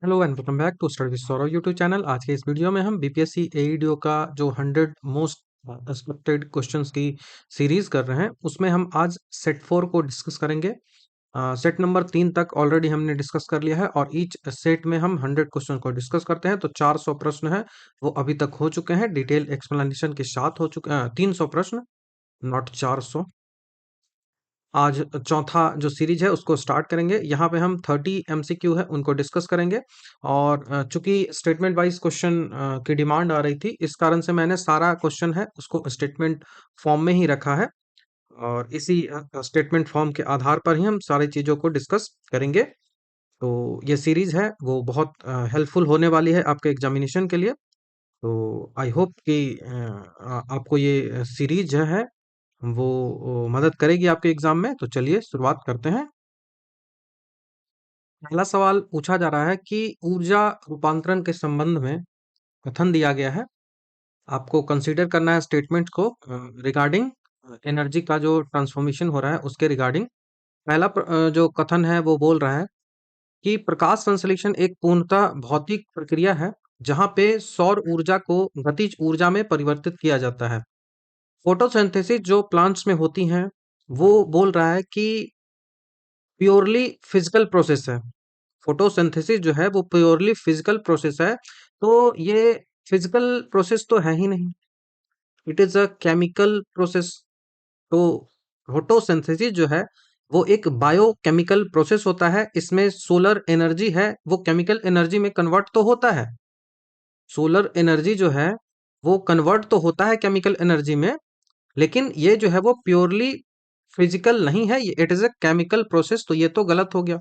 Hello and welcome back to study with Saurabh YouTube channel. आज के इस वीडियो में हम बीपीएससी एईडीओ का जो 100 मोस्ट एक्सपेक्टेड क्वेश्चंस की सीरीज कर रहे हैं, उसमें हम आज सेट 4 को डिस्कस करेंगे। सेट नंबर 3 तक ऑलरेडी हमने डिस्कस कर लिया है और ईच सेट में हम 100 क्वेश्चन को डिस्कस करते हैं। तो 400 प्रश्न है वो अभी तक हो चुके हैं, डिटेल एक्सप्लेनेशन के साथ हो चुके हैं। 300 प्रश्न, नॉट 400। आज चौथा जो सीरीज है उसको स्टार्ट करेंगे। यहाँ पे हम 30 एमसीक्यू है उनको डिस्कस करेंगे। और चूंकि स्टेटमेंट वाइज क्वेश्चन की डिमांड आ रही थी, इस कारण से मैंने सारा क्वेश्चन है उसको स्टेटमेंट फॉर्म में ही रखा है। और इसी स्टेटमेंट फॉर्म के आधार पर ही हम सारी चीज़ों को डिस्कस करेंगे। तो ये सीरीज है वो बहुत हेल्पफुल होने वाली है आपके एग्जामिनेशन के लिए। तो आई होप कि आपको ये सीरीज जो है वो मदद करेगी आपके एग्जाम में। तो चलिए शुरुआत करते हैं। पहला सवाल पूछा जा रहा है कि ऊर्जा रूपांतरण के संबंध में कथन दिया गया है। आपको कंसीडर करना है स्टेटमेंट को रिगार्डिंग एनर्जी का जो ट्रांसफॉर्मेशन हो रहा है उसके रिगार्डिंग। पहला जो कथन है वो बोल रहा है कि प्रकाश संश्लेषण एक पूर्णतः भौतिक प्रक्रिया है जहां पे सौर ऊर्जा को गतिज ऊर्जा में परिवर्तित किया जाता है। फोटोसिंथेसिस जो प्लांट्स में होती हैं, वो बोल रहा है कि प्योरली फिजिकल प्रोसेस है। फोटोसिंथेसिस जो है वो प्योरली फिजिकल प्रोसेस है। तो ये फिजिकल प्रोसेस तो है ही नहीं, it is a chemical process. तो फोटोसिंथेसिस जो है वो एक बायोकेमिकल प्रोसेस होता है। इसमें सोलर एनर्जी है वो केमिकल एनर्जी में कन्वर्ट तो होता है। सोलर एनर्जी जो है वो कन्वर्ट तो होता है केमिकल एनर्जी में, लेकिन ये जो है वो प्योरली फिजिकल नहीं है, it is a chemical process. तो ये तो गलत हो गया।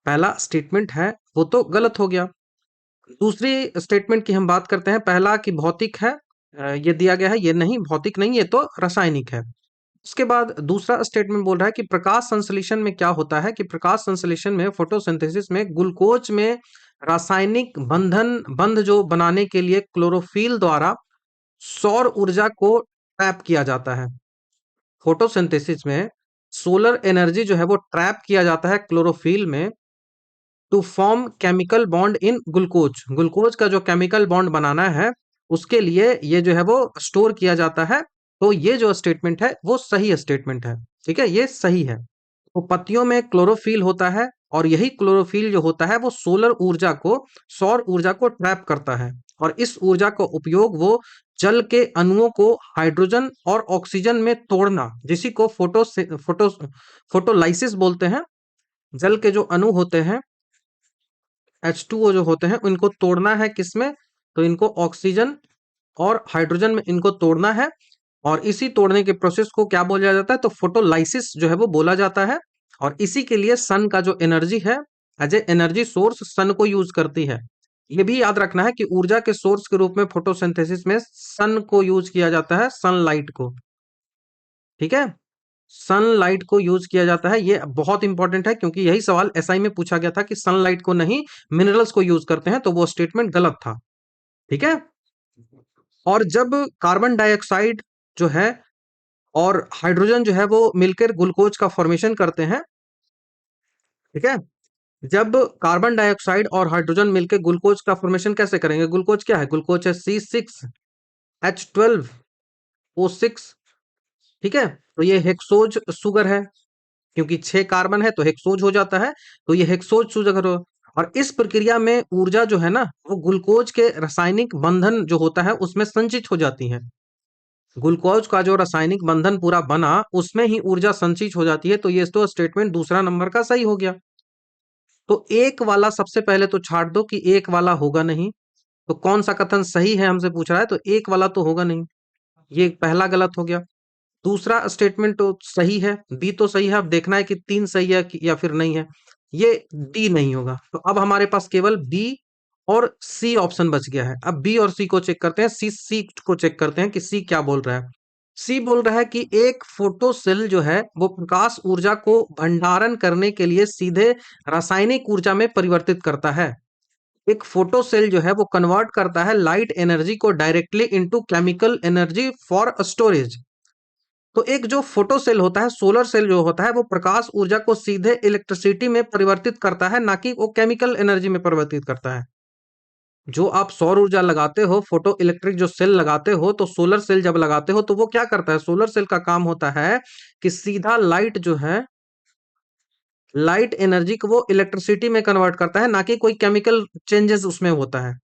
पहला स्टेटमेंट है वो तो गलत हो गया। दूसरी स्टेटमेंट की हम बात करते हैं। पहला कि भौतिक है, ये दिया गया है, ये नहीं भौतिक नहीं, ये तो रासायनिक है। उसके बाद दूसरा स्टेटमेंट बोल रहा है कि प्रकाश संश्लेषण में क्या होता है, कि प्रकाश संश्लेषण में फोटोसिंथेसिस में ग्लूकोज में रासायनिक बंध जो बनाने के लिए क्लोरोफिल द्वारा सौर ऊर्जा को ट्रैप किया जाता है। फोटोसिंथेसिस में सोलर एनर्जी जो है वो ट्रैप किया जाता है क्लोरोफिल में to form chemical bond in glucose. Glucose का जो केमिकल बॉन्ड बनाना है उसके लिए ये जो है वो स्टोर किया जाता है। तो ये जो स्टेटमेंट है वो सही स्टेटमेंट है। ठीक है, ये सही है। तो पत्तियों में क्लोरोफिल होता है और यही क्लोरोफिल जो होता है वो सौर ऊर्जा को ट्रैप करता है। और इस ऊर्जा का उपयोग वो जल के अणुओं को हाइड्रोजन और ऑक्सीजन में तोड़ना, जिसी को फोटोलाइसिस बोलते हैं। जल के जो अणु होते हैं H2O जो होते हैं उनको तोड़ना है किसमें, तो इनको ऑक्सीजन और हाइड्रोजन में इनको तोड़ना है। और इसी तोड़ने के प्रोसेस को क्या बोला जाता है, तो फोटोलाइसिस जो है वो बोला जाता है। और इसी के लिए सन का जो एनर्जी है एज ए एनर्जी सोर्स सन को यूज करती है। ये भी याद रखना है कि ऊर्जा के सोर्स के रूप में फोटोसिंथेसिस में सन को यूज किया जाता है, सनलाइट को। ठीक है, सनलाइट को यूज किया जाता है। ये बहुत इंपॉर्टेंट है क्योंकि यही सवाल एसआई में पूछा गया था कि सनलाइट को नहीं मिनरल्स को यूज करते हैं, तो वो स्टेटमेंट गलत था। ठीक है। और जब कार्बन डाइऑक्साइड जो है और हाइड्रोजन जो है वो मिलकर ग्लूकोज का फॉर्मेशन करते हैं। ठीक है, जब कार्बन डाइऑक्साइड और हाइड्रोजन मिलकर ग्लूकोज का फॉर्मेशन कैसे करेंगे, ग्लूकोज क्या है, ग्लूकोज है C6H12O6। ठीक है, तो ये हेक्सोज सुगर है, क्योंकि 6 कार्बन है तो हेक्सोज हो जाता है। तो ये हेक्सोज सुगर हो। और इस प्रक्रिया में ऊर्जा जो है ना वो ग्लूकोज के रासायनिक बंधन जो होता है उसमें संचित हो जाती है। ग्लूकोज का जो रासायनिक बंधन पूरा बना उसमें ही ऊर्जा संचित हो जाती है। तो ये तो स्टेटमेंट दूसरा नंबर का सही हो गया। तो एक वाला सबसे पहले तो छाट दो कि एक वाला होगा नहीं। तो कौन सा कथन सही है हमसे पूछ रहा है, तो एक वाला तो होगा नहीं, ये पहला गलत हो गया। दूसरा स्टेटमेंट तो सही है, बी तो सही है। अब देखना है कि 3 सही है या फिर नहीं है। ये डी नहीं होगा। तो अब हमारे पास केवल बी और सी ऑप्शन बच गया है। अब बी और सी को चेक करते हैं, सी को चेक करते हैं कि सी क्या बोल रहा है। सी बोल रहा है कि एक फोटो सेल जो है वो प्रकाश ऊर्जा को भंडारण करने के लिए सीधे रासायनिक ऊर्जा में परिवर्तित करता है। एक फोटो सेल जो है वो कन्वर्ट करता है लाइट एनर्जी को directly into chemical energy for storage. तो एक जो फोटो सेल होता है, सोलर सेल जो होता है, वो प्रकाश ऊर्जा को सीधे इलेक्ट्रिसिटी में परिवर्तित करता है, ना कि वो केमिकल एनर्जी में परिवर्तित करता है। जो आप सौर ऊर्जा लगाते हो, फोटो इलेक्ट्रिक जो सेल लगाते हो, तो सोलर सेल जब लगाते हो तो वो क्या करता है, सोलर सेल का काम होता है कि सीधा लाइट जो है, लाइट एनर्जी को वो इलेक्ट्रिसिटी में कन्वर्ट करता है, ना कि कोई केमिकल चेंजेस उसमें होता है।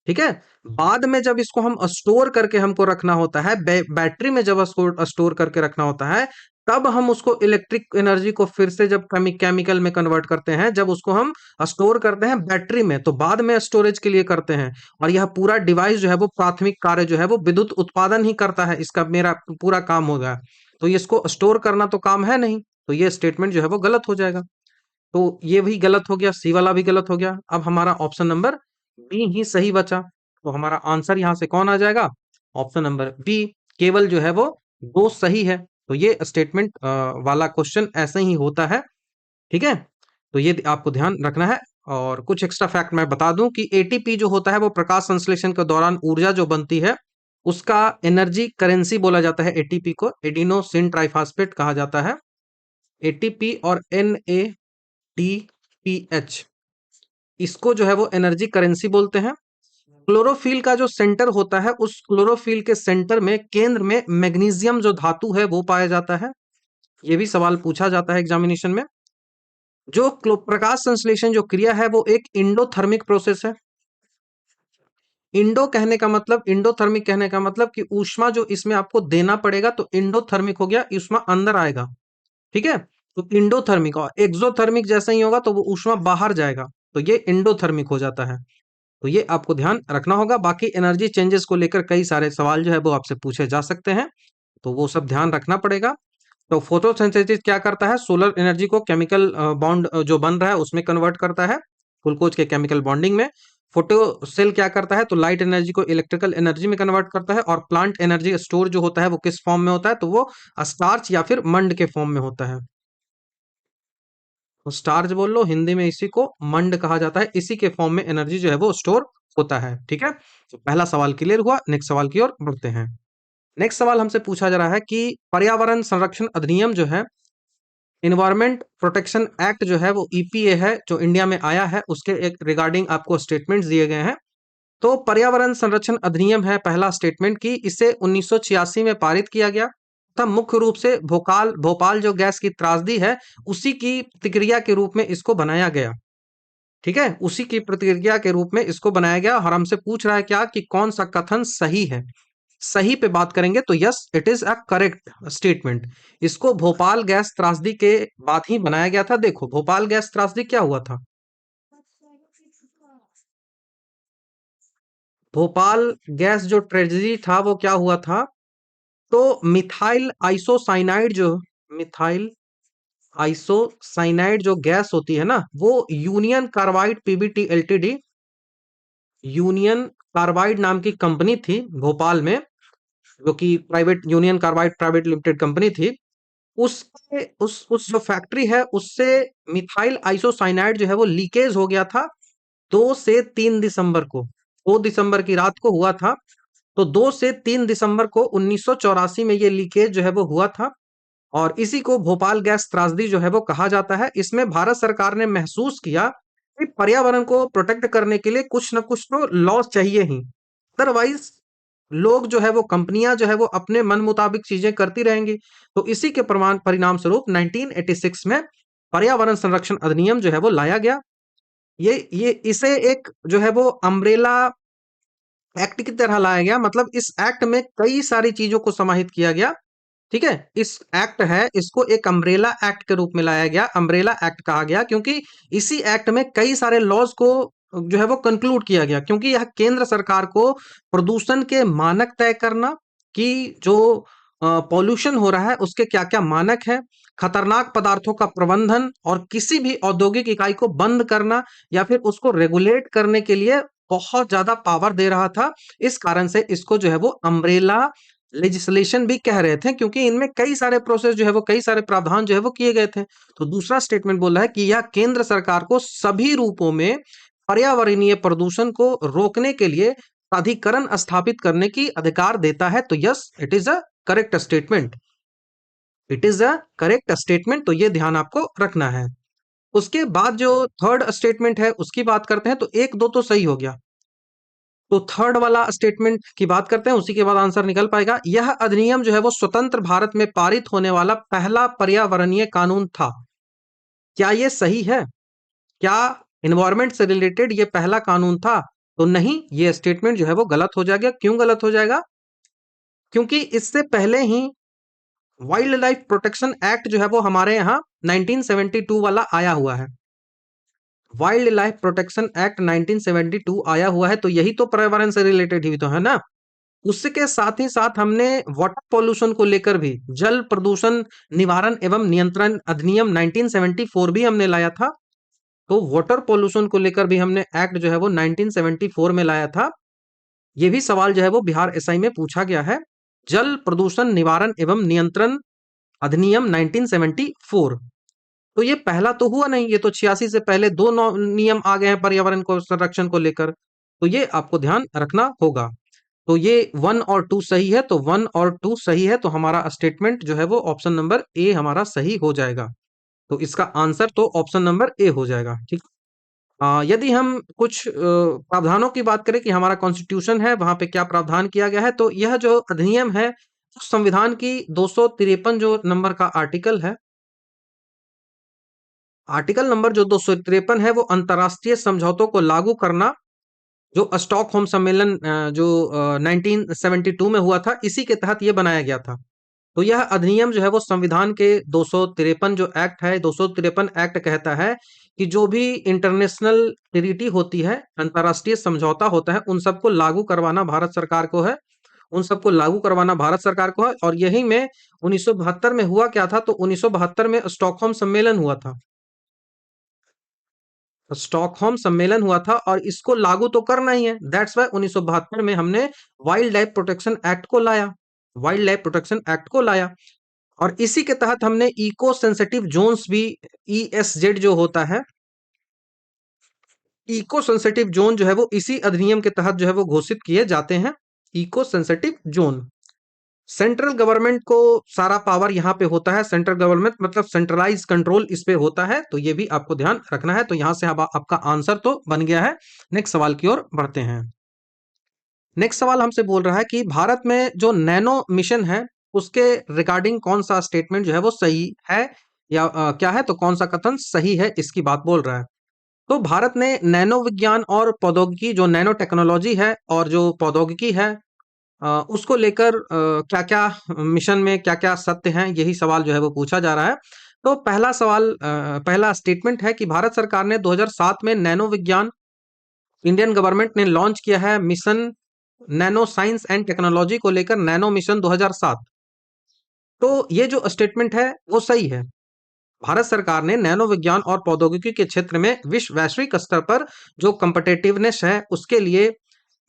ठीक है। बाद में जब इसको हम स्टोर करके हमको रखना होता है, बैटरी में जब स्टोर स्टोर करके रखना होता है, तब हम उसको इलेक्ट्रिक एनर्जी को फिर से जब केमिकल में कन्वर्ट करते हैं, जब उसको हम स्टोर करते हैं बैटरी में, तो बाद में स्टोरेज के लिए करते हैं। और यह पूरा डिवाइस जो है वो प्राथमिक कार्य जो है वो विद्युत उत्पादन ही करता है, इसका मेरा पूरा काम हो गया। तो इसको स्टोर करना तो काम है नहीं, तो ये स्टेटमेंट जो है वो गलत हो जाएगा। तो ये भी गलत हो गया, सी वाला भी गलत हो गया। अब हमारा ऑप्शन नंबर बी ही सही बचा। तो हमारा आंसर यहां से कौन आ जाएगा, ऑप्शन नंबर बी। केवल जो है वो दो सही है। तो ये स्टेटमेंट वाला क्वेश्चन ऐसे ही होता है। ठीक है। तो ये आपको ध्यान रखना है। और कुछ एक्स्ट्रा फैक्ट मैं बता दूं कि एटीपी जो होता है वो प्रकाश संश्लेषण के दौरान ऊर्जा जो बनती है, उसका एनर्जी करेंसी बोला जाता है। एटीपी को एडिनोसिन ट्राइफॉस्फेट कहा जाता है। एटीपी और NADPH, इसको जो है वो एनर्जी करेंसी बोलते हैं। क्लोरोफिल का जो सेंटर होता है, उस क्लोरोफिल के सेंटर में केंद्र में मैग्नीशियम जो धातु है वो पाया जाता है। ये भी सवाल पूछा जाता है एग्जामिनेशन में। जो प्रकाश संश्लेषण जो क्रिया है वो एक इंडोथर्मिक प्रोसेस है। इंडोथर्मिक कहने का मतलब कि ऊष्मा जो इसमें आपको देना पड़ेगा, तो इंडोथर्मिक हो गया, ऊष्मा अंदर आएगा। ठीक है। तो इंडोथर्मिक, और एक्सोथर्मिक जैसा ही होगा तो वो ऊष्मा बाहर जाएगा, तो ये इंडोथर्मिक हो जाता है। तो ये आपको ध्यान रखना होगा। बाकी एनर्जी चेंजेस को लेकर कई सारे सवाल जो है वो आपसे पूछे जा सकते हैं, तो वो सब ध्यान रखना पड़ेगा। तो फोटोसिंथेसिस क्या करता है, सोलर एनर्जी को केमिकल बॉन्ड जो बन रहा है उसमें कन्वर्ट करता है, ग्लूकोज के केमिकल बॉन्डिंग में। फोटो सेल क्या करता है, तो लाइट एनर्जी को इलेक्ट्रिकल एनर्जी में कन्वर्ट करता है। और प्लांट एनर्जी स्टोर जो होता है वो किस फॉर्म में होता है, तो वो स्टार्च या फिर मंड के फॉर्म में होता है। तो स्टार्च बोल लो, हिंदी में इसी को मंड कहा जाता है। इसी के फॉर्म में एनर्जी जो है वो स्टोर होता है। ठीक है। तो पहला सवाल क्लियर हुआ। नेक्स्ट सवाल की ओर बढ़ते हैं। नेक्स्ट सवाल हमसे पूछा जा रहा है कि पर्यावरण संरक्षण अधिनियम जो है, इन्वायरमेंट प्रोटेक्शन एक्ट जो है वो ईपीए है, जो इंडिया में आया है, उसके एक रिगार्डिंग आपको स्टेटमेंट्स दिए गए हैं। तो पर्यावरण संरक्षण अधिनियम है पहला स्टेटमेंट की, इसे 1986 में पारित किया गया। तब मुख्य रूप से भोपाल भोपाल जो गैस की त्रासदी है, उसी की प्रतिक्रिया के रूप में इसको बनाया गया। ठीक है। उसी की प्रतिक्रिया के रूप में इसको बनाया गया। और हमसे पूछ रहा है क्या, कि कौन सा कथन सही है। सही पे बात करेंगे तो yes, it is a correct statement. इसको भोपाल गैस त्रासदी के बाद ही बनाया गया था। देखो भोपाल गैस त्रासदी क्या हुआ था, भोपाल गैस जो ट्रेजेडी था वो क्या हुआ था, तो मिथाइल आइसोसाइनाइड जो, मिथाइल आइसोसाइनाइड जो गैस होती है ना, वो union carbide PBT LTD, union carbide नाम की कंपनी थी भोपाल में, जो कि private union carbide private limited company थी। उसके उस जो फैक्ट्री है उससे मिथाइल आइसोसाइनाइड जो है वो लीकेज हो गया था 2 से 3 दिसंबर को, 2 दिसंबर की रात को हुआ था। तो 2 से 3 दिसंबर को 1984 में ये लीकेज जो है वो हुआ था। और इसी को भोपाल गैस त्रासदी जो है वो कहा जाता है। इसमें भारत सरकार ने महसूस किया कि पर्यावरण को प्रोटेक्ट करने के लिए कुछ ना कुछ तो लॉ चाहिए ही, अदरवाइज लोग जो है वो, कंपनियां जो है वो अपने मन मुताबिक चीजें करती रहेंगी। तो इसी के प्रमाण परिणाम स्वरूप 1986 में पर्यावरण संरक्षण अधिनियम जो है वो लाया गया। ये इसे एक जो है वो अम्ब्रेला एक्ट की तरह लाया गया, मतलब इस एक्ट में कई सारी चीजों को समाहित किया गया। ठीक है। इस एक्ट है, इसको एक अम्ब्रेला एक्ट के रूप में लाया गया, अम्ब्रेला एक्ट कहा गया, क्योंकि इसी एक्ट में कई सारे लॉज को जो है वो कंक्लूड किया गया, क्योंकि यह केंद्र सरकार को प्रदूषण के मानक तय करना, कि जो पॉल्यूशन हो रहा है उसके क्या क्या मानक है, खतरनाक पदार्थों का प्रबंधन, और किसी भी औद्योगिक इकाई को बंद करना या फिर उसको रेगुलेट करने के लिए बहुत ज्यादा पावर दे रहा था। इस कारण से इसको जो है वो अम्ब्रेला लेजिस्लेशन भी कह रहे थे, क्योंकि इनमें कई सारे प्रोसेस जो है वो, कई सारे प्रावधान जो है वो किए गए थे। तो दूसरा स्टेटमेंट बोल रहा है कि यह केंद्र सरकार को सभी रूपों में पर्यावरणीय प्रदूषण को रोकने के लिए प्राधिकरण स्थापित करने की अधिकार देता है। तो yes, it is a correct statement. It is a correct statement, तो ये ध्यान आपको रखना है। उसके बाद जो थर्ड स्टेटमेंट है उसकी बात करते हैं, तो एक दो तो सही हो गया। तो थर्ड वाला स्टेटमेंट की बात करते हैं, उसी के बाद आंसर निकल पाएगा। यह अधिनियम जो है वो स्वतंत्र भारत में पारित होने वाला पहला पर्यावरणीय कानून था। क्या ये सही है? क्या एनवायरमेंट से रिलेटेड ये पहला कानून था? तो नहीं, ये स्टेटमेंट जो है वो गलत हो जाएगा। क्यों गलत हो जाएगा? क्योंकि इससे पहले ही वाइल्ड लाइफ प्रोटेक्शन एक्ट जो है वो हमारे यहाँ 1972 वाला आया हुआ है। वाइल्ड लाइफ प्रोटेक्शन एक्ट 1972 आया हुआ है, तो यही तो पर्यावरण से रिलेटेड ही तो है ना। उसके साथ ही साथ हमने वाटर पॉल्यूशन को लेकर भी जल प्रदूषण निवारण एवं नियंत्रण अधिनियम 1974 भी हमने लाया था। तो वाटर पॉल्यूशन को लेकर भी हमने एक्ट जो है वो 1974 में लाया था। ये भी सवाल जो है वो बिहार एसआई में पूछा गया है। जल प्रदूषण निवारण एवं नियंत्रण अधिनियम 1974, तो ये पहला तो हुआ नहीं, ये तो 86 से पहले दो नियम आ गए हैं पर्यावरण को संरक्षण को लेकर। तो ये आपको ध्यान रखना होगा। तो ये 1 और 2 सही है, तो 1 और 2 सही है, तो हमारा स्टेटमेंट जो है वो ऑप्शन नंबर ए हमारा सही हो जाएगा। तो इसका आंसर तो ऑप्शन नंबर ए हो जाएगा, ठीक। यदि हम कुछ प्रावधानों की बात करें कि हमारा कॉन्स्टिट्यूशन है वहां पे क्या प्रावधान किया गया है, तो यह जो अधिनियम है संविधान की 253 जो नंबर का आर्टिकल है, आर्टिकल नंबर जो 253 है वो अंतर्राष्ट्रीय समझौतों को लागू करना, जो स्टॉकहोम सम्मेलन जो 1972 में हुआ था, इसी के तहत ये बनाया गया था। तो यह अधिनियम जो है वो संविधान के 253 जो एक्ट है, 253 एक्ट कहता है कि जो भी इंटरनेशनल ट्रीटी होती है, अंतर्राष्ट्रीय समझौता होता है, उन सबको लागू करवाना भारत सरकार को है। उन सबको लागू करवाना भारत सरकार को है। और यही में 1972 में हुआ क्या था, तो 1972 में स्टॉकहोम सम्मेलन हुआ था। स्टॉकहोम सम्मेलन हुआ था और इसको लागू तो करना ही है। दैट्स वाई 1972 में हमने वाइल्ड लाइफ प्रोटेक्शन एक्ट को लाया। वाइल्ड लाइफ प्रोटेक्शन एक्ट को लाया और इसी के तहत हमने इको सेंसिटिव जोन्स भी, ईएसजेड जो होता है, इको सेंसिटिव जोन जो है वो इसी अधिनियम के तहत जो है वो घोषित किए जाते हैं। Eco sensitive zone, central government को सारा पावर यहाँ पे होता है। सेंट्रल गवर्नमेंट मतलब सेंट्रलाइज कंट्रोल इस पे होता है, तो ये भी आपको ध्यान रखना है। तो यहाँ से अब आपका आंसर तो बन गया है। नेक्स्ट सवाल की ओर बढ़ते हैं। नेक्स्ट सवाल हमसे बोल रहा है कि भारत में जो नैनो मिशन है उसके रिगार्डिंग कौन सा स्टेटमेंट जो है वो सही है या क्या है, तो कौन सा कथन सही है, इसकी बात बोल रहा है। तो भारत ने नैनो विज्ञान और प्रौद्योगिकी, जो नैनो टेक्नोलॉजी है और जो प्रौद्योगिकी है, उसको लेकर क्या-क्या मिशन में क्या-क्या सत्य हैं, यही सवाल जो है वो पूछा जा रहा है। तो पहला सवाल, पहला स्टेटमेंट है कि भारत सरकार ने 2007 में नैनो विज्ञान, इंडियन गवर्नमेंट ने लॉन्च किया है mission nano science and technology को लेकर, नैनो मिशन 2007। तो ये जो स्टेटमेंट है वो सही है। भारत सरकार ने नैनो विज्ञान और प्रौद्योगिकी के क्षेत्र में वैश्विक स्तर पर जो कम्पिटिटिवनेस है उसके लिए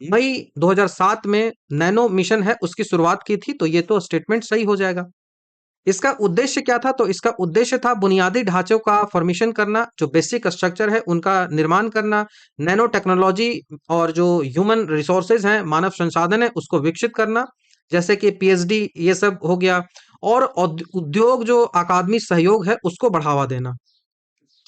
मई 2007 में नैनो मिशन है उसकी शुरुआत की थी, तो ये तो स्टेटमेंट सही हो जाएगा। इसका उद्देश्य क्या था, तो इसका उद्देश्य था बुनियादी ढांचों का फॉर्मेशन करना, जो बेसिक स्ट्रक्चर है उनका निर्माण करना, नैनो टेक्नोलॉजी और जो ह्यूमन रिसोर्सेज हैं, मानव संसाधन है, उसको विकसित करना, जैसे कि पीएचडी ये सब हो गया। और उद्योग जो अकादमिक सहयोग है उसको बढ़ावा देना,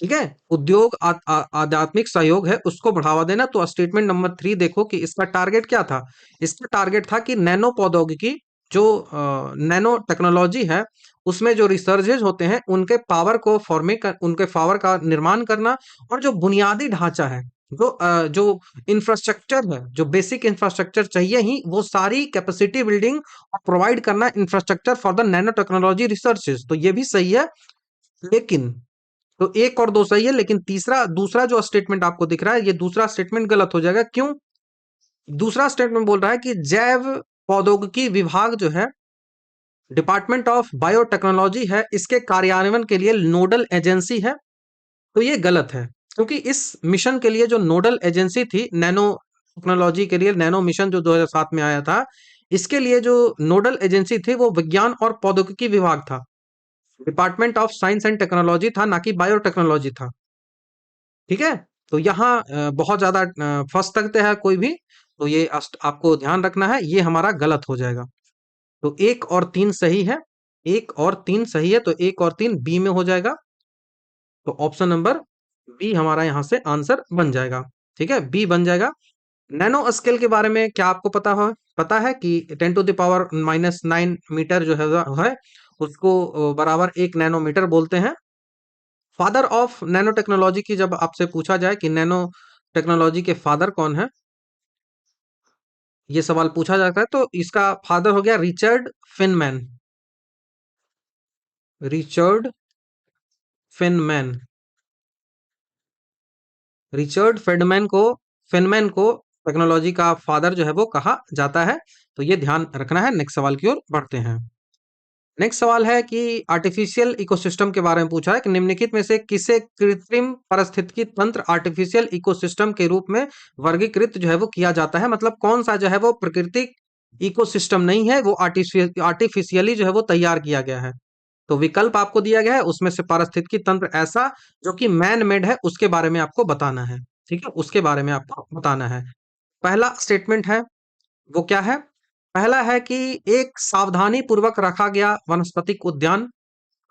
ठीक है। उद्योग आध्यात्मिक सहयोग है उसको बढ़ावा देना। तो स्टेटमेंट नंबर 3 देखो कि इसका टारगेट क्या था। इसका टारगेट था कि नैनो प्रौद्योगिकी, जो नैनो टेक्नोलॉजी है, उसमें जो रिसर्चेज होते हैं उनके पावर को उनके पावर का निर्माण करना, और जो बुनियादी ढांचा है, जो इंफ्रास्ट्रक्चर है, जो बेसिक इंफ्रास्ट्रक्चर चाहिए ही, वो सारी कैपेसिटी बिल्डिंग और प्रोवाइड करना infrastructure for the nano technology researches, तो ये भी सही है। लेकिन तो एक और दो सही है, लेकिन तीसरा दूसरा जो स्टेटमेंट आपको दिख रहा है, ये दूसरा स्टेटमेंट गलत हो जाएगा। क्यों? दूसरा स्टेटमेंट बोल रहा है कि जैव प्रौद्योगिकी विभाग जो है, डिपार्टमेंट ऑफ बायोटेक्नोलॉजी है, इसके कार्यान्वयन के लिए नोडल एजेंसी है। तो ये गलत है, क्योंकि इस मिशन के लिए जो नोडल एजेंसी थी नैनो टेक्नोलॉजी के लिए, नैनो मिशन जो 2007 में आया था, इसके लिए जो नोडल एजेंसी थी वो विज्ञान और प्रौद्योगिकी विभाग था, department of science and technology था, ना कि बायोटेक्नोलॉजी था। ठीक है। तो यहाँ बहुत ज्यादा फंस सकते हैं कोई भी, तो ये आपको ध्यान रखना है, ये हमारा गलत हो जाएगा। तो 1 और 3 सही है। 1 और 3 सही है, तो 1 और 3 बी में हो जाएगा। तो ऑप्शन नंबर बी हमारा यहाँ से आंसर बन जाएगा। ठीक है, बी बन जाएगा। नैनो स्केल के बारे में क्या आपको पता है कि 10 टू द पावर -9 मीटर जो है उसको बराबर 1 नैनोमीटर बोलते हैं। फादर ऑफ नैनो टेक्नोलॉजी की जब आपसे पूछा जाए कि नैनो टेक्नोलॉजी के फादर कौन है, ये सवाल पूछा जाता है, तो इसका फादर हो गया Richard Feynman. Richard Feynman. Richard Feynman को टेक्नोलॉजी का फादर जो है वो कहा जाता है। तो ये ध्यान रखना है। नेक्स्ट सवाल की ओर बढ़ते हैं। नेक्स्ट सवाल है कि आर्टिफिशियल इकोसिस्टम के बारे में पूछा है कि निम्नलिखित में से किसे कृत्रिम पारिस्थितिकी तंत्र आर्टिफिशियल इकोसिस्टम के रूप में वर्गीकृत जो है वो किया जाता है। मतलब कौन सा जो है वो प्राकृतिक इकोसिस्टम नहीं है, वो आर्टिफिशियली जो है वो तैयार किया गया है। तो विकल्प आपको दिया गया है, उसमें से पारिस्थितिकी तंत्र ऐसा जो कि मैन मेड है उसके बारे में आपको बताना है। ठीक है, उसके बारे में आपको बताना है। पहला स्टेटमेंट है वो क्या है? पहला है कि एक सावधानी पूर्वक रखा गया वनस्पतिक उद्यान।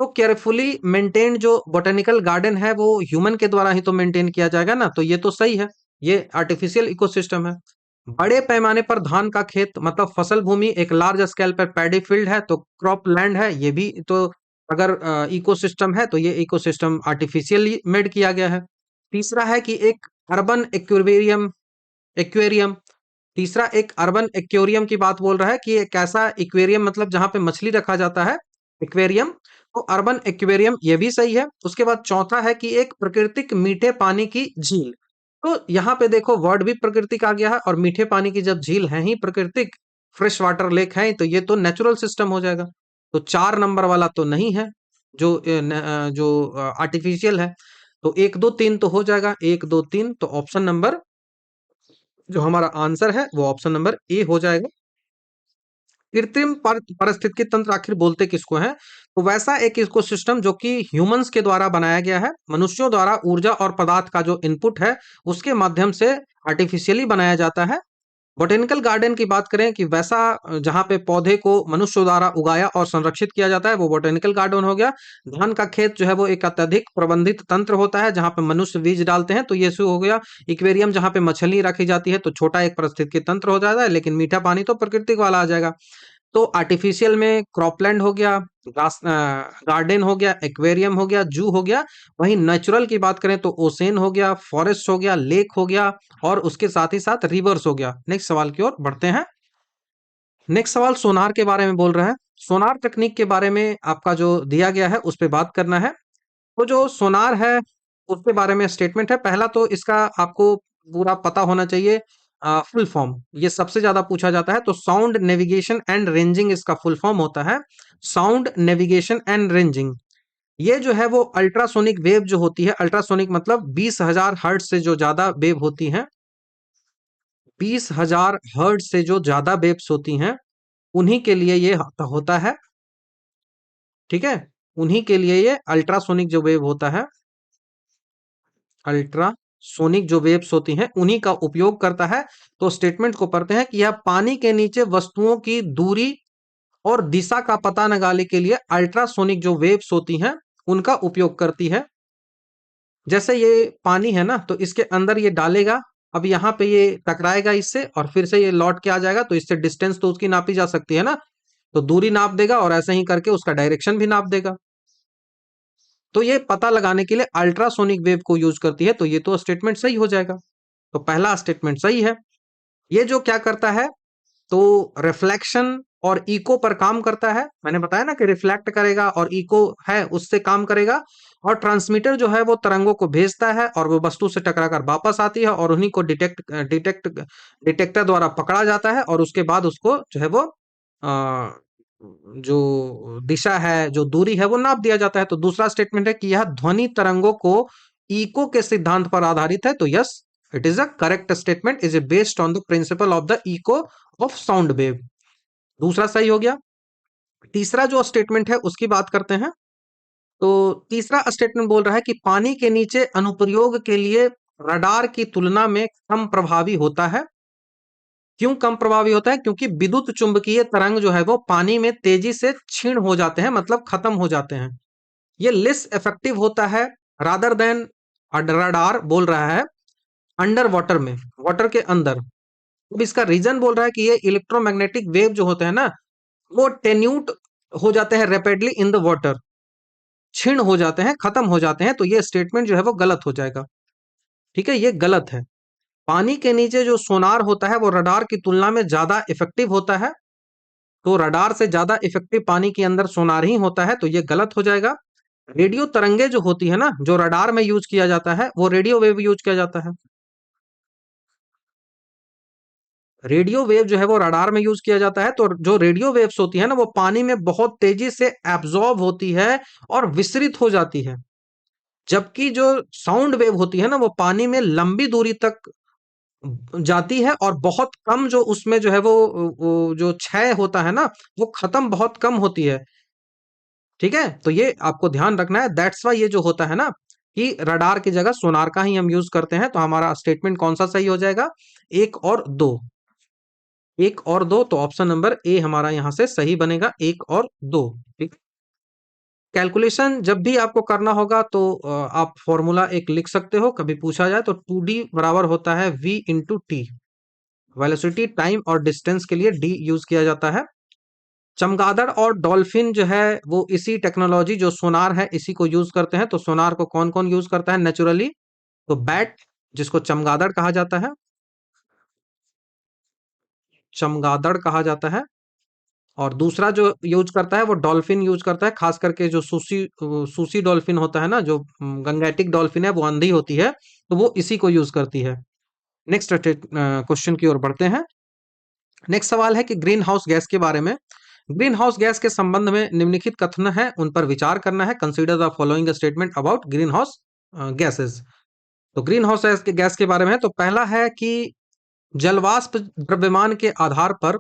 तो केयरफुली मेंटेन्ड जो बोटेनिकल गार्डन है वो ह्यूमन के द्वारा ही तो मेंटेन किया जाएगा ना, तो ये तो सही है। ये आर्टिफिशियल इकोसिस्टम है। बड़े पैमाने पर धान का खेत मतलब फसल भूमि, एक लार्ज स्केल पर पैडी फील्ड है तो क्रॉप लैंड है, ये भी तो अगर इकोसिस्टम है तो ये इकोसिस्टम आर्टिफिशियली मेड किया गया है। तीसरा है कि एक अर्बन एक्वेरियम एक्वेरियम तीसरा एक अर्बन एक्वेरियम की बात बोल रहा है कि एक ऐसा एक्वेरियम मतलब जहां पे मछली रखा जाता है, एक्वेरियम। तो अर्बन एक्वेरियम ये भी सही है। उसके बाद चौथा है कि एक प्राकृतिक मीठे पानी की झील। तो यहाँ पे देखो वर्ड भी प्राकृतिक आ गया है, और मीठे पानी की जब झील है ही प्राकृतिक, फ्रेश वाटर लेक है, तो ये तो नेचुरल सिस्टम हो जाएगा। तो 4 नंबर वाला तो नहीं है, जो आर्टिफिशियल है। तो 1 2 3 तो हो जाएगा, 1 2 3, तो ऑप्शन नंबर जो हमारा आंसर है वो ऑप्शन नंबर ए हो जाएगा। कृत्रिम पारिस्थितिकी तंत्र आखिर बोलते किसको है? तो वैसा एक इकोसिस्टम जो कि ह्यूमंस के द्वारा बनाया गया है, मनुष्यों द्वारा ऊर्जा और पदार्थ का जो इनपुट है उसके माध्यम से आर्टिफिशियली बनाया जाता है। बॉटेनिकल गार्डन की बात करें कि वैसा जहाँ पे पौधे को मनुष्य द्वारा उगाया और संरक्षित किया जाता है वो बॉटेनिकल गार्डन हो गया। धान का खेत जो है वो एक अत्यधिक प्रबंधित तंत्र होता है जहाँ पे मनुष्य बीज डालते हैं, तो ये शो हो गया। इक्वेरियम जहाँ पे मछली रखी जाती है तो छोटा एक पारिस्थितिकी तंत्र हो जाता है, लेकिन मीठा पानी तो प्राकृतिक वाला आ जाएगा। तो आर्टिफिशियल में क्रॉपलैंड हो गया, गार्डन हो गया, एक्वेरियम हो गया, जू हो गया। वहीं नेचुरल की बात करें तो ओसेन हो गया, फॉरेस्ट हो गया, लेक हो गया, और उसके साथ ही साथ रिवर्स हो गया। नेक्स्ट सवाल की ओर बढ़ते हैं। नेक्स्ट सवाल सोनार के बारे में बोल रहा है। सोनार तकनीक के बारे में आपका जो दिया गया है उस पे बात करना है। तो जो सोनार है उसके बारे में स्टेटमेंट है। पहला तो इसका आपको पूरा पता होना चाहिए, फुल फॉर्म ये सबसे ज्यादा पूछा जाता है। तो साउंड नेविगेशन एंड रेंजिंग इसका फुल फॉर्म होता है। साउंड नेविगेशन एंड रेंजिंग ये जो है वो अल्ट्रासोनिक वेव जो होती है, अल्ट्रासोनिक मतलब 20,000 हर्ट्ज से जो ज्यादा वेव होती हैं, 20,000 हर्ट्ज से जो ज्यादा वेव्स होती हैं उन्हीं के लिए ये होता है। ठीक है, उन्हीं के लिए ये अल्ट्रासोनिक जो वेव होता है, अल्ट्रासोनिक जो वेव्स होती हैं उन्हीं का उपयोग करता है। तो स्टेटमेंट को पढ़ते हैं कि यह पानी के नीचे वस्तुओं की दूरी और दिशा का पता लगाने के लिए अल्ट्रासोनिक जो वेव्स होती हैं उनका उपयोग करती है। जैसे ये पानी है ना, तो इसके अंदर ये डालेगा, अब यहाँ पे ये टकराएगा इससे और फिर से ये लौट के आ जाएगा, तो इससे डिस्टेंस तो उसकी नापी जा सकती है ना। तो दूरी नाप देगा और ऐसे ही करके उसका डायरेक्शन भी नाप देगा। तो ये पता लगाने के लिए अल्ट्रासोनिक वेव को यूज करती है। तो ये तो स्टेटमेंट सही हो जाएगा। तो पहला स्टेटमेंट सही है। ये जो क्या करता है, तो रिफ्लेक्शन और इको पर काम करता है। मैंने बताया ना कि रिफ्लेक्ट करेगा और इको है उससे काम करेगा। और ट्रांसमीटर जो है वो तरंगों को भेजता है और वो वस्तु से टकराकर वापस आती है और उन्हीं को डिटेक्टर द्वारा पकड़ा जाता है, और उसके बाद उसको जो है वो जो दिशा है, जो दूरी है वो नाप दिया जाता है। तो दूसरा स्टेटमेंट है कि यह ध्वनि तरंगों को इको के सिद्धांत पर आधारित है। तो yes, it is a correct statement, is based on the principle of the eco of sound wave. दूसरा सही हो गया। तीसरा जो स्टेटमेंट है उसकी बात करते हैं। तो तीसरा स्टेटमेंट बोल रहा है कि पानी के नीचे अनुप्रयोग के लिए रडार की तुलना में कम प्रभावी होता है। क्यों कम प्रभावी होता है? क्योंकि विद्युत चुंबकीय तरंग जो है वो पानी में तेजी से क्षीण हो जाते हैं, मतलब खत्म हो जाते हैं। ये लेस इफेक्टिव होता है रादर देन रडार बोल रहा है अंडर वाटर में, वाटर के अंदर। अब इसका रीजन बोल रहा है कि ये इलेक्ट्रोमैग्नेटिक वेव जो होते हैं ना, वो टेन्यूट हो जाते हैं रैपिडली इन द वाटर, क्षीण हो जाते हैं, खत्म हो जाते हैं। तो ये स्टेटमेंट जो है वो गलत हो जाएगा। ठीक है, ये गलत है। पानी के नीचे जो सोनार होता है वो रडार की तुलना में ज्यादा इफेक्टिव होता है। तो रडार से ज्यादा इफेक्टिव पानी के अंदर सोनार ही होता है, तो ये गलत हो जाएगा। रेडियो तरंगे जो होती है ना, जो रडार में यूज किया जाता है, वो रेडियो वेव यूज किया जाता है। रेडियो वेव जो है वो रडार में यूज किया जाता है। तो जो रेडियो वेव्स होती है ना, वो पानी में बहुत तेजी से एब्जॉर्ब होती है और विसरित हो जाती है। जबकि जो साउंड वेव होती है ना, वो पानी में लंबी दूरी तक जाती है और बहुत कम जो उसमें जो है वो जो क्षय होता है ना, वो खत्म बहुत कम होती है। ठीक है, तो ये आपको ध्यान रखना है। दैट्स वाई ये जो होता है ना, कि रडार की जगह सोनार का ही हम यूज करते हैं। तो हमारा स्टेटमेंट कौन सा सही हो जाएगा? एक और दो। एक और दो, तो ऑप्शन नंबर ए हमारा यहां से सही बनेगा, एक और दो। ठीक। कैलकुलेशन जब भी आपको करना होगा तो आप फॉर्मूला एक लिख सकते हो। कभी पूछा जाए तो 2D बराबर होता है V into T. Velocity, time और डिस्टेंस के लिए डी यूज किया जाता है। चमगादड़ और डॉल्फिन जो है वो इसी टेक्नोलॉजी जो सोनार है इसी को यूज करते हैं। तो सोनार को कौन कौन यूज करता है नेचुरली? तो बैट, जिसको चमगादड़ कहा जाता है, चमगादड़ कहा जाता है। और दूसरा जो यूज करता है वो डॉल्फिन यूज करता है, खास करके जो सूसी डॉल्फिन होता है ना, जो गंगैटिक डॉल्फिन है, वो अंधी होती है, तो वो इसी को यूज करती है। नेक्स्ट क्वेश्चन की ओर बढ़ते हैं। नेक्स्ट सवाल है कि ग्रीन हाउस गैस के बारे में। ग्रीन हाउस गैस के संबंध में निम्नलिखित कथन है, उन पर विचार करना है। Consider the following statement about green house gases. तो ग्रीन हाउस गैस के बारे में है। तो पहला है कि जलवाष्प द्रव्यमान के आधार पर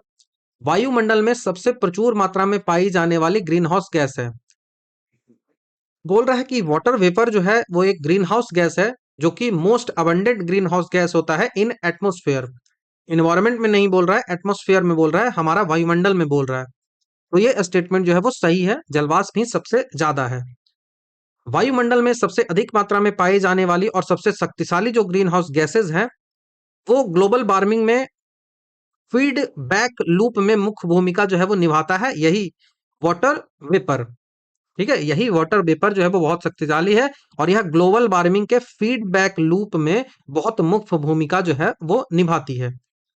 वायुमंडल में सबसे प्रचुर मात्रा में पाई जाने वाली ग्रीन हाउस गैस है। बोल रहा है कि वाटर वेपर जो है वो एक ग्रीन हाउस गैस है, जो कि most abundant green house gas होता है इन एटमोस्फेयर। इन्वायरमेंट में नहीं बोल रहा है, एटमोस्फेयर में बोल रहा है, हमारा वायुमंडल में बोल रहा है। तो ये स्टेटमेंट जो है वो सही है, जलवाष्प ही सबसे ज्यादा है। वायुमंडल में सबसे अधिक मात्रा में पाई जाने वाली और सबसे शक्तिशाली जो ग्रीन हाउस गैसेज हैं, वो ग्लोबल वार्मिंग में फीडबैक लूप में मुख्य भूमिका जो है वो निभाता है, यही वाटर वेपर। ठीक है, यही वाटर वेपर जो है वो बहुत शक्तिशाली है और यह ग्लोबल वार्मिंग के फीडबैक लूप में बहुत मुख्य भूमिका जो है वो निभाती है।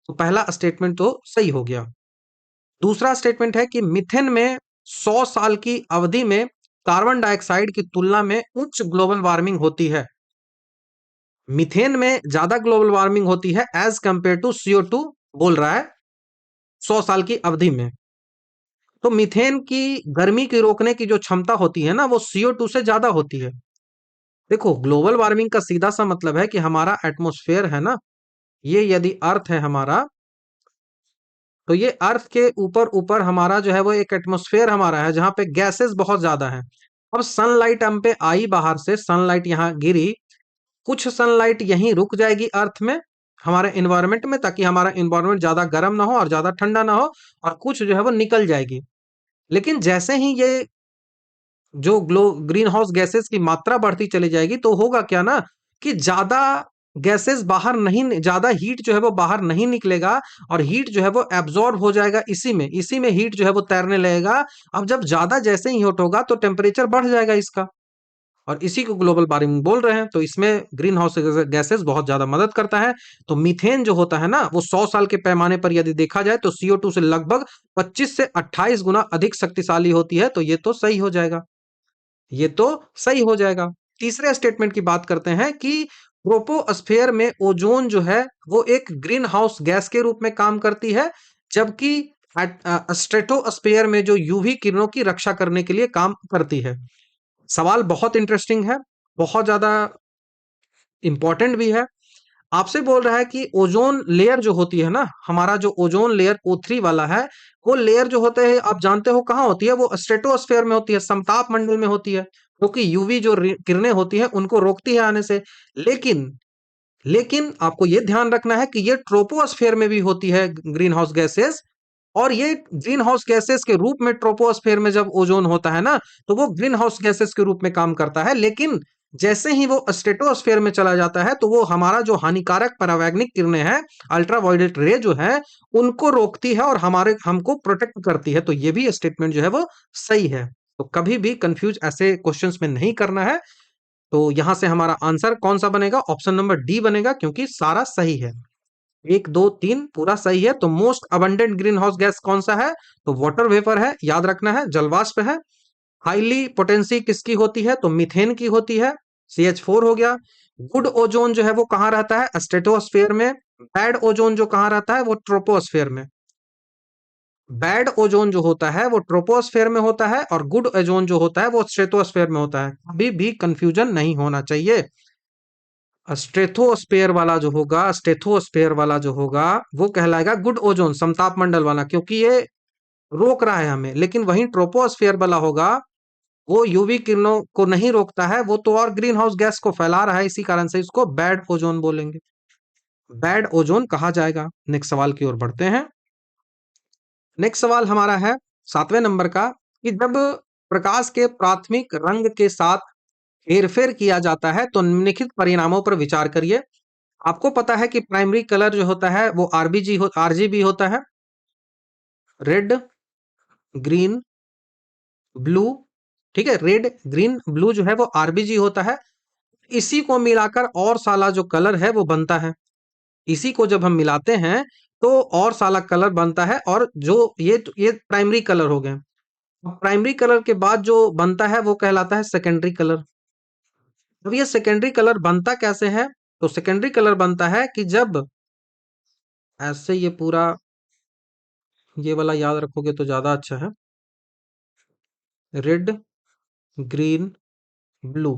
तो पहला स्टेटमेंट तो सही हो गया। दूसरा स्टेटमेंट है कि मीथेन में 100 साल की अवधि में कार्बन डाइऑक्साइड की तुलना में उच्च ग्लोबल वार्मिंग होती है। मीथेन में ज्यादा ग्लोबल वार्मिंग होती है एज कंपेयर टू CO2, बोल रहा है 100 साल की अवधि में। तो मीथेन की गर्मी की रोकने की जो क्षमता होती है ना, वो CO2 से ज्यादा होती है। देखो, ग्लोबल वार्मिंग का सीधा सा मतलब है कि हमारा एटमॉस्फेयर है ना, ये यदि अर्थ है हमारा, तो ये अर्थ के ऊपर ऊपर हमारा जो है वो एक एटमॉस्फेयर हमारा है, जहां पे गैसेस बहुत ज्यादा है। अब सनलाइट हम पे आई, बाहर से सनलाइट यहाँ गिरी, कुछ सनलाइट यहीं रुक जाएगी अर्थ में, हमारे इन्वायरमेंट में, ताकि हमारा इन्वायरमेंट ज्यादा गर्म ना हो और ज्यादा ठंडा ना हो, और कुछ जो है वो निकल जाएगी। लेकिन जैसे ही ये जो ग्रीन हाउस गैसेस की मात्रा बढ़ती चली जाएगी, तो होगा क्या ना, कि ज्यादा गैसेस बाहर नहीं, ज्यादा हीट जो है वो बाहर नहीं निकलेगा, और हीट जो है वो एब्जॉर्ब हो जाएगा इसी में हीट जो है वो तैरने लगेगा। अब जब ज्यादा जैसे ही हीट होगा तो टेम्परेचर बढ़ जाएगा इसका, और इसी को ग्लोबल वार्मिंग बोल रहे हैं। तो इसमें ग्रीन हाउस गैसेस बहुत ज्यादा मदद करता है। तो मीथेन जो होता है ना, वो 100 साल के पैमाने पर यदि देखा जाए तो CO2 से लगभग 25 से 28 गुना अधिक शक्तिशाली होती है। तो ये तो सही हो जाएगा, ये तो सही हो जाएगा। तीसरे स्टेटमेंट की बात करते हैं कि ट्रोपोस्फेयर में ओजोन जो है वो एक ग्रीन हाउस गैस के रूप में काम करती है, जबकि स्ट्रेटोस्फेयर में जो यूवी किरणों की रक्षा करने के लिए काम करती है। सवाल बहुत इंटरेस्टिंग है, बहुत ज्यादा इंपॉर्टेंट भी है। आपसे बोल रहा है कि ओजोन लेयर जो होती है ना, हमारा जो ओजोन लेयर O3 वाला है, वो लेयर जो होते हैं आप जानते हो कहाँ होती है? वो स्ट्रेटोस्फेयर में होती है, समताप मंडल में होती है, क्योंकि यूवी जो किरणें होती है उनको रोकती है आने से। लेकिन लेकिन आपको ये ध्यान रखना है कि ये ट्रोपोस्फेयर में भी होती है ग्रीन हाउस गैसेस, और ये ग्रीन हाउस गैसेस के रूप में ट्रोपोस्फेयर में जब ओजोन होता है ना, तो वो ग्रीन हाउस गैसेस के रूप में काम करता है। लेकिन जैसे ही वो स्ट्रेटोस्फेयर में चला जाता है, तो वो हमारा जो हानिकारक परावैंगनिक किरणें हैं, अल्ट्रावायलेट रे जो है, उनको रोकती है और हमारे हमको प्रोटेक्ट करती है। तो ये भी स्टेटमेंट जो है वो सही है। तो कभी भी कंफ्यूज ऐसे क्वेश्चंस में नहीं करना है। तो यहां से हमारा आंसर कौन सा बनेगा? ऑप्शन नंबर डी बनेगा, क्योंकि सारा सही है। एक दो तीन पूरा सही है। तो most abundant green house gas कौन सा है? तो वाटर वेपर है, याद रखना है, जलवाष्प है। हाईली पोटेंसी किसकी होती है? तो मीथेन की होती है, CH4 हो गया। गुड ओजोन जो है वो कहाँ रहता है? स्ट्रेटोस्फेयर में। बैड ओजोन जो कहाँ रहता है? वो ट्रोपोस्फेयर में। बैड ओजोन जो होता है वो ट्रोपोस्फेयर में होता है, और गुड ओजोन जो होता है वो स्ट्रेटोस्फेयर में होता है। कभी भी कंफ्यूजन नहीं होना चाहिए। स्टेथोस्फेयर वाला जो होगा वो कहलाएगा गुड ओजोन, समताप मंडल वाला, क्योंकि ये रोक रहा है हमें। लेकिन वहीं ट्रोपोस्फेयर वाला होगा, वो यूवी किरणों को नहीं रोकता है, वो तो और ग्रीन हाउस गैस को फैला रहा है। इसी कारण से इसको बैड ओजोन बोलेंगे, बैड ओजोन कहा जाएगा। नेक्स्ट सवाल की ओर बढ़ते हैं। नेक्स्ट सवाल हमारा है 7वें नंबर का, कि जब प्रकाश के प्राथमिक रंग के साथ हेरफेर किया जाता है तो निम्नलिखित परिणामों पर विचार करिए। आपको पता है कि प्राइमरी कलर जो होता है वो आरजीबी होता है, रेड, ग्रीन, ब्लू। ठीक है, रेड, ग्रीन, ब्लू जो है वो आरबीजी होता है। इसी को मिलाकर और साला जो कलर है वो बनता है। इसी को जब हम मिलाते हैं तो और साला कलर बनता है। और जो ये प्राइमरी कलर हो गए। प्राइमरी कलर के बाद जो बनता है वो कहलाता है सेकेंडरी कलर। अब ये सेकेंडरी कलर बनता कैसे है? तो सेकेंडरी कलर बनता है कि जब ऐसे ये पूरा ये वाला याद रखोगे तो ज्यादा अच्छा है। Red, green, blue.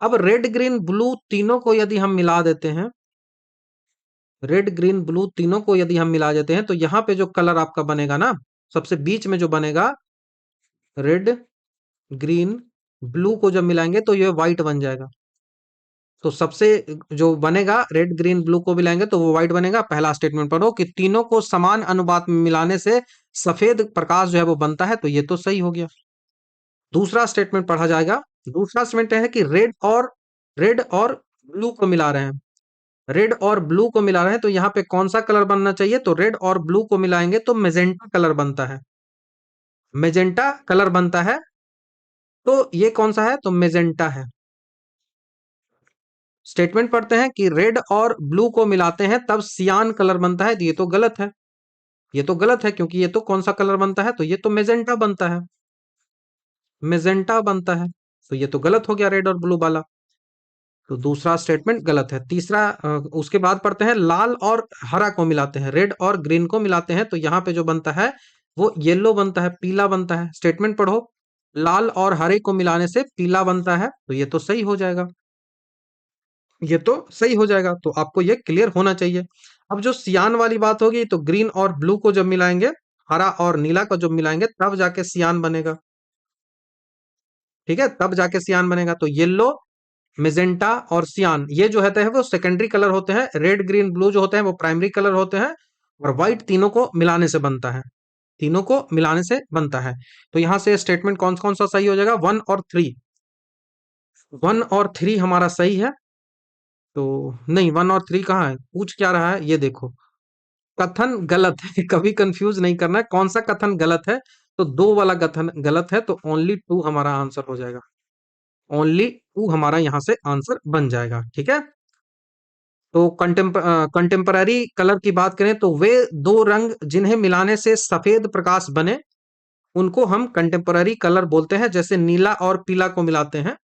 अब रेड ग्रीन ब्लू तीनों को यदि हम मिला देते हैं, रेड ग्रीन ब्लू तीनों को यदि हम मिला देते हैं, तो यहाँ पे जो कलर आपका बनेगा ना, सबसे बीच में जो बनेगा, रेड, ग्रीन, ब्लू को जब मिलाएंगे तो ये व्हाइट बन जाएगा। तो सबसे जो बनेगा, रेड ग्रीन ब्लू को मिलाएंगे तो वो व्हाइट बनेगा। पहला स्टेटमेंट पढ़ो कि तीनों को समान अनुपात में मिलाने से सफेद प्रकाश जो है वो बनता है, तो ये तो सही हो गया। दूसरा स्टेटमेंट पढ़ा जाएगा। दूसरा स्टेटमेंट है कि रेड और ब्लू को मिला रहे हैं। रेड और ब्लू को मिला रहे हैं, तो यहाँ पे कौन सा कलर बनना चाहिए? तो रेड और ब्लू को मिलाएंगे तो मेजेंटा कलर बनता है। मेजेंटा कलर बनता है। तो ये कौन सा है? तो मेजेंटा है। स्टेटमेंट पढ़ते हैं कि रेड और ब्लू को मिलाते हैं तब सियान कलर बनता है। तो ये तो गलत है। ये तो गलत है, क्योंकि ये तो कौन सा कलर बनता है? तो ये तो मेजेंटा बनता है। मेजेंटा बनता है। तो ये तो गलत हो गया, रेड और ब्लू वाला। तो दूसरा स्टेटमेंट गलत है। तीसरा उसके बाद पढ़ते हैं, लाल और हरा को मिलाते हैं, रेड और ग्रीन को मिलाते हैं, तो यहाँ पे जो बनता है वो येलो बनता है, पीला बनता है। स्टेटमेंट पढ़ो, लाल और हरे को मिलाने से पीला बनता है, तो ये तो सही हो जाएगा। ये तो सही हो जाएगा। तो आपको ये क्लियर होना चाहिए। अब जो सियान वाली बात होगी, तो ग्रीन और ब्लू को जब मिलाएंगे, हरा और नीला को जब मिलाएंगे, तब जाके सियान बनेगा। ठीक है, तब जाके सियान बनेगा। तो येलो, मेजेंटा और सियान, ये जो होते हैं वो सेकेंडरी कलर होते हैं। रेड ग्रीन ब्लू जो होते हैं वो प्राइमरी कलर होते हैं। और व्हाइट तीनों को मिलाने से बनता है। तीनों को मिलाने से बनता है। तो यहां से स्टेटमेंट कौन कौन सा सही हो जाएगा? 1 और 3। 1 और 3 हमारा सही है। तो नहीं, 1 और 3 कहाँ है? पूछ क्या रहा है ये देखो। कथन गलत है। कभी कंफ्यूज नहीं करना है कौन सा कथन गलत है। तो 2 वाला कथन गलत है, तो ओनली 2 हमारा आंसर हो जाएगा। ओनली 2 हमारा यहां से आंसर बन जाएगा। ठीक है। तो कंटेम्पररी कलर की बात करें तो वे दो रंग जिन्हें मिलाने से सफेद प्रकाश बने, उनको हम कंटेम्पररी कलर बोलते हैं। जैसे नीला और पीला को मिलाते हैं,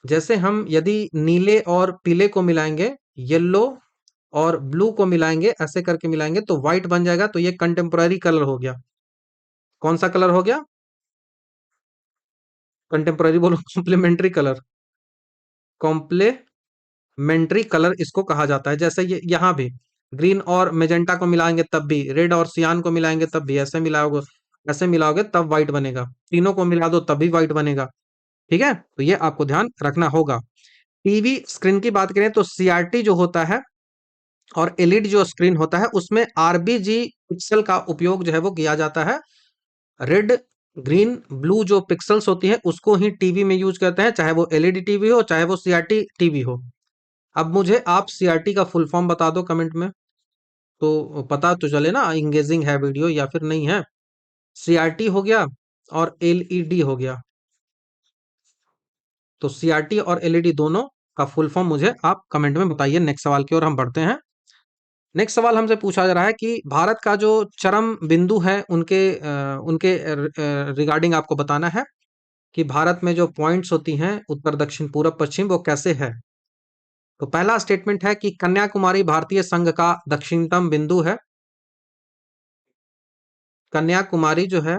जैसे हम यदि नीले और पीले को मिलाएंगे, येलो और ब्लू को मिलाएंगे, ऐसे करके मिलाएंगे तो व्हाइट बन जाएगा। तो ये कंटेम्पररी कलर हो गया। कौन सा कलर हो गया? कंटेम्पररी बोलो, कॉम्प्लीमेंट्री कलर। कॉम्प्लीमेंट्री कलर इसको कहा जाता है। जैसे ये यहाँ भी ग्रीन और मेजेंटा को मिलाएंगे तब भी, रेड और सियान को मिलाएंगे तब भी, ऐसे मिलाओगे तब व्हाइट बनेगा। तीनों को मिला दो तब भी व्हाइट बनेगा। ठीक है, तो ये आपको ध्यान रखना होगा। टीवी स्क्रीन की बात करें तो सीआरटी जो होता है और एलईडी जो स्क्रीन होता है उसमें आरबीजी पिक्सल का उपयोग जो है वो किया जाता है। रेड, ग्रीन, ब्लू जो पिक्सल्स होती है उसको ही टीवी में यूज करते हैं, चाहे वो एलईडी टीवी हो चाहे वो सीआरटी टीवी हो। अब मुझे आप सीआरटी का फुल फॉर्म बता दो कमेंट में, तो पता तो चले ना इंगेजिंग है वीडियो या फिर नहीं है। सीआरटी हो गया और एलईडी हो गया। तो सीआरटी और एलईडी दोनों का फुल फॉर्म मुझे आप कमेंट में बताइए। नेक्स्ट सवाल की ओर हम बढ़ते हैं। नेक्स्ट सवाल हमसे पूछा जा रहा है कि भारत का जो चरम बिंदु है उनके रिगार्डिंग आपको बताना है कि भारत में जो पॉइंट्स होती हैं उत्तर दक्षिण पूरब पश्चिम वो कैसे है। तो पहला स्टेटमेंट है कि कन्याकुमारी भारतीय संघ का दक्षिणतम बिंदु है। कन्याकुमारी जो है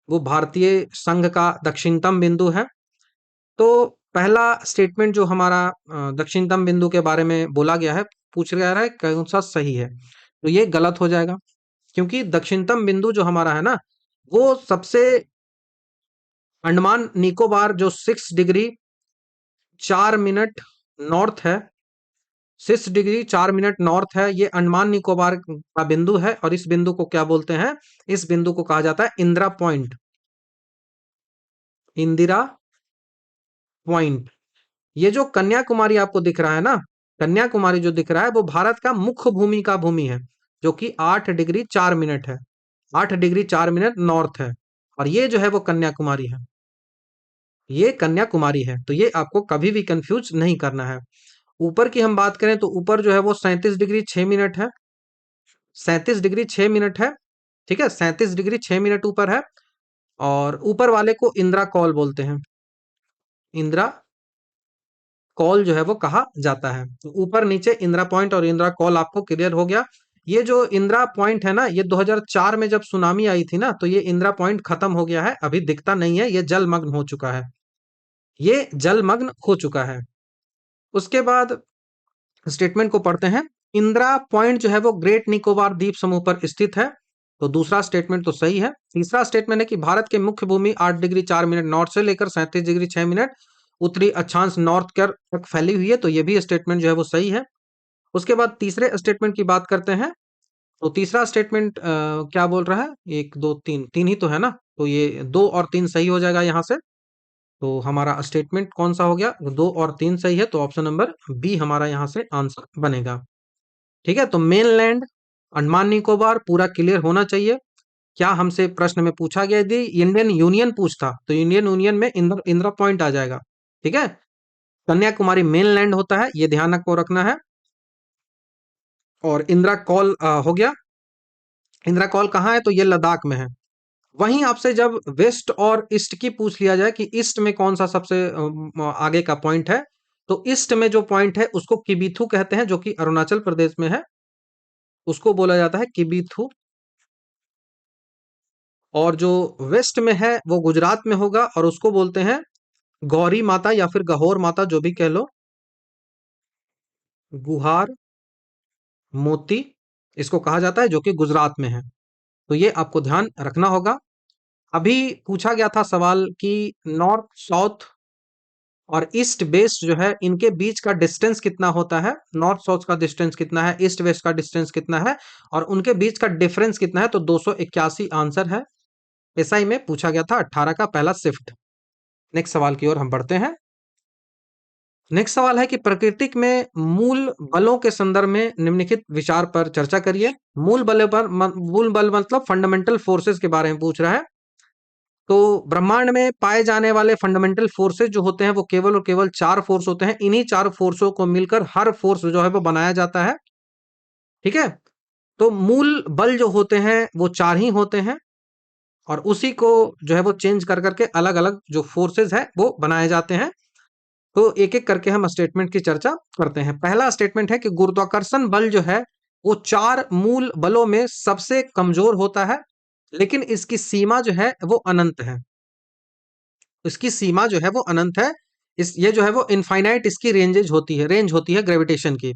वो भारतीय संघ का दक्षिणतम बिंदु है। तो पहला स्टेटमेंट जो हमारा दक्षिणतम बिंदु के बारे में बोला गया है, पूछ गया है कौन सा सही है, तो ये गलत हो जाएगा। क्योंकि दक्षिणतम बिंदु जो हमारा है ना वो सबसे अंडमान निकोबार जो 6 डिग्री 4 मिनट नॉर्थ है, 6 डिग्री 4 मिनट नॉर्थ है, ये अंडमान निकोबार का बिंदु है। और इस बिंदु को क्या बोलते हैं, इस बिंदु को कहा जाता है इंदिरा पॉइंट। इंदिरा पॉइंट। ये जो कन्याकुमारी आपको दिख रहा है ना, कन्याकुमारी जो दिख रहा है वो भारत का मुख्य भूमि का भूमि है, जो कि 8 डिग्री 4 मिनट है, 8 डिग्री 4 मिनट नॉर्थ है। और ये जो है वो कन्याकुमारी है, ये कन्याकुमारी है। तो ये आपको कभी भी कंफ्यूज नहीं करना है। ऊपर की हम बात करें तो ऊपर जो है वो 37 डिग्री 6 मिनट है, 37 डिग्री 6 मिनट है। ठीक है, 37 डिग्री 6 मिनट ऊपर है। और ऊपर वाले को इंदिरा कॉल बोलते हैं, इंदिरा कॉल जो है वो कहा जाता है। तो ऊपर नीचे इंदिरा पॉइंट और इंदिरा कॉल आपको क्लियर हो गया। ये जो इंदिरा पॉइंट है ना, ये 2004 में जब सुनामी आई थी ना, तो ये इंदिरा पॉइंट खत्म हो गया है, अभी दिखता नहीं है, ये जलमग्न हो चुका है, ये जलमग्न हो चुका है। उसके बाद स्टेटमेंट को पढ़ते हैं। इंदिरा पॉइंट जो है वो ग्रेट निकोबार द्वीप समूह पर स्थित है। तो दूसरा स्टेटमेंट तो सही है। तीसरा स्टेटमेंट है कि भारत के मुख्य भूमि 8 डिग्री 4 मिनट नॉर्थ से लेकर 37 डिग्री 6 मिनट उत्तरी अक्षांश नॉर्थ कर तक फैली हुई है। तो ये भी स्टेटमेंट जो है वो सही है। उसके बाद तीसरे स्टेटमेंट की बात करते हैं। तो तीसरा स्टेटमेंट क्या बोल रहा है, एक दो तीन, तीन ही तो है ना, तो ये 2 और 3 सही हो जाएगा यहाँ से। तो हमारा स्टेटमेंट कौन सा हो गया, 2 और 3 सही है, तो ऑप्शन नंबर बी हमारा यहाँ से आंसर बनेगा। ठीक है, तो मेनलैंड अंडमान निकोबार पूरा क्लियर होना चाहिए। क्या हमसे प्रश्न में पूछा गया, यदि इंडियन यूनियन पूछता तो इंडियन यूनियन में इंदिरा पॉइंट आ जाएगा। ठीक है, कन्याकुमारी मेनलैंड होता है, ये ध्यान को रखना है। और इंदिरा कॉल हो गया। इंदिरा कॉल कहाँ है, तो ये लद्दाख में है। वहीं आपसे जब वेस्ट और ईस्ट की पूछ लिया जाए कि ईस्ट में कौन सा सबसे आगे का पॉइंट है, तो ईस्ट में जो पॉइंट है उसको किबीथू कहते हैं, जो कि अरुणाचल प्रदेश में है, उसको बोला जाता है किबीथू। और जो वेस्ट में है वो गुजरात में होगा और उसको बोलते हैं गौरी माता या फिर गहोर माता, जो भी कह लो, गुहार मोती इसको कहा जाता है, जो कि गुजरात में है। तो ये आपको ध्यान रखना होगा। अभी पूछा गया था सवाल कि नॉर्थ साउथ और ईस्ट वेस्ट जो है इनके बीच का डिस्टेंस कितना होता है, नॉर्थ साउथ का डिस्टेंस कितना है, ईस्ट वेस्ट का डिस्टेंस कितना है, और उनके बीच का डिफरेंस कितना है, तो 281 आंसर है। एसआई में पूछा गया था 18 का पहला शिफ्ट। नेक्स्ट सवाल की ओर हम बढ़ते हैं। नेक्स्ट सवाल है कि प्रकृति में मूल बलों के संदर्भ में निम्नलिखित विचार पर चर्चा करिए। मूल बल मतलब फंडामेंटल फोर्सेस के बारे में पूछ रहा है। तो ब्रह्मांड में पाए जाने वाले फंडामेंटल फोर्सेस जो होते हैं वो केवल और केवल 4 फोर्स होते हैं। इन्हीं 4 फोर्सों को मिलकर हर फोर्स जो है वो बनाया जाता है। ठीक है, तो मूल बल जो होते हैं वो 4 ही होते हैं, और उसी को जो है वो चेंज कर करके अलग अलग जो फोर्सेस है वो बनाए जाते हैं। तो एक एक करके हम स्टेटमेंट की चर्चा करते हैं। पहला स्टेटमेंट है कि गुरुत्वाकर्षण बल जो है वो 4 मूल बलों में सबसे कमजोर होता है, लेकिन इसकी सीमा जो है वो अनंत है। इसकी सीमा जो है वो अनंत है। इस ये जो है वो इनफाइनाइट इसकी रेंज होती है ग्रेविटेशन की।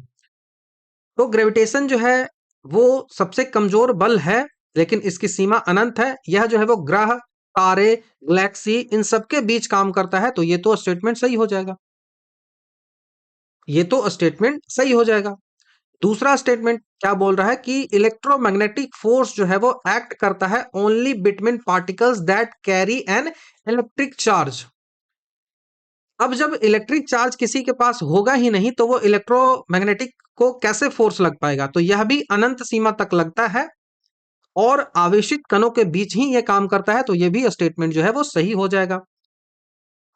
तो ग्रेविटेशन जो है वो सबसे कमजोर बल है, लेकिन इसकी सीमा अनंत है। यह जो है वो ग्रह, तारे, गैलेक्सी इन सबके बीच काम करता है। तो ये तो स्टेटमेंट सही हो जाएगा। ये तो स्टेटमेंट सही हो जाएगा। दूसरा स्टेटमेंट क्या बोल रहा है कि इलेक्ट्रोमैग्नेटिक फोर्स जो है वो एक्ट करता है only between particles that carry an electric charge. अब जब इलेक्ट्रिक चार्ज किसी के पास होगा ही नहीं तो वो इलेक्ट्रोमैग्नेटिक को कैसे फोर्स लग पाएगा, तो यह भी अनंत सीमा तक लगता है और आवेशित कणों के बीच ही यह काम करता है, तो यह भी स्टेटमेंट जो है वो सही हो जाएगा।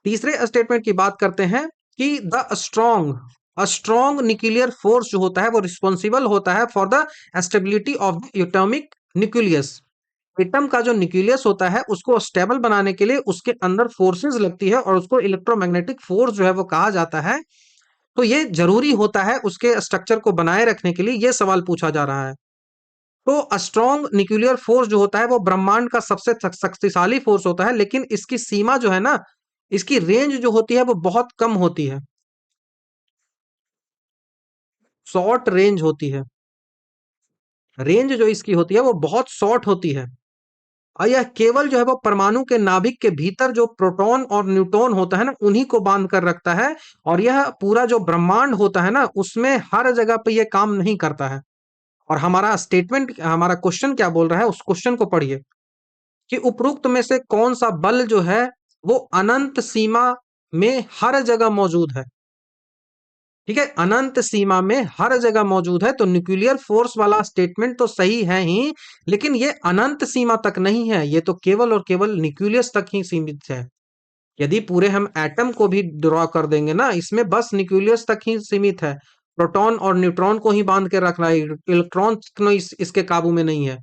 तीसरे स्टेटमेंट की बात करते हैं कि द स्ट्रॉन्ग न्यूक्लियर फोर्स जो होता है वो रिस्पॉन्सिबल होता है for the stability of the atomic nucleus. Atom का जो न्यूक्लियस होता है उसको स्टेबल बनाने के लिए उसके अंदर फोर्सेस लगती है और उसको इलेक्ट्रोमैग्नेटिक फोर्स जो है वो कहा जाता है। तो ये जरूरी होता है उसके स्ट्रक्चर को बनाए रखने के लिए, ये सवाल पूछा जा रहा है। तो स्ट्रॉन्ग न्यूक्लियर फोर्स जो होता है वो ब्रह्मांड का सबसे शक्तिशाली फोर्स होता है, लेकिन इसकी सीमा जो है ना, इसकी रेंज जो होती है वो बहुत कम होती है, शॉर्ट रेंज होती है। रेंज जो इसकी होती है वो बहुत शॉर्ट होती है और यह केवल जो है वो परमाणु के नाभिक के भीतर जो प्रोटॉन और न्यूट्रॉन होता है ना उन्हीं को बांध कर रखता है। और यह पूरा जो ब्रह्मांड होता है ना उसमें हर जगह पे यह काम नहीं करता है। और हमारा स्टेटमेंट, हमारा क्वेश्चन क्या बोल रहा है, उस क्वेश्चन को पढ़िए कि उपरोक्त में से कौन सा बल जो है वो अनंत सीमा में हर जगह मौजूद है। ठीक है, अनंत सीमा में हर जगह मौजूद है, तो न्यूक्लियर फोर्स वाला स्टेटमेंट तो सही है ही, लेकिन ये अनंत सीमा तक नहीं है, ये तो केवल और केवल न्यूक्लियस तक ही सीमित है। यदि पूरे हम एटम को भी ड्रॉ कर देंगे ना, इसमें बस न्यूक्लियस तक ही सीमित है, प्रोटॉन और न्यूट्रॉन को ही बांध के रखना है, इलेक्ट्रॉन इसके काबू में नहीं है।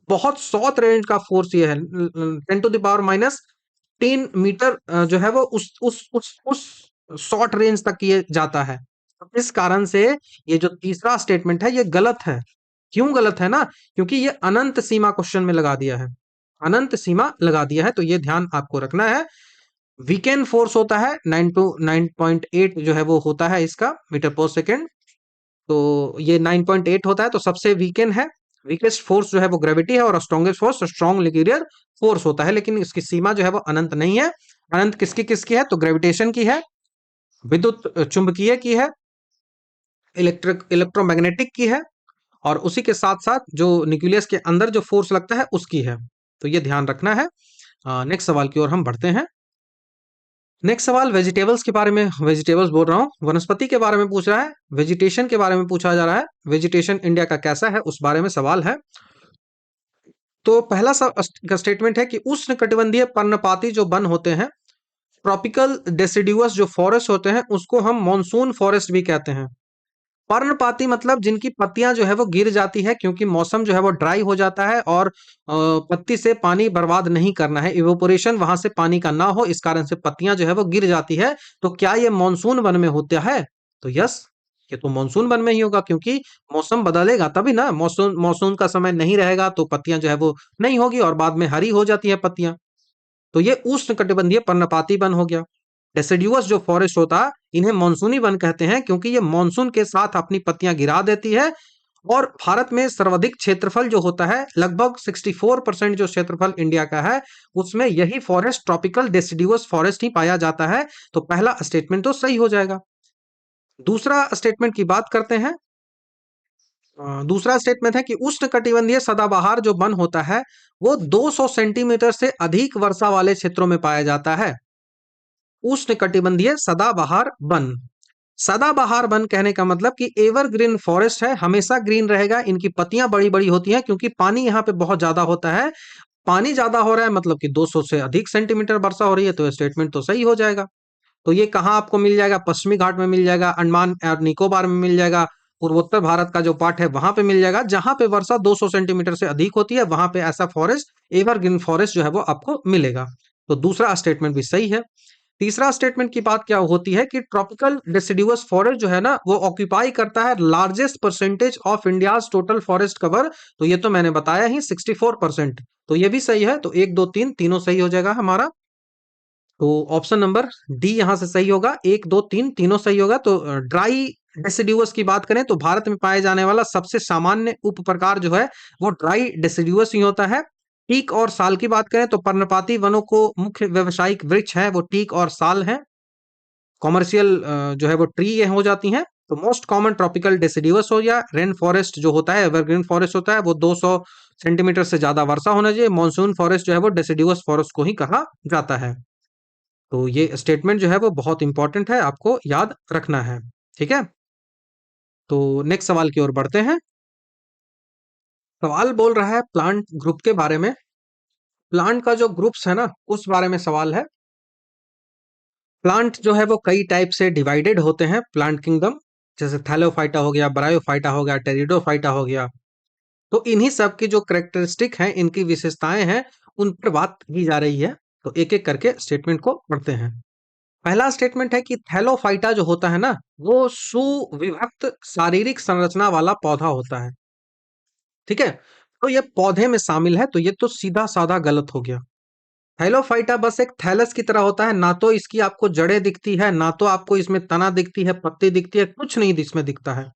बहुत शॉर्ट रेंज का फोर्स ये है, 10⁻³ मीटर जो है वो उस शॉर्ट रेंज तक ये जाता है। तो इस कारण से ये जो तीसरा स्टेटमेंट है ये गलत है। क्यों गलत है ना, क्योंकि ये अनंत सीमा क्वेश्चन में लगा दिया है, अनंत सीमा लगा दिया है, तो ये ध्यान आपको रखना है। वीकेंड फोर्स होता है 9 to 9.8 जो है वो होता है इसका मीटर पर सेकेंड। तो ये 9.8 होता है, तो सबसे वीकेंड है। वीकेस्ट फोर्स जो है वो ग्रेविटी है और strongest force strong nuclear force होता है, लेकिन इसकी सीमा जो है वो अनंत नहीं है। अनंत किसकी किसकी है, तो ग्रेविटेशन की है, विद्युत चुंबकीय की है, इलेक्ट्रोमैग्नेटिक की है, और उसी के साथ साथ जो न्यूक्लियस के अंदर जो फोर्स लगता है उसकी है। तो ये ध्यान रखना है। नेक्स्ट सवाल की ओर हम बढ़ते हैं। नेक्स्ट सवाल वेजिटेबल्स के बारे में, वेजिटेबल्स बोल रहा हूँ, वनस्पति के बारे में पूछ रहा है, वेजिटेशन के बारे में पूछा जा रहा है। वेजिटेशन इंडिया का कैसा है उस बारे में सवाल है। तो पहला स्टेटमेंट है कि उष्णकटिबंधीय पर्णपाती जो वन होते हैं, ट्रॉपिकल डेसिडुअस जो फॉरेस्ट होते हैं, उसको हम मॉनसून फॉरेस्ट भी कहते हैं। पर्णपाती मतलब जिनकी पत्तियां जो है वो गिर जाती है, क्योंकि मौसम जो है वो ड्राई हो जाता है और पत्ती से पानी बर्बाद नहीं करना है, इवोपोरेशन वहां से पानी का ना हो, इस कारण से पत्तियां जो है वो गिर जाती है। तो क्या ये मॉनसून वन में होता है, तो यस, ये तो मॉनसून वन में ही होगा, क्योंकि मौसम बदलेगा तभी ना, मॉनसून मॉनसून का समय नहीं रहेगा तो पत्तियां जो है वो नहीं होगी और बाद में हरी हो जाती है पत्तियां। तो ये उष्णकटिबंधीय पर्णपाती वन हो गया। डेसिडुअस जो फॉरेस्ट होता है इन्हें मानसूनी वन कहते हैं, क्योंकि ये मानसून के साथ अपनी पत्तियां गिरा देती है। और भारत में सर्वाधिक क्षेत्रफल जो होता है, लगभग 64% जो क्षेत्रफल इंडिया का है, उसमें यही फॉरेस्ट ट्रॉपिकल डेसिडुअस फॉरेस्ट ही पाया जाता है। तो पहला स्टेटमेंट तो सही हो जाएगा। दूसरा स्टेटमेंट की बात करते हैं। दूसरा स्टेटमेंट है कि उष्णकटिबंधीय सदाबहार जो वन होता है वो 200 सेंटीमीटर से अधिक वर्षा वाले क्षेत्रों में पाया जाता है। उष्णकटिबंधीय सदाबहार वन, सदाबहार वन कहने का मतलब कि एवरग्रीन फॉरेस्ट है, हमेशा ग्रीन रहेगा, इनकी पत्तियां बड़ी बड़ी होती हैं, क्योंकि पानी यहाँ पे बहुत ज्यादा होता है। पानी ज्यादा हो रहा है मतलब कि 200 से अधिक सेंटीमीटर वर्षा हो रही है, तो स्टेटमेंट तो सही हो जाएगा। तो ये कहाँ आपको मिल जाएगा, पश्चिमी घाट में मिल जाएगा, अंडमान और निकोबार में मिल जाएगा, पूर्वोत्तर भारत का जो पार्ट है वहां पे मिल जाएगा, जहां पे वर्षा 200 सेंटीमीटर से अधिक होती है वहां पे ऐसा फॉरेस्ट, एवरग्रीन फॉरेस्ट जो है वो आपको मिलेगा। तो दूसरा स्टेटमेंट भी सही है। तीसरा स्टेटमेंट की बात क्या होती है कि ट्रॉपिकल डेसिडुअस फॉरेस्ट जो है ना वो ऑक्यूपाई करता है largest percentage of India's total forest cover. तो ये तो मैंने बताया ही 64%। तो ये भी सही है, तो एक दो तीन तीनों सही हो जाएगा हमारा। तो ऑप्शन नंबर डी यहां से सही होगा, एक दो तीन तीनों सही होगा। तो ड्राई डेसिडुअस की बात करें तो भारत में पाए जाने वाला सबसे सामान्य उप प्रकार जो है वो ड्राई डेसिडुअस ही होता है। टीक और साल की बात करें तो पर्णपाती वनों को मुख्य व्यवसायिक वृक्ष है वो टीक और साल है। कॉमर्शियल जो है वो ट्री ये हो जाती हैं। तो मोस्ट कॉमन ट्रॉपिकल डेसिडिवस हो गया। रेन फॉरेस्ट जो होता है, एवरग्रीन फॉरेस्ट होता है, वो 200 सेंटीमीटर से ज्यादा वर्षा होना चाहिए। मॉनसून फॉरेस्ट जो है वो डेसिडिवस फॉरेस्ट को ही कहा जाता है। तो ये स्टेटमेंट जो है वो बहुत इंपॉर्टेंट है, आपको याद रखना है। ठीक है, तो नेक्स्ट सवाल की ओर बढ़ते हैं। सवाल बोल रहा है प्लांट ग्रुप के बारे में। प्लांट का जो ग्रुप्स है ना, उस बारे में सवाल है। प्लांट जो है वो कई टाइप से डिवाइडेड होते हैं प्लांट किंगडम, जैसे थैलोफाइटा हो गया, ब्रायोफाइटा हो गया, टेरिडोफाइटा हो गया। तो इन्हीं सब की जो कैरेक्टरिस्टिक हैं, इनकी विशेषताएं हैं, उन पर बात की जा रही है। तो एक एक करके स्टेटमेंट को पढ़ते हैं। पहला स्टेटमेंट है कि थैलोफाइटा जो होता है ना, वो सुविभक्त शारीरिक संरचना वाला पौधा होता है। ठीक है, तो ये पौधे में शामिल है, तो ये तो सीधा साधा गलत हो गया। थैलोफाइटा बस एक थैलस की तरह होता है, ना तो इसकी आपको जड़ें दिखती है, ना तो आपको इसमें तना दिखती है, पत्ती दिखती है, कुछ नहीं इसमें दिखता है।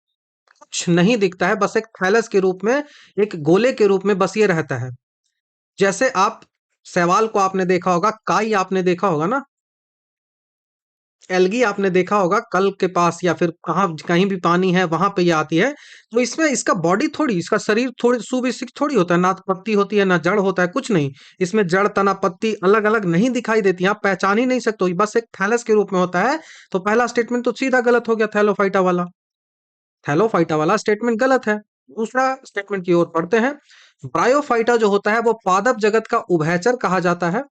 कुछ नहीं दिखता है, बस एक थैलस के रूप में, एक गोले के रूप में बस ये रहता है। जैसे आप शैवाल को आपने देखा होगा, काई आपने देखा होगा ना, एल्गी आपने देखा होगा कल के पास, या फिर कहाँ कहीं भी पानी है वहां पे ये आती है। तो इसमें इसका बॉडी थोड़ी, इसका शरीर थोड़ी सुविकसित थोड़ी होता है, ना तो पत्ती होती है ना जड़ होता है, कुछ नहीं। इसमें जड़ तना पत्ती अलग अलग नहीं दिखाई देती, आप पहचान ही नहीं सकते हो, बस एक थैलस के रूप में होता है। तो पहला स्टेटमेंट तो सीधा गलत हो गया, थैलोफाइटा वाला। थैलोफाइटा वाला स्टेटमेंट गलत है। दूसरा स्टेटमेंट की ओर पढ़ते हैं। ब्रायोफाइटा जो होता है वो पादप जगत का उभयचर कहा जाता है।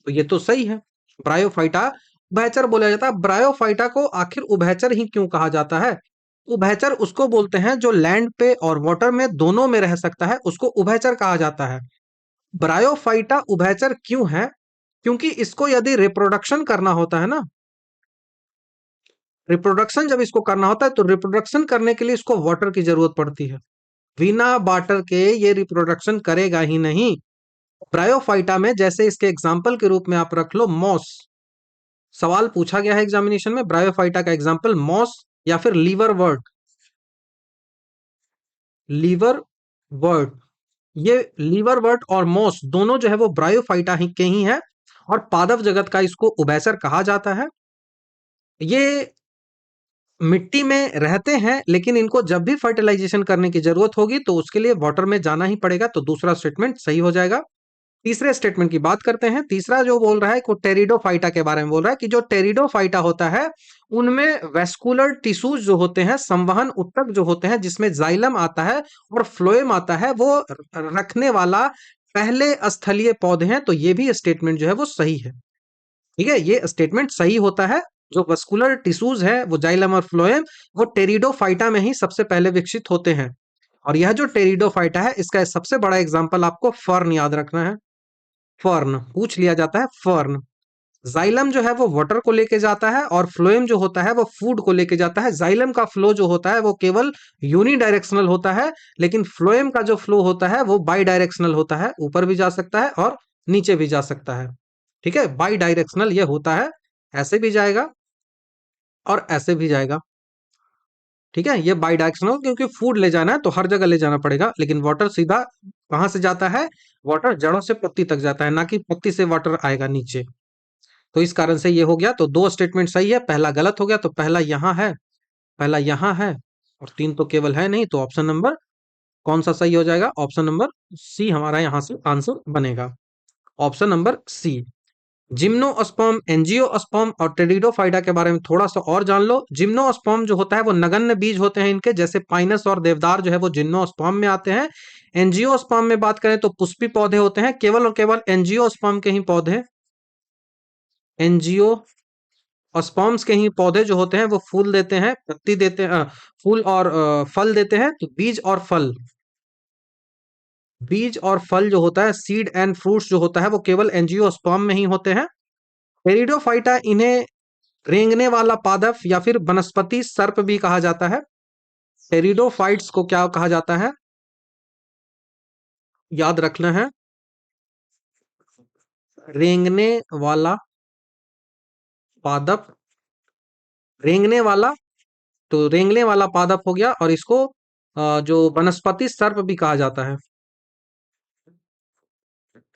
तो ये तो सही है, ब्रायोफाइटा उभयचर बोला जाता है। ब्रायोफाइटा को आखिर उभयचर ही क्यों कहा जाता है? उभयचर उसको बोलते हैं जो लैंड पे और वाटर में दोनों में रह सकता है, उसको उभयचर कहा जाता है। ब्रायोफाइटा उभयचर क्यों है? क्योंकि इसको यदि रिप्रोडक्शन करना होता है ना, रिप्रोडक्शन जब इसको करना होता है, तो रिप्रोडक्शन करने के लिए इसको वाटर की जरूरत पड़ती है। बिना वाटर के ये रिप्रोडक्शन करेगा ही नहीं। ब्रायोफाइटा में जैसे इसके एग्जाम्पल के रूप में आप रख लो मॉस। सवाल पूछा गया है एग्जामिनेशन में, ब्रायोफाइटा का एग्जाम्पल मॉस या फिर लीवर वर्ट। लीवर वर्ट, ये लीवर वर्ट और मॉस दोनों जो है वो ब्रायोफाइटा ही के ही है, और पादप जगत का इसको उभयचर कहा जाता है। ये मिट्टी में रहते हैं, लेकिन इनको जब भी फर्टिलाइजेशन करने की जरूरत होगी तो उसके लिए वाटर में जाना ही पड़ेगा। तो दूसरा स्टेटमेंट सही हो जाएगा। तीसरे स्टेटमेंट की बात करते हैं। तीसरा जो बोल रहा है वो टेरिडोफाइटा के बारे में बोल रहा है कि जो टेरिडोफाइटा होता है, उनमें वेस्कुलर टिश्यूज जो होते हैं, संवहन ऊतक जो होते हैं, जिसमें जाइलम आता है और फ्लोएम आता है, वो रखने वाला पहले स्थलीय पौधे हैं। तो ये भी स्टेटमेंट जो है वो सही है। ठीक है, ये स्टेटमेंट सही होता है। जो वस्कुलर टिश्यूज है, वो जाइलम और फ्लोएम, वो टेरिडोफाइटा में ही सबसे पहले विकसित होते हैं। और यह जो टेरिडोफाइटा है, इसका सबसे बड़ा एग्जाम्पल आपको फर्न याद रखना है। फर्न पूछ लिया जाता है, फर्न। जाइलम जो है वो वाटर को लेके जाता है, और फ्लोएम जो होता है वो फूड को लेके जाता है। जाइलम का फ्लो जो होता है वो केवल यूनी डायरेक्शनल होता है, लेकिन फ्लोएम का जो फ्लो होता है वो बाई डायरेक्शनल होता है, ऊपर भी जा सकता है और नीचे भी जा सकता है। ठीक है, बाई डायरेक्शनल ये होता है, ऐसे भी जाएगा और ऐसे भी जाएगा। ठीक है, ये बाई डायरेक्शनल, क्योंकि फूड ले जाना है तो हर जगह ले जाना पड़ेगा, लेकिन वाटर सीधा कहां से जाता है? वाटर जड़ों से पत्ती तक जाता है, ना कि पत्ती से वाटर आएगा नीचे। तो इस कारण से ये हो गया। तो दो स्टेटमेंट सही है, पहला गलत हो गया। तो पहला यहां है, पहला यहां है, और तीन तो केवल है नहीं। तो ऑप्शन नंबर कौन सा सही हो जाएगा? ऑप्शन नंबर सी हमारा यहां से आंसर बनेगा। Option number C. Gymnosperm, angiosperm और टेरिडोफाइटा के बारे में थोड़ा सा और जान लो। जिम्नोस्पर्म जो होता है वो नगण्य बीज होते हैं इनके, जैसे पाइनस और देवदार जो है वो जिम्नोस्पर्म में आते हैं। एंजियोस्पर्म में बात करें तो पुष्पी पौधे होते हैं, केवल और केवल एंजियोस्पर्म के ही पौधे, एंजियोस्पर्म्स के ही पौधे जो होते हैं वो फूल देते हैं, पत्ती देते हैं, फूल और फल देते हैं। तो बीज और फल, बीज और फल जो होता है, सीड एंड फ्रूट्स जो होता है, वो केवल एंजियोस्पर्म में ही होते हैं। पेरिडोफाइटा, इन्हें रेंगने वाला पादप या फिर वनस्पति सर्प भी कहा जाता है। टेरिडोफाइट्स को क्या कहा जाता है? याद रखना है, रेंगने वाला पादप, रेंगने वाला, तो रेंगने वाला पादप हो गया। और इसको जो वनस्पति सर्प भी कहा जाता है,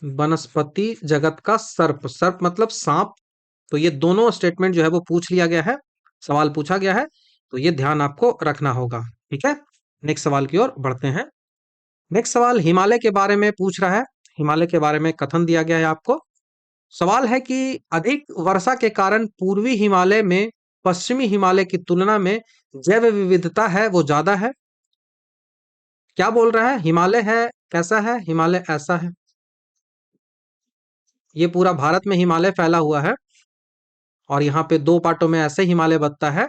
वनस्पति जगत का सर्प, सर्प मतलब सांप। तो ये दोनों स्टेटमेंट जो है वो पूछ लिया गया है। सवाल पूछा गया है, तो ये ध्यान आपको रखना होगा। ठीक है, नेक्स्ट सवाल की ओर बढ़ते हैं। नेक्स्ट सवाल हिमालय के बारे में पूछ रहा है। हिमालय के बारे में कथन दिया गया है आपको। सवाल है कि अधिक वर्षा के कारण पूर्वी हिमालय में पश्चिमी हिमालय की तुलना में जैव विविधता है वो ज्यादा है। क्या बोल रहा है? हिमालय है कैसा है? हिमालय ऐसा है। ये पूरा भारत में हिमालय फैला हुआ है और यहाँ पे दो पार्टों में ऐसे हिमालय बनता है।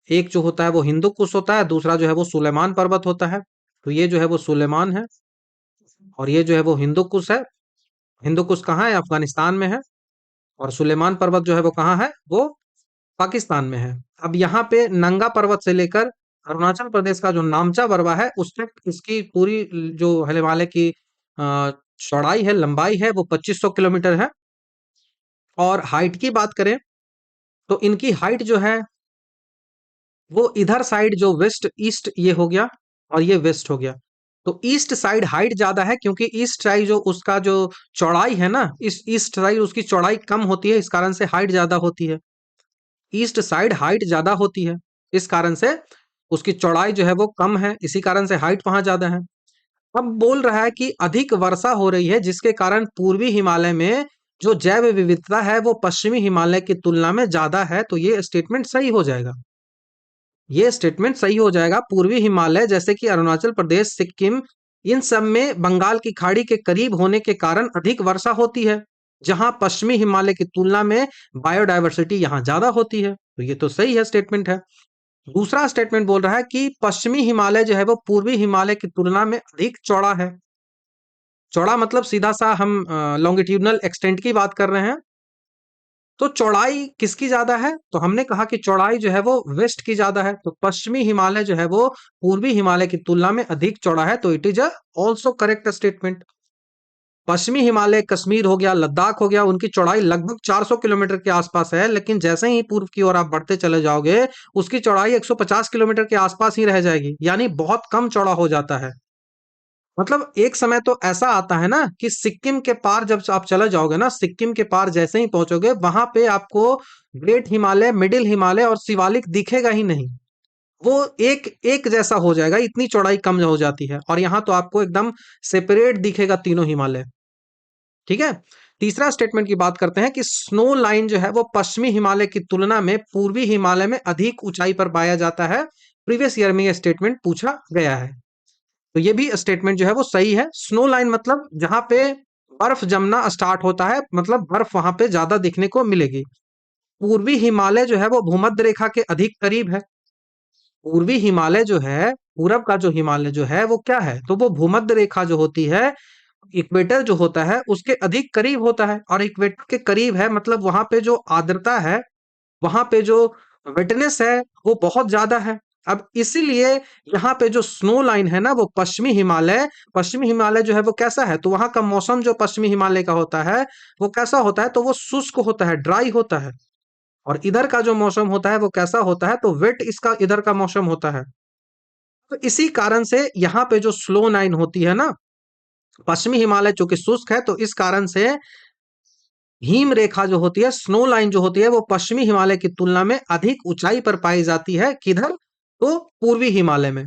एक जो होता है वो हिंदू कुश होता है, दूसरा जो है वो सुलेमान पर्वत होता है। तो ये जो है वो सुलेमान है और ये जो है वो हिंदू कुश है। हिंदू कुश कहाँ है? अफगानिस्तान में है। और सुलेमान पर्वत जो है वो कहाँ है? वो पाकिस्तान में है। अब यहाँ पे नंगा पर्वत से लेकर अरुणाचल प्रदेश का जो नामचा बरवा है उस तक इसकी पूरी जो हिमालय की चौड़ाई है, लंबाई है, वो 2500 किलोमीटर है। और हाइट की बात करें तो इनकी हाइट जो है वो इधर साइड जो वेस्ट ईस्ट ये हो गया और ये वेस्ट हो गया। तो ईस्ट साइड हाइट ज्यादा है क्योंकि ईस्ट साइड जो उसका जो चौड़ाई है ना, इस ईस्ट साइड उसकी चौड़ाई कम होती है, इस कारण से हाइट ज्यादा होती है। ईस्ट साइड हाइट ज्यादा होती है, इस कारण से उसकी चौड़ाई जो है वो कम है, इसी कारण से हाइट वहां ज्यादा है। अब बोल रहा है कि अधिक वर्षा हो रही है जिसके कारण पूर्वी हिमालय में जो जैव विविधता है वो पश्चिमी हिमालय की तुलना में ज्यादा है। तो ये स्टेटमेंट सही हो जाएगा। ये स्टेटमेंट सही हो जाएगा। पूर्वी हिमालय जैसे कि अरुणाचल प्रदेश, सिक्किम, इन सब में बंगाल की खाड़ी के करीब होने के कारण अधिक वर्षा होती है, जहां पश्चिमी हिमालय की तुलना में बायोडायवर्सिटी यहां ज्यादा होती है। तो ये तो सही है स्टेटमेंट है। दूसरा स्टेटमेंट बोल रहा है कि पश्चिमी हिमालय जो है वो पूर्वी हिमालय की तुलना में अधिक चौड़ा है। चौड़ा मतलब सीधा सा हम लॉन्गिट्यूडनल एक्सटेंट की बात कर रहे हैं। तो चौड़ाई किसकी ज्यादा है? तो हमने कहा कि चौड़ाई जो है वो वेस्ट की ज्यादा है। तो पश्चिमी हिमालय जो है वो पूर्वी हिमालय की तुलना में अधिक चौड़ा है। तो it is a also correct statement. पश्चिमी हिमालय कश्मीर हो गया, लद्दाख हो गया, उनकी चौड़ाई लगभग 400 किलोमीटर के आसपास है, लेकिन जैसे ही पूर्व की ओर आप बढ़ते चले जाओगे उसकी चौड़ाई 150 किलोमीटर के आसपास ही रह जाएगी, यानी बहुत कम चौड़ा हो जाता है। मतलब एक समय तो ऐसा आता है ना कि सिक्किम के पार जब आप चले जाओगे ना, सिक्किम के पार जैसे ही पहुंचोगे वहां पे आपको ग्रेट हिमालय, मिडिल हिमालय और शिवालिक दिखेगा ही नहीं। वो एक एक जैसा हो जाएगा, इतनी चौड़ाई कम हो जाती है। और यहाँ तो आपको एकदम सेपरेट दिखेगा तीनों हिमालय। ठीक है। तीसरा स्टेटमेंट की बात करते हैं कि स्नो लाइन जो है वो पश्चिमी हिमालय की तुलना में पूर्वी हिमालय में अधिक ऊंचाई पर पाया जाता है। प्रीवियस ईयर में यह स्टेटमेंट पूछा गया है। तो ये भी स्टेटमेंट जो है वो सही है। स्नो लाइन मतलब जहां पे बर्फ जमना स्टार्ट होता है, मतलब बर्फ वहां पे ज्यादा देखने को मिलेगी। पूर्वी हिमालय जो है वो भूमध्य रेखा के अधिक करीब है। पूर्वी हिमालय जो है, पूरब का जो हिमालय जो है वो क्या है? तो वो भूमध्य रेखा जो होती है, इक्वेटर जो होता है उसके अधिक करीब होता है। और इक्वेटर के करीब है मतलब वहां पे जो आर्द्रता है, वहां पे जो वेटनेस है वो बहुत ज्यादा है। अब इसीलिए यहाँ पे जो स्नो लाइन है ना वो पश्चिमी हिमालय जो है वो कैसा है? तो वहां का मौसम जो पश्चिमी हिमालय का होता है वो कैसा होता है? तो वो शुष्क होता है, ड्राई होता है। और इधर का जो मौसम होता है वो कैसा होता है? तो वेट इसका इधर का मौसम होता है। तो इसी कारण से यहाँ पे जो स्लो लाइन होती है ना, पश्चिमी हिमालय चूंकि शुष्क है तो इस कारण से हिम रेखा जो होती है, स्नो लाइन जो होती है, वो पश्चिमी हिमालय की तुलना में अधिक ऊंचाई पर पाई जाती है। किधर? तो पूर्वी हिमालय में।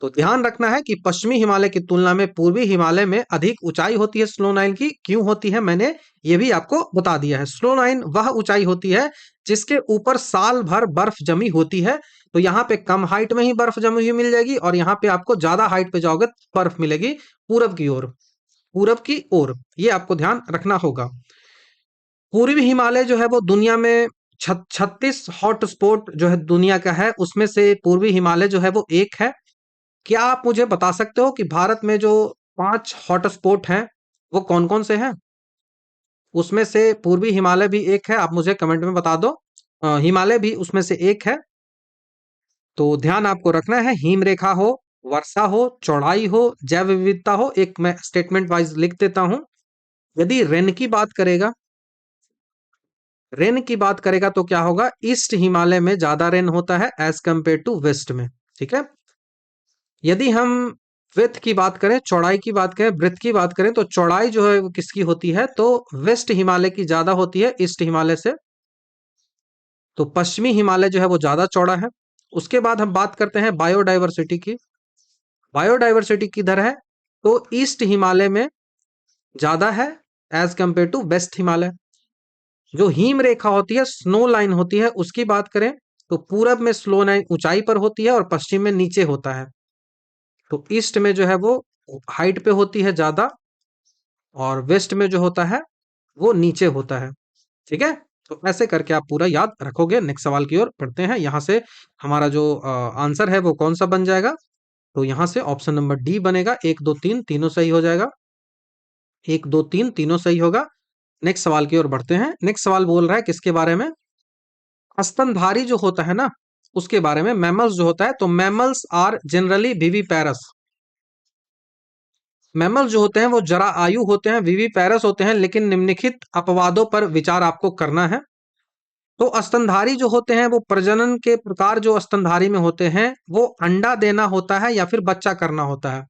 तो ध्यान रखना है कि पश्चिमी हिमालय की तुलना में पूर्वी हिमालय में अधिक ऊंचाई होती है स्नो लाइन की। क्यों होती है मैंने ये भी आपको बता दिया है। स्नो लाइन वह ऊंचाई होती है जिसके ऊपर साल भर बर्फ जमी होती है। तो यहाँ पे कम हाइट में ही बर्फ जमी हुई मिल जाएगी और यहाँ पे आपको ज्यादा हाइट पे जाओगे तो बर्फ मिलेगी पूरब की ओर। पूरब की ओर ये आपको ध्यान रखना होगा। पूर्वी हिमालय जो है वो दुनिया में 36 हॉट स्पॉट जो है दुनिया का है, उसमें से पूर्वी हिमालय जो है वो एक है। क्या आप मुझे बता सकते हो कि भारत में जो 5 हॉट स्पॉट हैं वो कौन-कौन से हैं? उसमें से पूर्वी हिमालय भी एक है, आप मुझे कमेंट में बता दो। हिमालय भी उसमें से एक है। तो ध्यान आपको रखना है, हिम रेखा हो, वर्षा हो, चौड़ाई हो, जैव विविधता हो। एक मैं स्टेटमेंट वाइज लिख देता हूं। यदि रेन की बात करेगा, रेन की बात करेगा तो क्या होगा? ईस्ट हिमालय में ज्यादा रेन होता है एज कंपेयर टू वेस्ट में। ठीक है। यदि हम विड्थ की बात करें, चौड़ाई की बात करें, ब्रेथ की बात करें, तो चौड़ाई जो है वो किसकी होती है? तो वेस्ट हिमालय की ज्यादा होती है ईस्ट हिमालय से। तो पश्चिमी हिमालय जो है वो ज्यादा चौड़ा है। उसके बाद हम बात करते हैं बायोडाइवर्सिटी की। बायोडाइवर्सिटी किधर है? तो ईस्ट हिमालय में ज्यादा है as compare to west Himalaya. जो हिम रेखा होती है, स्नो लाइन होती है, उसकी बात करें तो पूरब में स्नो लाइन ऊंचाई पर होती है और पश्चिम में नीचे होता है। तो ईस्ट में जो है वो हाइट पे होती है ज्यादा, और वेस्ट में जो होता है वो नीचे होता है। ठीक है, तो ऐसे करके आप पूरा याद रखोगे। नेक्स्ट सवाल की ओर पढ़ते हैं। यहाँ से हमारा जो आंसर है वो कौन सा बन जाएगा? तो यहाँ से ऑप्शन नंबर डी बनेगा। एक दो तीन तीनों सही हो जाएगा। एक दो तीन तीनों सही होगा। नेक्स्ट सवाल की ओर बढ़ते हैं। नेक्स्ट सवाल बोल रहा है किसके बारे में? स्तनधारी जो होता है ना, उसके बारे में। मैमल्स जो होता है, तो mammals are generally viviparous. Mammals जो होते हैं वो जरा आयु होते हैं, विविपैरस होते हैं, लेकिन निम्नलिखित अपवादों पर विचार आपको करना है। तो स्तनधारी जो होते हैं वो प्रजनन के प्रकार जो स्तनधारी में होते हैं वो अंडा देना होता है या फिर बच्चा करना होता है।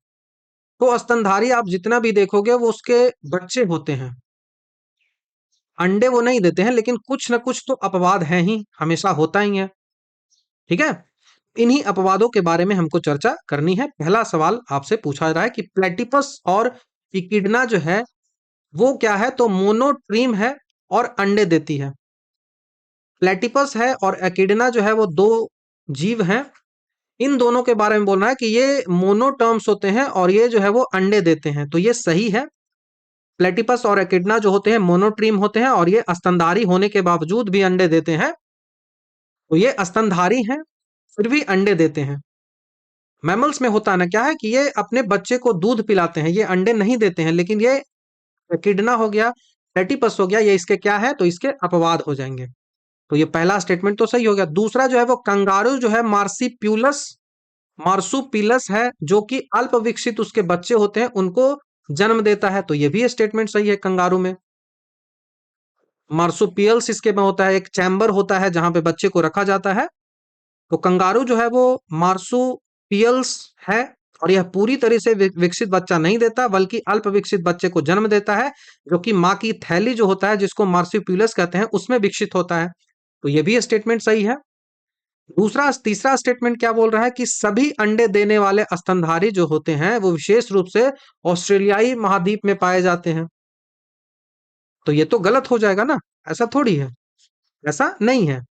तो स्तनधारी आप जितना भी देखोगे वो उसके बच्चे होते हैं, अंडे वो नहीं देते हैं, लेकिन कुछ ना कुछ तो अपवाद है ही, हमेशा होता ही है। ठीक है, इन्हीं अपवादों के बारे में हमको चर्चा करनी है। पहला सवाल आपसे पूछा रहा है कि प्लेटिपस और इकिडना जो है वो क्या है? तो मोनोट्रीम है और अंडे देती है। प्लेटिपस है और एकिडना जो है वो दो जीव हैं। इन दोनों के बारे में बोलना है कि ये मोनोटर्म्स होते हैं और ये जो है वो अंडे देते हैं, तो ये सही है। प्लेटिपस और एकिडना जो होते हैं मोनोट्रीम होते हैं और ये स्तनधारी होने के बावजूद भी अंडे देते हैं। तो ये स्तनधारी हैं, फिर भी अंडे देते हैं। मैमल्स में होता है ना, क्या है कि ये अपने बच्चे को दूध पिलाते हैं, ये अंडे नहीं देते हैं। लेकिन ये एकिडना हो गया, प्लेटिपस हो गया, ये इसके क्या है? तो इसके अपवाद हो जाएंगे। तो ये पहला स्टेटमेंट तो सही हो गया। दूसरा जो है वो कंगारू जो है मार्सिप्यूलस मार्सुपिलस है, जो कि अल्प विकसित उसके बच्चे होते हैं उनको जन्म देता है। तो ये भी स्टेटमेंट सही है। कंगारू में मार्सुपियल्स इसके में होता है, एक चैम्बर होता है जहां पे बच्चे को रखा जाता है। तो कंगारू जो है वो मार्सुपियल्स है, और यह पूरी तरह से विकसित बच्चा नहीं देता, बल्कि अल्प विकसित बच्चे को जन्म देता है, जो कि माँ की थैली जो होता है जिसको मार्सुपियल्स कहते हैं उसमें विकसित होता है। तो ये भी स्टेटमेंट सही है। तीसरा स्टेटमेंट क्या बोल रहा है कि सभी अंडे देने वाले स्तनधारी जो होते हैं वो विशेष रूप से ऑस्ट्रेलियाई महाद्वीप में पाए जाते हैं। तो ये तो गलत हो जाएगा ना, ऐसा थोड़ी है, ऐसा नहीं है।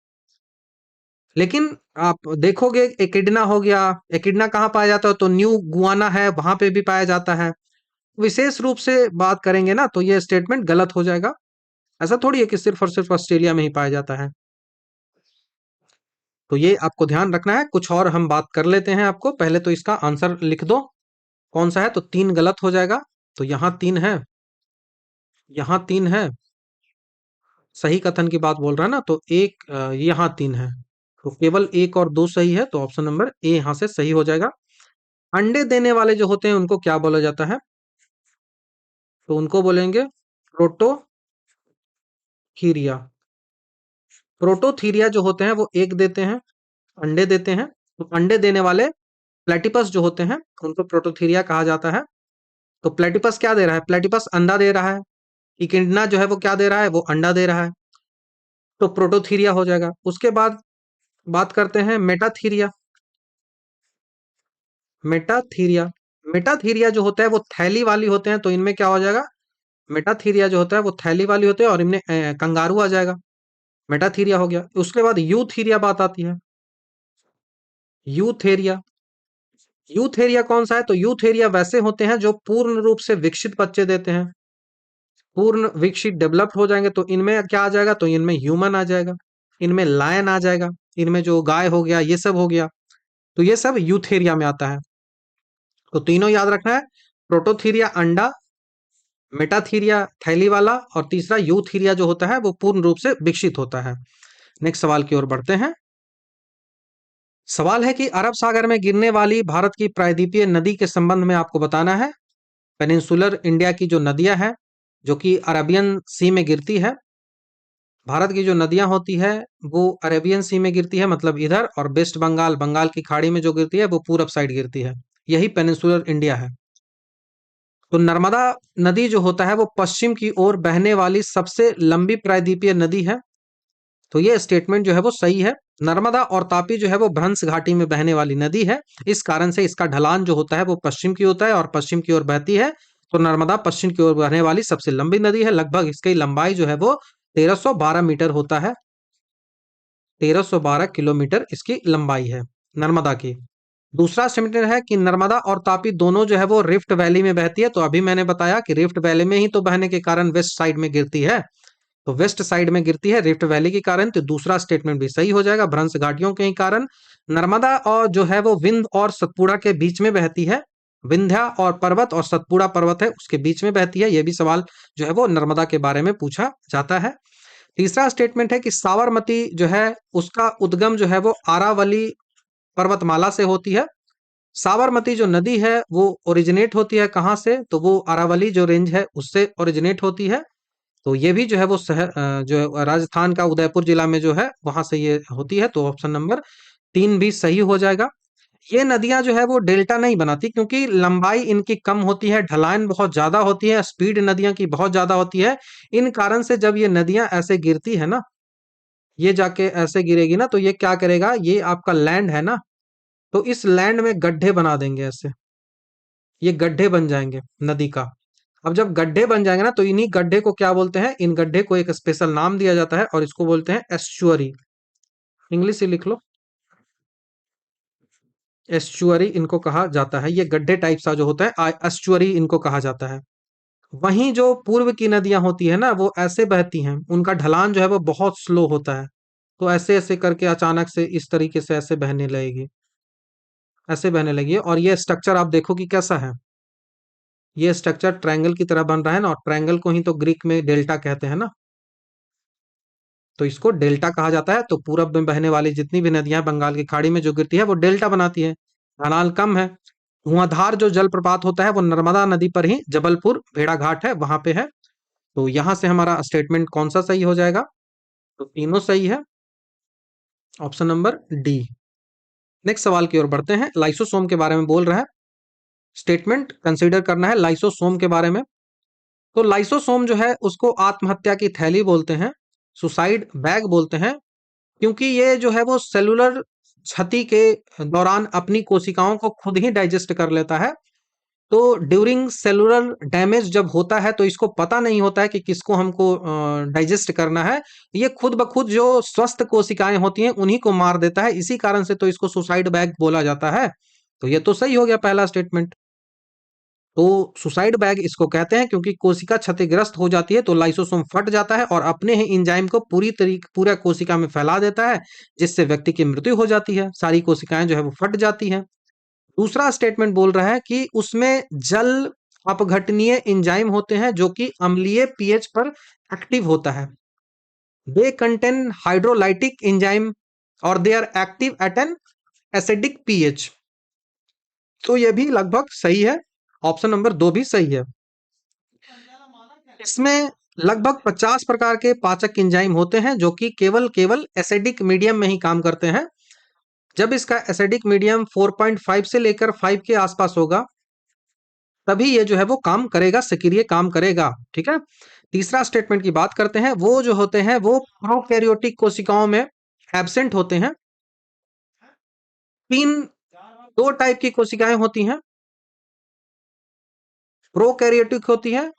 लेकिन आप देखोगे एकिडना हो गया, एकिडना कहाँ पाया जाता है? तो न्यू गुआना है, वहां पे भी पाया जाता है। विशेष रूप से बात करेंगे ना तो ये स्टेटमेंट गलत हो जाएगा। ऐसा थोड़ी है कि सिर्फ और सिर्फ ऑस्ट्रेलिया में ही पाया जाता है। तो ये आपको ध्यान रखना है। कुछ और हम बात कर लेते हैं। आपको पहले तो इसका आंसर लिख दो कौन सा है। तो तीन गलत हो जाएगा, तो यहाँ तीन है, यहाँ तीन है। सही कथन की बात बोल रहा है ना, तो एक यहाँ तीन है। तो केवल एक और दो सही है, तो ऑप्शन नंबर ए यहाँ से सही हो जाएगा। अंडे देने वाले जो होते हैं उनको क्या बोला जाता है? तो उनको बोलेंगे प्रोटोथीरिया। प्रोटोथीरिया जो होते हैं वो एक देते हैं, अंडे देते हैं। तो अंडे देने वाले प्लेटिपस जो होते हैं उनको प्रोटोथीरिया कहा जाता है। तो प्लेटिपस क्या दे रहा है? प्लेटिपस अंडा दे रहा है। इकिडना जो है वो क्या दे रहा है? वो अंडा दे रहा है। तो प्रोटोथीरिया हो जाएगा। उसके बाद बात करते हैं मेटाथीरिया। मेटाथीरिया मेटाथीरिया जो होता है वो थैली वाली होते हैं, तो इनमें क्या हो जाएगा? मेटाथीरिया जो होता है वो थैली वाली होते हैं और इनमें कंगारू आ जाएगा। मेटाथीरिया हो गया। उसके बाद यूथीरिया बात आती है। यूथेरिया यूथेरिया कौन सा है? तो यूथेरिया वैसे होते हैं जो पूर्ण रूप से विकसित बच्चे देते हैं, पूर्ण विकसित डेवलप्ड हो जाएंगे। तो इनमें क्या आ जाएगा? तो इनमें ह्यूमन आ जाएगा, इनमें लायन आ जाएगा, इनमें जो गाय हो गया, ये सब हो गया। तो ये सब यूथेरिया में आता है। तो तीनों याद रखना है। प्रोटोथीरिया अंडा, मेटाथीरिया थैली वाला, और तीसरा यूथीरिया जो होता है वो पूर्ण रूप से विकसित होता है। नेक्स्ट सवाल की ओर बढ़ते हैं। सवाल है कि अरब सागर में गिरने वाली भारत की प्रायद्वीपीय नदी के संबंध में आपको बताना है। पेनिनसुलर इंडिया की जो नदियां हैं जो कि अरेबियन सी में गिरती है, भारत की जो नदियां होती है वो अरेबियन सी में गिरती है, मतलब इधर, और वेस्ट बंगाल, बंगाल की खाड़ी में जो गिरती है वो पूरब साइड गिरती है। यही पेनिनसुलर इंडिया है। तो नर्मदा नदी जो होता है वो पश्चिम की ओर बहने वाली सबसे लंबी प्रायद्वीपीय नदी है। तो ये स्टेटमेंट जो है वो सही है। नर्मदा और तापी जो है वो भ्रंश घाटी में बहने वाली नदी है। इस कारण से इसका ढलान जो होता है वो पश्चिम की होता है और पश्चिम की ओर बहती है। तो नर्मदा पश्चिम की ओर बहने वाली सबसे लंबी नदी है। लगभग इसकी लंबाई जो है वो 1312 मीटर होता है। 1312 किलोमीटर इसकी लंबाई है नर्मदा की। दूसरा स्टेटमेंट है कि नर्मदा और तापी दोनों जो है वो रिफ्ट वैली में बहती है। तो अभी मैंने बताया कि रिफ्ट वैली में ही तो बहने के कारण वेस्ट साइड में गिरती है। तो वेस्ट साइड में गिरती है रिफ्ट वैली के कारण। तो दूसरा स्टेटमेंट भी सही हो जाएगा, भ्रंश घाटियों के ही कारण। नर्मदा और जो है वो विंध्य और सतपुड़ा के बीच में बहती है। विंध्या और पर्वत और सतपुड़ा पर्वत है उसके बीच में बहती है। यह भी सवाल जो है वो नर्मदा के बारे में पूछा जाता है। तीसरा स्टेटमेंट है कि साबरमती जो है उसका उद्गम जो है वो आरावली पर्वतमाला से होती है। साबरमती जो नदी है वो ओरिजिनेट होती है कहाँ से? तो वो अरावली जो रेंज है उससे ओरिजिनेट होती है। तो ये भी जो है वो जो है राजस्थान का उदयपुर जिला में जो है वहां से ये होती है। तो ऑप्शन नंबर 3 भी सही हो जाएगा। ये नदियां जो है वो डेल्टा नहीं बनाती क्योंकि लंबाई इनकी कम होती है, ढलान बहुत ज्यादा होती है, स्पीड नदियां की बहुत ज्यादा होती है। इन कारण से जब ये नदियां ऐसे गिरती है ना, ये जाके ऐसे गिरेगी ना, तो ये क्या करेगा, ये आपका लैंड है ना, तो इस लैंड में गड्ढे बना देंगे ऐसे। ये गड्ढे बन जाएंगे नदी का। अब जब गड्ढे बन जाएंगे ना, तो इन्हीं गड्ढे को क्या बोलते हैं? इन गड्ढे को एक स्पेशल नाम दिया जाता है और इसको बोलते हैं एस्चुअरी। इंग्लिश से लिख लो, एस्चुअरी इनको कहा जाता है। ये गड्ढे टाइप सा जो होता है एस्चुअरी इनको कहा जाता है। वहीं जो पूर्व की नदियां होती है ना, वो ऐसे बहती हैं, उनका ढलान जो है वो बहुत स्लो होता है। तो ऐसे ऐसे करके अचानक से इस तरीके से ऐसे बहने लगेगी, ऐसे बहने लगी है। और ये स्ट्रक्चर आप देखो कि कैसा है। ये स्ट्रक्चर ट्रायंगल की तरह बन रहा है ना, और ट्रायंगल को ही तो ग्रीक में डेल्टा कहते हैं ना। तो इसको डेल्टा कहा जाता है। तो पूरब में बहने वाली जितनी भी नदियां बंगाल की खाड़ी में जो गिरती है वो डेल्टा बनाती है। ढलान कम है। धुआंधार जो जलप्रपात होता है वो नर्मदा नदी पर ही जबलपुर भेड़ाघाट है वहां पे है। तो यहां से हमारा स्टेटमेंट कौन सा सही हो जाएगा? तो तीनों सही है। Option number D. नेक्स्ट सवाल की ओर बढ़ते हैं। लाइसोसोम के बारे में बोल रहा है। स्टेटमेंट कंसीडर करना है लाइसोसोम के बारे में। तो लाइसोसोम जो है उसको आत्महत्या की थैली बोलते हैं, सुसाइड बैग बोलते हैं। क्योंकि ये जो है वो सेलुलर क्षति के दौरान अपनी कोशिकाओं को खुद ही डाइजेस्ट कर लेता है। तो ड्यूरिंग सेलुलर डैमेज जब होता है तो इसको पता नहीं होता है कि किसको हमको डाइजेस्ट करना है। ये खुद ब खुद जो स्वस्थ कोशिकाएं होती हैं उन्हीं को मार देता है। इसी कारण से तो इसको सुसाइड बैग बोला जाता है। तो ये तो सही हो गया पहला स्टेटमेंट। तो सुसाइड बैग इसको कहते हैं क्योंकि कोशिका क्षतिग्रस्त हो जाती है तो लाइसोसोम फट जाता है और अपने ही एंजाइम को पूरा कोशिका में फैला देता है, जिससे व्यक्ति की मृत्यु हो जाती है। सारी कोशिकाएं जो है वो फट जाती हैं। दूसरा स्टेटमेंट बोल रहा है कि उसमें जल अपघटनीय एंजाइम होते हैं जो कि अम्लीय पीएच पर एक्टिव होता है। दे कंटेन हाइड्रोलाइटिक एंजाइम और they are active at an acidic pH. तो ये भी लगभग सही है। ऑप्शन नंबर 2 भी सही है। इसमें लगभग 50 प्रकार के पाचक एंजाइम होते हैं जो कि केवल केवल एसिडिक मीडियम में ही काम करते हैं। जब इसका एसिडिक मीडियम 4.5 से लेकर 5 के आसपास होगा तभी ये जो है वो काम करेगा, सक्रिय काम करेगा। ठीक है। तीसरा स्टेटमेंट की बात करते हैं। वो जो होते हैं वो प्रोकैरियोटिक कोशिकाओं में एब्सेंट होते हैं। तीन दो टाइप की कोशिकाएं होती हैं, प्रोकैरियोटिक होती है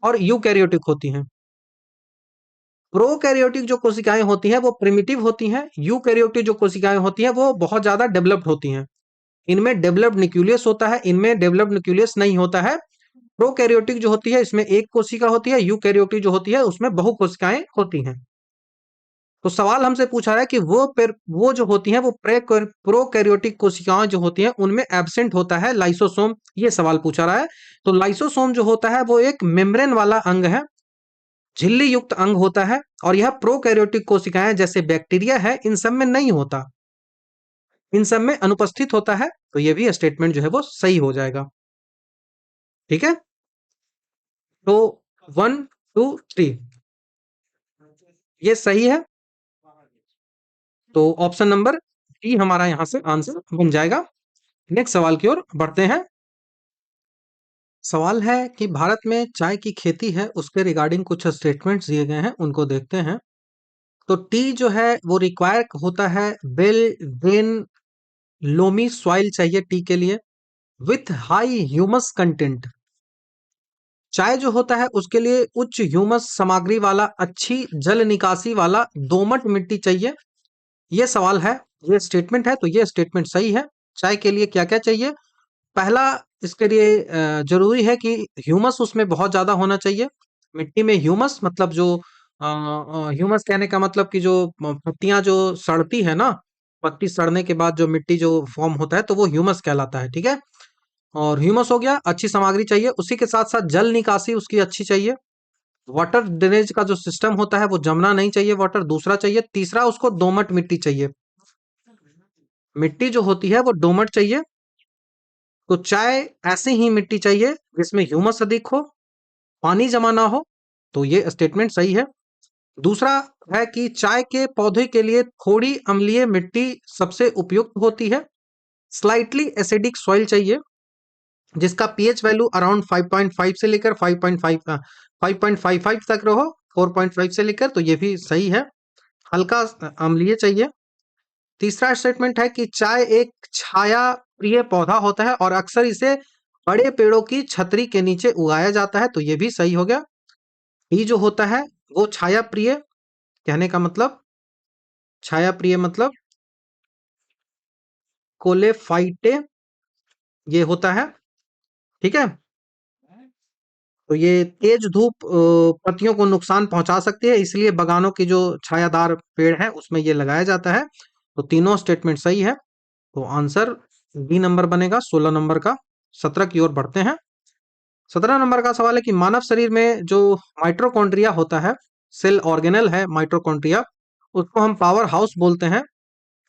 और यूकैरियोटिक होती हैं। प्रोकैरियोटिक जो कोशिकाएं होती हैं वो प्रिमिटिव होती हैं। यूकैरियोटिक जो कोशिकाएं होती हैं वो बहुत ज्यादा डेवलप्ड होती हैं। इनमें डेवलप्ड न्यूक्लियस होता है, इनमें डेवलप्ड न्यूक्लियस नहीं होता है। प्रोकैरियोटिक जो होती है इसमें एक कोशिका होती है, यूकैरियोटिक जो होती है उसमें बहु कोशिकाएं होती हैं। तो सवाल हमसे पूछा है कि वो जो होती हैं वो प्रोकैरियोटिक कोशिकाएं जो होती हैं उनमें एब्सेंट होता है लाइसोसोम। ये सवाल पूछा रहा है। तो लाइसोसोम जो होता है वो एक मेम्ब्रेन वाला अंग है, झिल्ली युक्त अंग होता है। और यह प्रोकैरियोटिक कोशिकाएं जैसे बैक्टीरिया है इन सब में नहीं होता, इन सब में अनुपस्थित होता है। तो ये भी स्टेटमेंट जो है वो सही हो जाएगा। ठीक है। तो 1 2 3 ये सही है। तो ऑप्शन नंबर डी हमारा यहां से आंसर बन जाएगा। नेक्स्ट सवाल की ओर बढ़ते हैं। सवाल है कि भारत में चाय की खेती है उसके रिगार्डिंग कुछ स्टेटमेंट्स दिए गए हैं, उनको देखते हैं। तो टी जो है वो रिक्वायर होता है वेल ड्रेन लोमी सॉइल चाहिए टी के लिए, विथ हाई ह्यूमस कंटेंट। चाय जो होता है उसके लिए उच्च ह्यूमस सामग्री वाला, अच्छी जल निकासी वाला दोमट मिट्टी चाहिए। ये सवाल है, ये स्टेटमेंट है, तो ये स्टेटमेंट सही है। चाय के लिए क्या क्या चाहिए? पहला, इसके लिए जरूरी है कि ह्यूमस उसमें बहुत ज्यादा होना चाहिए। मिट्टी में ह्यूमस मतलब जो ह्यूमस कहने का मतलब कि जो पत्तियां जो सड़ती है ना, पत्ती सड़ने के बाद जो मिट्टी जो फॉर्म होता है तो वो ह्यूमस कहलाता है, ठीक है। और ह्यूमस हो गया, अच्छी सामग्री चाहिए, उसी के साथ साथ जल निकासी उसकी अच्छी चाहिए। वाटर ड्रेनेज का जो सिस्टम होता है वो जमना नहीं चाहिए वाटर, दूसरा चाहिए। तीसरा, उसको दोमट मिट्टी चाहिए, मिट्टी जो होती है वो दोमट चाहिए। तो चाय ऐसी ही मिट्टी चाहिए जिसमें ह्यूमस अधिक हो, पानी जमा ना हो, तो ये स्टेटमेंट सही है। दूसरा है कि चाय के पौधे के लिए थोड़ी अम्लीय मिट्टी सबसे उपयुक्त होती है। स्लाइटली एसिडिक सॉइल चाहिए जिसका पीएच वैल्यू अराउंड 5.5 से लेकर 5.55 तक रहो, 4.5 से लेकर, तो ये भी सही है। हल्का अम्लीय चाहिए। तीसरा स्टेटमेंट है कि चाय एक छाया प्रिय पौधा होता है और अक्सर इसे बड़े पेड़ों की छतरी के नीचे उगाया जाता है, तो ये भी सही हो गया। ये जो होता है वो छाया प्रिय कहने का मतलब, छाया प्रिय मतलब कोलेफाइटे ये होता है, ठीक है। तो ये तेज धूप पत्तियों को नुकसान पहुंचा सकती है, इसलिए बगानों की जो छायादार पेड़ है उसमें ये लगाया जाता है। तो तीनों स्टेटमेंट सही है। तो आंसर बी नंबर बनेगा 16 नंबर का। 17 की ओर बढ़ते हैं। 17 नंबर का सवाल है कि मानव शरीर में जो माइटोकॉन्ड्रिया होता है, सेल ऑर्गेनल है माइटोकॉन्ड्रिया, उसको हम पावर हाउस बोलते हैं।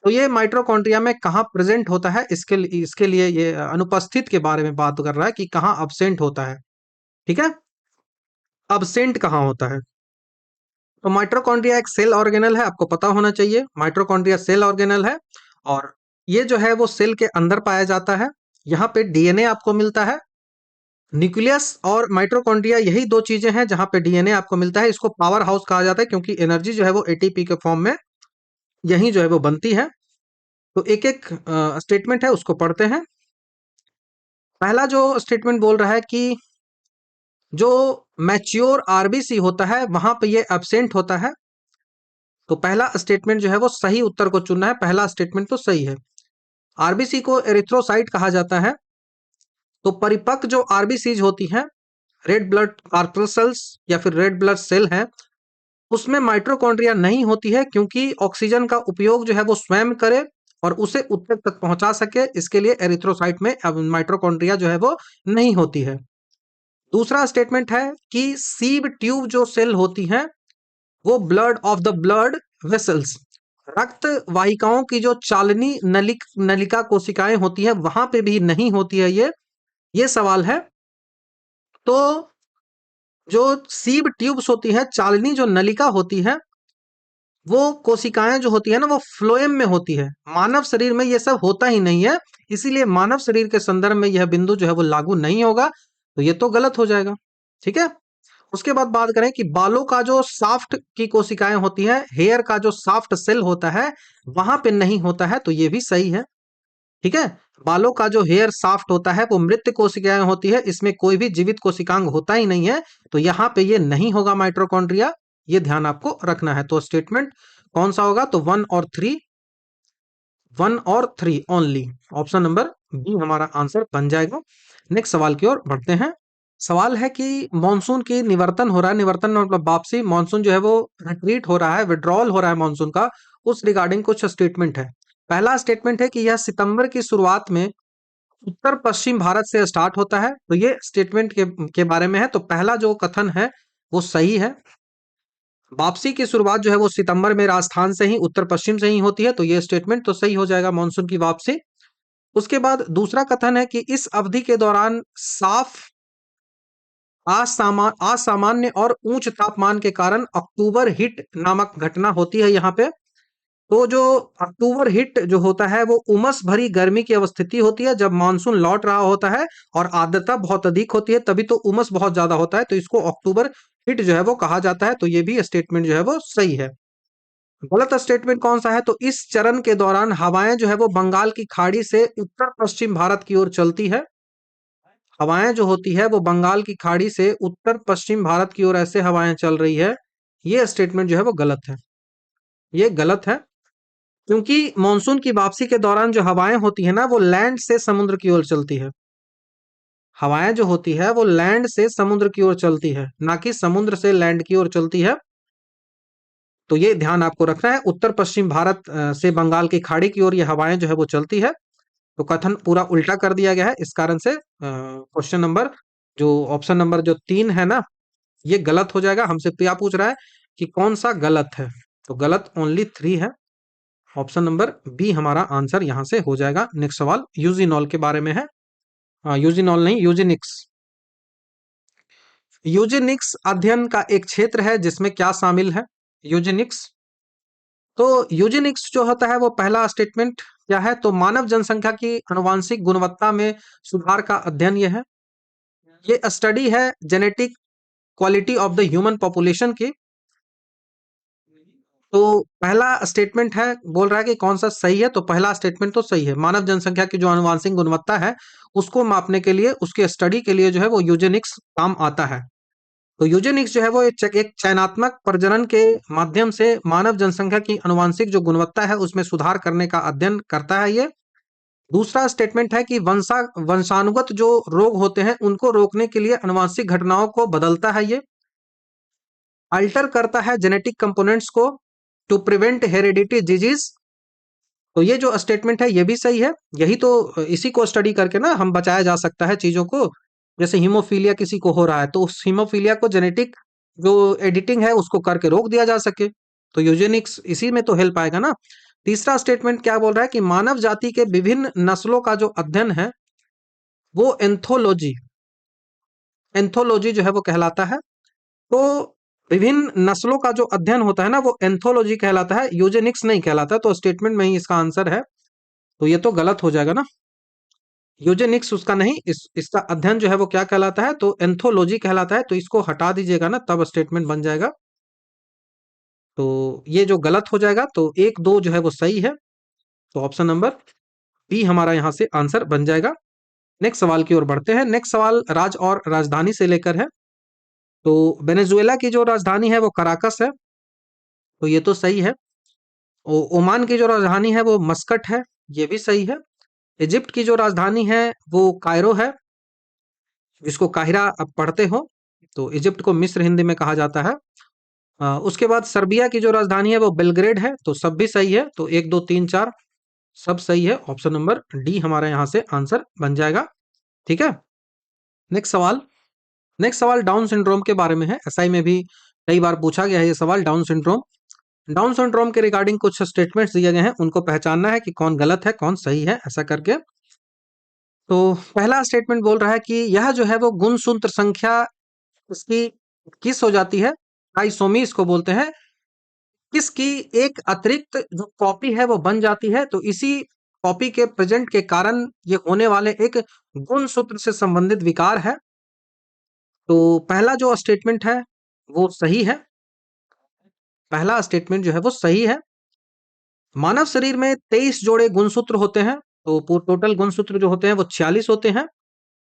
तो ये माइटोकॉन्ड्रिया में कहाँ प्रेजेंट होता है, इसके लिए ये अनुपस्थित के बारे में बात कर रहा है कि कहाँ अब्सेंट होता है, ठीक है। अब्सेंट कहाँ होता है? तो माइटोकॉन्ड्रिया एक सेल ऑर्गेनल है, आपको पता होना चाहिए। माइटोकॉन्ड्रिया सेल ऑर्गेनल है और ये जो है वो सेल के अंदर पाया जाता है। यहाँ पे डीएनए आपको मिलता है। न्यूक्लियस और माइटोकॉन्ड्रिया यही दो चीजें हैं जहां पे डीएनए आपको मिलता है। इसको पावर हाउस कहा जाता है क्योंकि एनर्जी जो है वो एटीपी के फॉर्म में यही जो है वो बनती है। तो एक एक स्टेटमेंट है उसको पढ़ते हैं। पहला जो स्टेटमेंट बोल रहा है कि जो मैच्योर आरबीसी होता है वहां पे ये एब्सेंट होता है। तो पहला स्टेटमेंट जो है वो सही उत्तर को चुनना है, पहला स्टेटमेंट तो सही है। आरबीसी को एरिथ्रोसाइट कहा जाता है। तो परिपक्व जो आरबीसीज होती हैं, रेड ब्लड कॉर्पस्कल्स या फिर रेड ब्लड सेल है, उसमें माइटोकॉन्ड्रिया नहीं होती है क्योंकि ऑक्सीजन का उपयोग जो है वो स्वयं करे और उसे उत्तक तक पहुंचा सके, इसके लिए एरिथ्रोसाइट में अब माइटोकॉन्ड्रिया जो है वो नहीं होती है। दूसरा स्टेटमेंट है कि सीब ट्यूब जो सेल होती हैं वो blood of the blood vessels, रक्त वाहिकाओं की जो चालनी नलिका कोशिकाएं होती हैं वहां पे भी नहीं होती है ये सवाल है। तो जो सीब ट्यूब्स होती है, चालनी जो नलिका होती है, वो कोशिकाएं जो होती है ना वो फ्लोएम में होती है। मानव शरीर में ये सब होता ही नहीं है, इसीलिए मानव शरीर के संदर्भ में यह बिंदु जो है वो लागू नहीं होगा, तो ये तो गलत हो जाएगा, ठीक है। उसके बाद बात करें कि बालों का जो साफ्ट की कोशिकाएं होती हैं, हेयर का जो साफ्ट सेल होता है वहां पे नहीं होता है, तो ये भी सही है, ठीक है। बालों का जो हेयर साफ्ट होता है वो मृत कोशिकाएं होती है, इसमें कोई भी जीवित कोशिकांग होता ही नहीं है, तो यहाँ पे ये नहीं होगा माइटोकॉन्ड्रिया, ये ध्यान आपको रखना है। तो स्टेटमेंट कौन सा होगा? तो 1 और 3, 1 और 3 ओनली, ऑप्शन नंबर बी हमारा आंसर बन जाएगा। नेक्स्ट सवाल की ओर बढ़ते हैं। सवाल है कि मॉनसून की निवर्तन हो रहा है, निवर्तन मतलब वापसी, मॉनसून जो है वो रिट्रीट हो रहा है, विड्रॉल हो रहा है मॉनसून का, उस रिगार्डिंग कुछ स्टेटमेंट है। पहला स्टेटमेंट है कि यह सितंबर की शुरुआत में उत्तर पश्चिम भारत से स्टार्ट होता है, तो ये स्टेटमेंट के बारे में है। तो पहला जो कथन है वो सही है। वापसी की शुरुआत जो है वो सितंबर में राजस्थान से ही, उत्तर पश्चिम से ही होती है, तो ये स्टेटमेंट तो सही हो जाएगा, मॉनसून की वापसी। उसके बाद दूसरा कथन है कि इस अवधि के दौरान साफ असामान्य और उच्च तापमान के कारण अक्टूबर हिट नामक घटना होती है यहाँ पे। तो जो अक्टूबर हिट जो होता है वो उमस भरी गर्मी की अवस्थिति होती है जब मानसून लौट रहा होता है और आर्द्रता बहुत अधिक होती है, तभी तो उमस बहुत ज्यादा होता है, तो इसको अक्टूबर हिट जो है वो कहा जाता है, तो ये भी स्टेटमेंट जो है वो सही है। गलत स्टेटमेंट कौन सा है? तो इस चरण के दौरान हवाएं जो है वो बंगाल की खाड़ी से उत्तर पश्चिम भारत की ओर चलती है। हवाएं जो होती है वो बंगाल की खाड़ी से उत्तर पश्चिम भारत की ओर ऐसे हवाएं चल रही है। ये स्टेटमेंट जो है वो गलत है। ये गलत है, क्योंकि मॉनसून की वापसी के दौरान जो हवाएं होती है ना, वो लैंड से समुद्र की ओर चलती है। हवाएं जो होती है वो लैंड से समुद्र की ओर चलती है, ना कि समुद्र से लैंड की ओर चलती है। तो ये ध्यान आपको रखना है। उत्तर पश्चिम भारत से बंगाल की खाड़ी की ओर ये हवाएं जो है वो चलती है। तो कथन पूरा उल्टा कर दिया गया है। इस कारण से क्वेश्चन नंबर जो ऑप्शन नंबर जो 3 है ना, ये गलत हो जाएगा। हमसे क्या पूछ रहा है कि कौन सा गलत है? तो गलत ओनली 3 है। ऑप्शन नंबर बी हमारा आंसर यहाँ से हो जाएगा। नेक्स्ट सवाल यूजिनॉल के बारे में है। यूजिनॉल नहीं, यूजिनिक्स। यूजेनिक्स अध्ययन का एक क्षेत्र है जिसमें क्या शामिल है? यूजेनिक्स। तो यूजेनिक्स जो होता है वो पहला स्टेटमेंट क्या है? तो मानव जनसंख्या की आनुवांशिक गुणवत्ता में सुधार का अध्ययन ये है। ये स्टडी है genetic quality of the human population की। तो पहला स्टेटमेंट है, बोल रहा है कि कौन सा सही है। तो पहला स्टेटमेंट तो सही है। मानव जनसंख्या की जो आनुवांशिक गुणवत्ता है उसको मापने के लिए, उसके स्टडी के लिए जो है वो यूजेनिक्स काम आता है। तो यूजेनिक्स जो है वो एक चयनात्मक प्रजनन के माध्यम से मानव जनसंख्या की आनुवांशिक जो गुणवत्ता है उसमें सुधार करने का अध्ययन करता है ये। दूसरा स्टेटमेंट है कि वंशानुगत जो रोग होते हैं उनको रोकने के लिए आनुवांशिक घटनाओं को बदलता है ये। अल्टर करता है जेनेटिक कंपोनेंट्स को टू प्रिवेंट हेरिडिटी डिजीज। तो ये जो स्टेटमेंट है ये भी सही है। यही तो, इसी को स्टडी करके ना हम बचाया जा सकता है चीजों को। जैसे हीमोफीलिया किसी को हो रहा है तो उस हीमोफीलिया को जेनेटिक जो एडिटिंग है उसको करके रोक दिया जा सके। तो यूजेनिक्स इसी में तो हेल्प आएगा ना। तीसरा स्टेटमेंट क्या बोल रहा है कि मानव जाति के विभिन्न नस्लों का जो अध्ययन है वो एंथोलॉजी, एंथोलॉजी जो है वो कहलाता है। तो विभिन्न नस्लों का जो अध्ययन होता है ना वो एंथोलॉजी कहलाता है, यूजेनिक्स नहीं कहलाता। तो स्टेटमेंट में ही इसका आंसर है। तो ये तो गलत हो जाएगा ना। यूजेनिक्स उसका नहीं, इसका अध्ययन जो है वो क्या कहलाता है? तो एंथोलॉजी कहलाता है। तो इसको हटा दीजिएगा ना, तब स्टेटमेंट बन जाएगा। तो ये जो गलत हो जाएगा, तो एक दो जो है वो सही है। तो ऑप्शन नंबर बी हमारा यहाँ से आंसर बन जाएगा। नेक्स्ट सवाल की ओर बढ़ते हैं। नेक्स्ट सवाल राज्य और राजधानी से लेकर है। तो वेनेजुएला की जो राजधानी है वो कराकस है। तो ये तो सही है। ओमान की जो राजधानी है वो मस्कट है। ये भी सही है। इजिप्ट की जो राजधानी है वो कायरो है, जिसको काहिरा आप पढ़ते हो। तो इजिप्ट को मिस्र हिंदी में कहा जाता है। उसके बाद सर्बिया की जो राजधानी है वो बेलग्रेड है। तो सब भी सही है। तो एक दो तीन चार सब सही है। ऑप्शन नंबर डी हमारा यहाँ से आंसर बन जाएगा। ठीक है। नेक्स्ट सवाल। नेक्स्ट सवाल डाउन सिंड्रोम के बारे में है। एसआई में भी कई बार पूछा गया है ये सवाल, डाउन सिंड्रोम। डाउन सिंड्रोम के रिगार्डिंग कुछ स्टेटमेंट्स दिए गए हैं, उनको पहचानना है कि कौन गलत है कौन सही है, ऐसा करके। तो पहला स्टेटमेंट बोल रहा है कि यह जो है वो गुणसूत्र संख्या उसकी किस हो जाती है, ट्राइसोमी इसको बोलते हैं, किसकी एक अतिरिक्त जो कॉपी है वो बन जाती है। तो इसी कॉपी के प्रेजेंट के कारण ये होने वाले एक गुणसूत्र से संबंधित विकार है। तो पहला जो स्टेटमेंट है वो सही है। पहला स्टेटमेंट जो है वो सही है। मानव शरीर में 23 जोड़े गुणसूत्र होते हैं। तो टोटल गुणसूत्र जो होते हैं वो 46 होते हैं।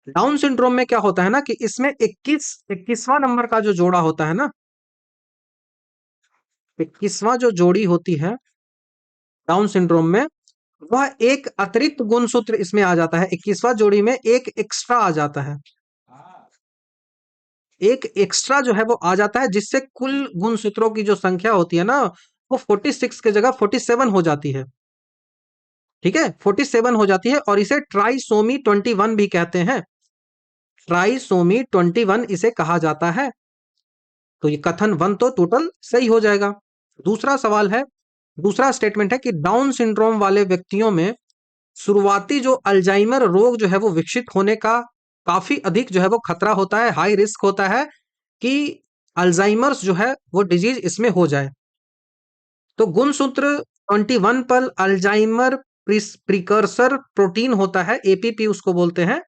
डाउन सिंड्रोम में क्या होता है ना कि इसमें 21वां नंबर का जो जोड़ा होता है ना, 21वां जो जोड़ी होती है डाउन सिंड्रोम में, वह एक अतिरिक्त गुणसूत्र इसमें आ जाता है। 21वां जोड़ी में एक एक्स्ट्रा आ जाता है। एक एक्स्ट्रा जो है वो आ जाता है, जिससे कुल गुणसूत्रों की जो संख्या होती है ना वो 46 की जगह 47 हो जाती है। ठीक है, 47 हो जाती है। और इसे ट्राइसोमी 21 भी कहते हैं। ट्राइसोमी 21 इसे कहा जाता है। तो ये कथन वन तो टोटल सही हो जाएगा। दूसरा सवाल है, दूसरा स्टेटमेंट है कि डाउन सिंड्रोम वाले व्यक्तियों में शुरुआती जो अल्जाइमर रोग जो है वो विकसित होने का काफी अधिक जो है वो खतरा होता है, हाई रिस्क होता है कि अल्जाइमर्स जो है वो डिजीज इसमें हो जाए। तो गुणसूत्र 21 पर अल्जाइमर प्रिकर्सर प्रोटीन होता है, एपीपी उसको बोलते हैं।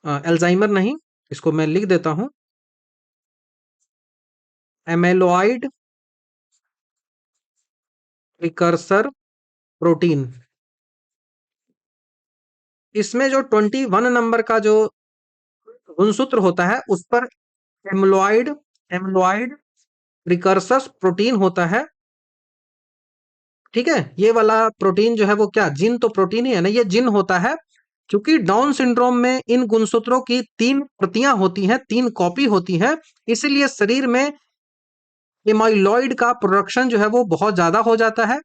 अल्जाइमर नहीं, इसको मैं लिख देता हूं, एमेलोइड प्रिकर्सर प्रोटीन। इसमें जो 21 नंबर का जो गुणसूत्र होता है उस पर एम्लोइड एम्लोइड प्रिकर्सस प्रोटीन होता है। ठीक है, ये वाला प्रोटीन जो है वो क्या जिन तो प्रोटीन ही है ना, ये जिन होता है। क्योंकि डाउन सिंड्रोम में इन गुणसूत्रों की 3 प्रतियां होती हैं, 3 कॉपी होती हैं, इसीलिए शरीर में एमाइलॉइड का प्रोडक्शन जो है वो बहुत ज्यादा हो जाता है,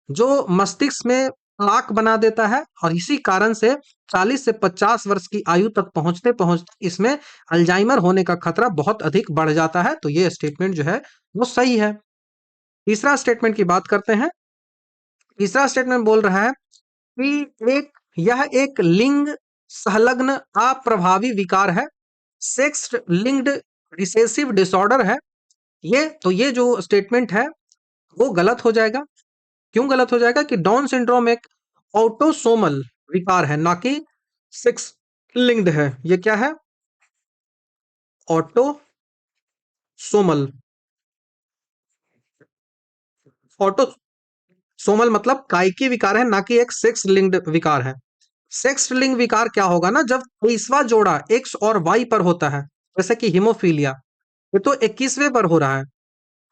जो मस्तिष्क में प्लाक बना देता है, और इसी कारण से 40 से 50 वर्ष की आयु तक पहुंचते पहुंचते इसमें अल्जाइमर होने का खतरा बहुत अधिक बढ़ जाता है। तो ये स्टेटमेंट जो है वो सही है। तीसरा स्टेटमेंट की बात करते हैं। तीसरा स्टेटमेंट बोल रहा है कि यह एक लिंग संलग्न अप्रभावी विकार है, सेक्स लिंक्ड रिसेसिव डिसऑर्डर है। ये जो स्टेटमेंट है वो गलत हो जाएगा। क्यों गलत हो जाएगा? कि डाउन सिंड्रोम एक ऑटोसोमल विकार है, ना कि सेक्स लिंक्ड है। ये क्या है? ऑटोसोमल। ऑटोसोमल मतलब कायिकी विकार है, ना कि एक सेक्स लिंक्ड विकार है। सेक्स लिंक्ड विकार क्या होगा ना, जब 23वां जोड़ा एक्स और वाई पर होता है, जैसे कि हीमोफीलिया, ये तो 21वें पर हो रहा है।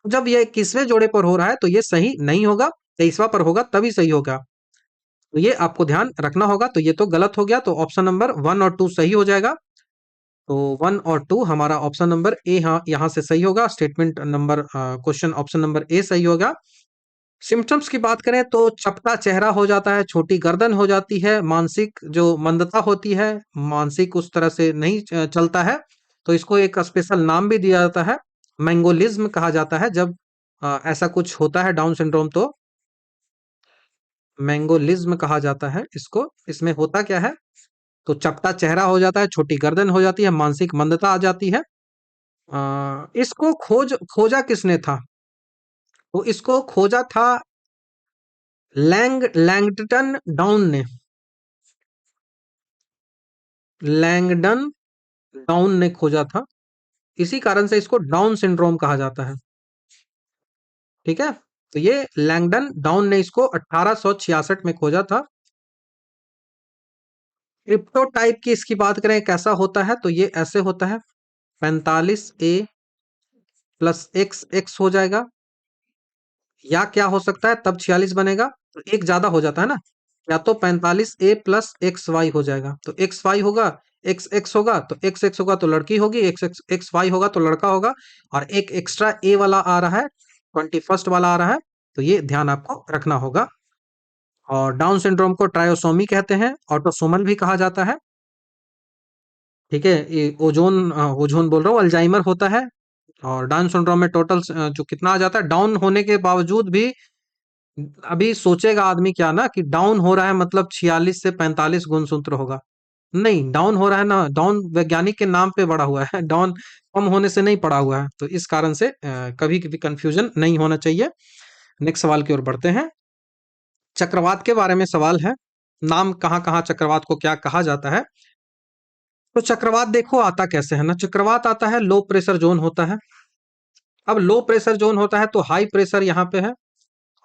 जब ये 21वें जोड़े पर हो रहा है तो ये सही नहीं होगा, 23वां पर होगा तभी सही होगा। तो ये आपको ध्यान रखना होगा। तो ये तो गलत हो गया, तो ऑप्शन नंबर 1 और 2 सही हो जाएगा। तो 1 और 2 हमारा ऑप्शन नंबर ए यहाँ से सही होगा। Statement number question option number A सही होगा। सिम्टम्स की बात करें तो चपटा चेहरा हो जाता है, छोटी गर्दन हो जाती है, मानसिक जो मंदता होती है, मानसिक उस तरह से नहीं चलता है, तो इसको एक स्पेशल नाम भी दिया जाता है, मैंगोलिज्म कहा जाता है। जब ऐसा कुछ होता है डाउन सिंड्रोम तो मैंगोलिज्म कहा जाता है इसको। इसमें होता क्या है? तो चपटा चेहरा हो जाता है, छोटी गर्दन हो जाती है, मानसिक मंदता आ जाती है। इसको खोजा किसने था? तो इसको खोजा था लैंगटन डाउन ने। लैंगडन डाउन ने खोजा था, इसी कारण से इसको डाउन सिंड्रोम कहा जाता है। ठीक है, तो ये लैंगडन डाउन ने इसको 1866 में खोजा था। क्रिप्टोटाइप की इसकी बात करें कैसा होता है, तो ये ऐसे होता है, 45A+X हो जाएगा, या क्या हो सकता है तब 46 बनेगा, तो एक ज्यादा हो जाता है ना, या तो 45A+XY हो जाएगा, तो XY होगा, XX होगा, तो XX होगा तो लड़की होगी, XY होगा तो लड़का होगा, और एक एक्स्ट्रा ए वाला आ रहा है, 21st वाला आ रहा है, तो ये ध्यान आपको रखना होगा। और डाउन सिंड्रोम को ट्रायोसोमी कहते हैं, ऑटोसोमल भी कहा जाता है। ठीक है, ये ओजोन बोल रहा हूँ, अल्जाइमर होता है। और डाउन सिंड्रोम में टोटल जो कितना आ जाता है, डाउन होने के बावजूद भी, अभी सोचेगा आदमी क्या ना कि डाउन हो रहा है मतलब 46 से 45 गुणसूत्र होगा। नहीं, डाउन हो रहा है ना, डाउन वैज्ञानिक के नाम पे बढ़ा हुआ है, डाउन कम होने से नहीं पड़ा हुआ है। तो इस कारण से कभी भी कंफ्यूजन नहीं होना चाहिए। नेक्स्ट सवाल की ओर बढ़ते हैं। चक्रवात के बारे में सवाल है, नाम कहाँ कहाँ चक्रवात को क्या कहा जाता है। तो चक्रवात देखो आता कैसे है ना, चक्रवात आता है लो प्रेशर जोन होता है। अब लो प्रेशर जोन होता है तो हाई प्रेशर यहाँ पे है,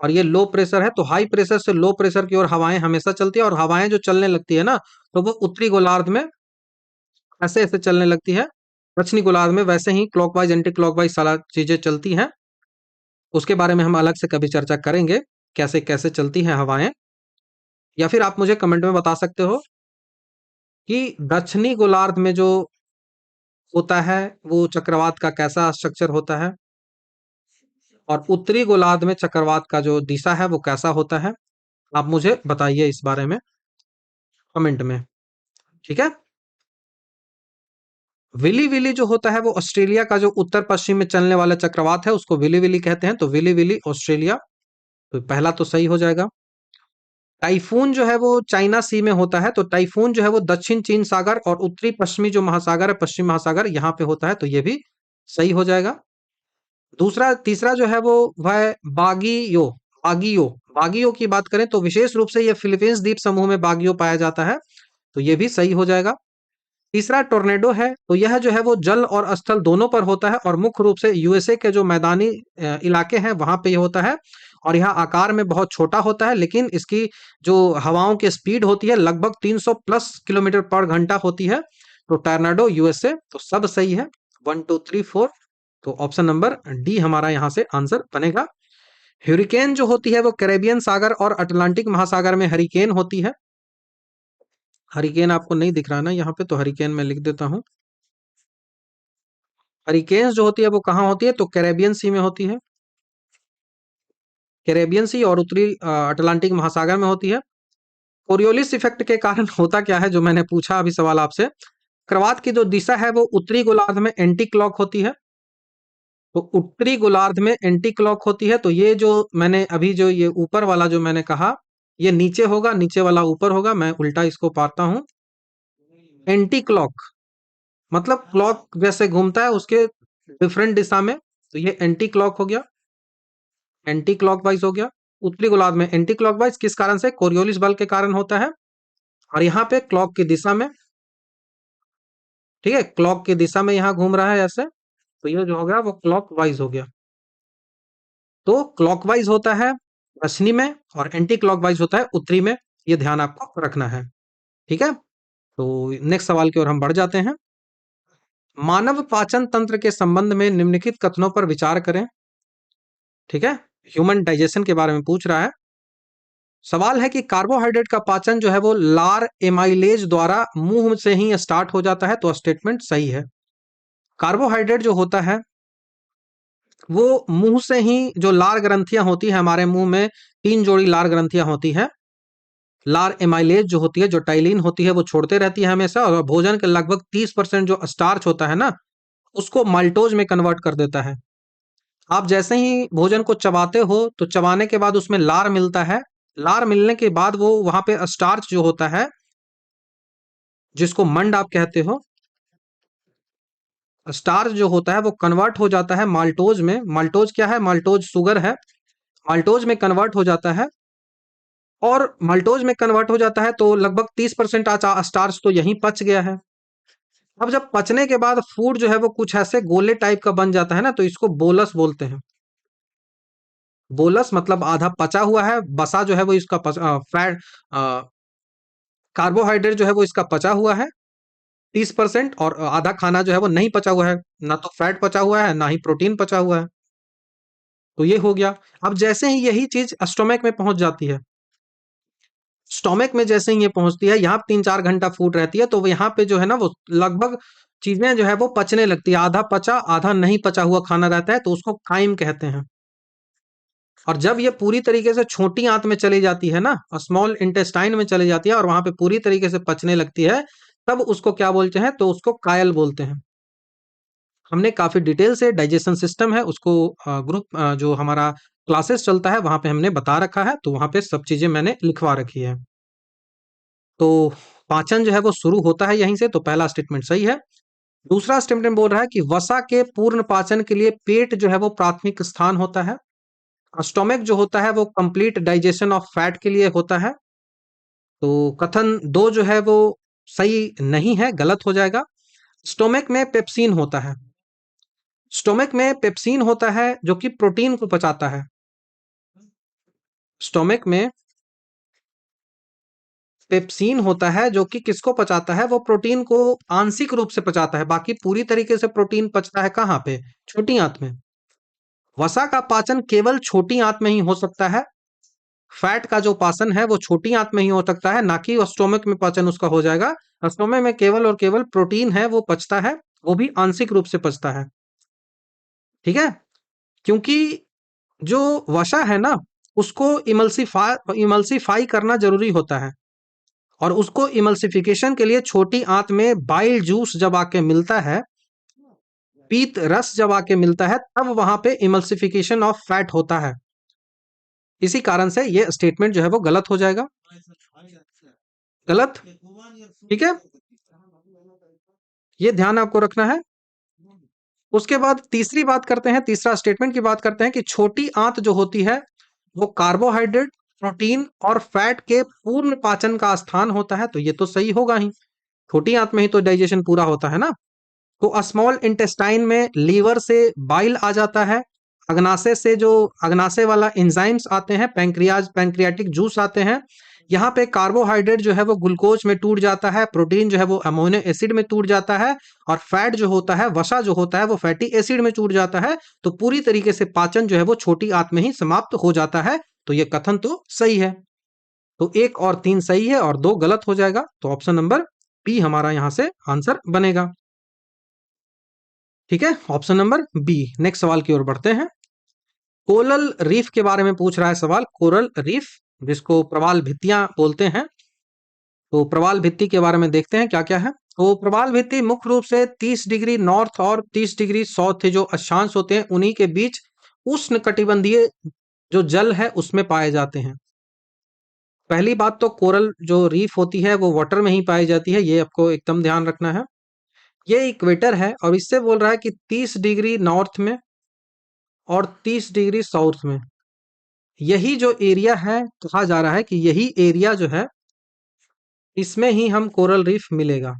और ये लो प्रेशर है, तो हाई प्रेशर से लो प्रेशर की ओर हवाएं हमेशा चलती है, और हवाएं जो चलने लगती है ना, तो वो उत्तरी गोलार्ध में ऐसे ऐसे चलने लगती है, दक्षिणी गोलार्ध में वैसे ही क्लॉकवाइज एंटी क्लॉकवाइज सारा चीजें चलती हैं। उसके बारे में हम अलग से कभी चर्चा करेंगे, कैसे कैसे चलती हैं हवाएं। या फिर आप मुझे कमेंट में बता सकते हो कि दक्षिणी गोलार्ध में जो होता है वो चक्रवात का कैसा स्ट्रक्चर होता है, और उत्तरी गोलार्ध में चक्रवात का जो दिशा है वो कैसा होता है। आप मुझे बताइए इस बारे में कमेंट में। ठीक है, विली विली जो होता है वो ऑस्ट्रेलिया का जो उत्तर पश्चिम में चलने वाला चक्रवात है उसको विली विली कहते हैं, तो विली विली ऑस्ट्रेलिया, तो पहला तो सही हो जाएगा। टाइफून जो है वो चाइना सी में होता है, तो टाइफून जो है वो दक्षिण चीन सागर और उत्तरी पश्चिमी जो महासागर है, पश्चिम महासागर, यहाँ पे होता है, तो ये भी सही हो जाएगा। दूसरा तीसरा जो है वो वह है बागियो। बागियो बागियो की बात करें तो विशेष रूप से ये फिलीपींस द्वीप समूह में बागियो पाया जाता है, तो ये भी सही हो जाएगा। तीसरा टोर्नेडो है, तो यह जो है वो जल और स्थल दोनों पर होता है, और मुख्य रूप से यूएसए के जो मैदानी इलाके हैं वहां पे ये होता है। और यह आकार में बहुत छोटा होता है, लेकिन इसकी जो हवाओं की स्पीड होती है लगभग 300 प्लस किलोमीटर पर घंटा होती है। तो टर्नाडो यूएसए, तो सब सही है, 1 2 3 4। तो ऑप्शन नंबर डी हमारा यहाँ से आंसर बनेगा। हरिकेन जो होती है वो कैरेबियन सागर और अटलांटिक महासागर में हरिकेन होती है। हरिकेन आपको नहीं दिख रहा ना यहाँ पे, तो हरिकेन मैं लिख देता हूँ। हरिकेन्स जो होती है वो कहाँ होती है, तो कैरेबियन सी में होती है। कैरेबियन सी और उत्तरी अटलांटिक महासागर में होती है। कोरियोलिस इफेक्ट के कारण होता क्या है, जो मैंने पूछा अभी सवाल आपसे, क्रवात की जो दिशा है वो उत्तरी गोलार्ध में एंटी क्लॉक होती है। तो उत्तरी गोलार्ध में एंटी क्लॉक होती है। तो ये जो मैंने अभी जो ये ऊपर वाला जो मैंने कहा, ये नीचे होगा, नीचे वाला ऊपर होगा, मैं उल्टा इसको पाता हूं। एंटी क्लॉक मतलब क्लॉक जैसे घूमता है उसके डिफरेंट दिशा में, तो ये एंटी क्लॉक हो गया, एंटी क्लॉकवाइज हो गया। उत्तरी गोलार्ध में एंटी क्लॉकवाइज किस कारण से, कोरियोलिस बल के कारण होता है। और यहाँ पे क्लॉक की दिशा में, ठीक है, क्लॉक की दिशा में यहाँ घूम रहा है ऐसे, तो ये जो हो गया वो क्लॉकवाइज हो गया। तो क्लॉकवाइज होता है दक्षिणी में और एंटी क्लॉकवाइज होता है उत्तरी में, ये ध्यान आपको रखना है। ठीक है, तो नेक्स्ट सवाल की ओर हम बढ़ जाते हैं। मानव पाचन तंत्र के संबंध में निम्नलिखित कथनों पर विचार करें। ठीक है, ह्यूमन डाइजेशन के बारे में पूछ रहा है। सवाल है कि कार्बोहाइड्रेट का पाचन जो है वो लार एमाइलेज द्वारा मुंह से ही स्टार्ट हो जाता है, तो स्टेटमेंट सही है। कार्बोहाइड्रेट जो होता है वो मुंह से ही, जो लार ग्रंथियां होती है हमारे मुंह में, 3 जोड़ी लार ग्रंथियां होती है। लार एमाइलेज जो होती है, जो टाइलिन होती है, वो छोड़ते रहती है हमेशा, और भोजन के लगभग 30% जो स्टार्च होता है ना, उसको माल्टोज में कन्वर्ट कर देता है। आप जैसे ही भोजन को चबाते हो तो चबाने के बाद उसमें लार मिलता है। लार मिलने के बाद वो वहां पे स्टार्च जो होता है, जिसको मंड आप कहते हो, स्टार्च जो होता है वो कन्वर्ट हो जाता है माल्टोज में। माल्टोज क्या है, माल्टोज शुगर है, माल्टोज में कन्वर्ट हो जाता है। और माल्टोज में कन्वर्ट हो जाता है तो लगभग 30% स्टार्च तो यहीं पच गया है। अब जब पचने के बाद फूड जो है वो कुछ ऐसे गोले टाइप का बन जाता है ना, तो इसको बोलस बोलते हैं। बोलस मतलब आधा पचा हुआ है, बसा जो है वो इसका फैट, कार्बोहाइड्रेट जो है वो इसका पचा हुआ है 30%, और आधा खाना जो है वो नहीं पचा हुआ है, ना तो फैट पचा हुआ है ना ही प्रोटीन पचा हुआ है। तो ये हो गया। अब जैसे ही यही चीज स्टोमक में पहुंच जाती है, स्टोमक में जैसे ही ये पहुंचती है, यहाँ 3 4 घंटा फूड रहती है, तो वो यहाँ पे जो है ना वो लगभग चीजें जो है वो पचने लगती है। आधा पचा आधा नहीं पचा हुआ खाना रहता है, तो उसको काइम कहते हैं। और जब ये पूरी तरीके से छोटी आंत में चली जाती है ना, स्मॉल इंटेस्टाइन में चली जाती है और वहां पे पूरी तरीके से पचने लगती है, तब उसको क्या बोलते हैं, तो उसको कायल बोलते हैं। हमने काफी डिटेल से डाइजेशन सिस्टम है उसको ग्रुप जो हमारा क्लासेस चलता है वहां पे हमने बता रखा है, तो वहां पे सब चीजें मैंने लिखवा रखी है। तो पाचन जो है वो शुरू होता है यहीं से, तो पहला स्टेटमेंट सही है। दूसरा स्टेटमेंट बोल रहा है कि वसा के पूर्ण पाचन के लिए पेट जो है वो प्राथमिक स्थान होता है। स्टोमक जो होता है वो कंप्लीट डाइजेशन ऑफ फैट के लिए होता है। तो कथन दो जो है वो सही नहीं है, गलत हो जाएगा। स्टोमक में पेप्सिन होता है। स्टोमक में पेप्सिन होता है जो कि प्रोटीन को पचाता है। स्टोमक में पेप्सिन होता है जो कि किसको पचाता है, वो प्रोटीन को आंशिक रूप से पचाता है, बाकी पूरी तरीके से प्रोटीन पचता है कहाँ पे, छोटी आंत में। वसा का पाचन केवल छोटी आंत में ही हो सकता है। फैट का जो पाचन है वो छोटी आंत में ही हो सकता है, ना कि स्टोमक में पाचन उसका हो जाएगा। स्टोमक में केवल और केवल प्रोटीन है वो पचता है, वो भी आंशिक रूप से पचता है। ठीक है, क्योंकि जो वसा है ना, उसको इमल्सीफाई करना जरूरी होता है, और उसको इमल्सिफिकेशन के लिए छोटी आंत में बाइल जूस जब आके मिलता है, पीत रस जब आके मिलता है, तब वहां पे इमल्सिफिकेशन ऑफ फैट होता है। इसी कारण से ये स्टेटमेंट जो है वो गलत हो जाएगा। गलत, ठीक है, ये ध्यान आपको रखना है। उसके बाद तीसरी बात करते हैं, तीसरा स्टेटमेंट की बात करते हैं कि छोटी आंत जो होती है वो कार्बोहाइड्रेट, प्रोटीन और फैट के पूर्ण पाचन का स्थान होता है, तो ये तो सही होगा ही। छोटी आंत में ही तो डाइजेशन पूरा होता है ना। तो स्मॉल इंटेस्टाइन में लीवर से बाइल आ जाता है, अग्नाशय से जो अग्नाशय वाला एंजाइम्स आते हैं, पैंक्रियाटिक जूस आते हैं। यहाँ पे कार्बोहाइड्रेट जो है वो ग्लूकोज में टूट जाता है, प्रोटीन जो है वो अमोनो एसिड में टूट जाता है, और फैट जो होता है, वसा जो होता है वो फैटी एसिड में टूट जाता है। तो पूरी तरीके से पाचन जो है वो छोटी आंत में ही समाप्त हो जाता है। तो ये कथन तो सही है। तो 1 और 3 सही है और 2 गलत हो जाएगा। तो ऑप्शन नंबर बी हमारा यहाँ से आंसर बनेगा। ठीक है, ऑप्शन नंबर बी। नेक्स्ट सवाल की ओर बढ़ते हैं। कोरल रीफ के बारे में पूछ रहा है सवाल। कोरल रीफ, जिसको प्रवाल भित्तियां बोलते हैं। तो प्रवाल भित्ति के बारे में देखते हैं क्या क्या है। तो प्रवाल भित्ति मुख्य रूप से 30 डिग्री नॉर्थ और 30 डिग्री साउथ के जो अक्षांश होते हैं उन्हीं के बीच उष्ण कटिबंधीय जो जल है उसमें पाए जाते हैं। पहली बात तो कोरल जो रीफ होती है वो वाटर में ही पाई जाती है, ये आपको एकदम ध्यान रखना है। ये इक्वेटर है और इससे बोल रहा है कि 30 डिग्री नॉर्थ में और 30 डिग्री साउथ में यही जो एरिया है, कहा जा रहा है कि यही एरिया जो है इसमें ही हम कोरल रीफ मिलेगा,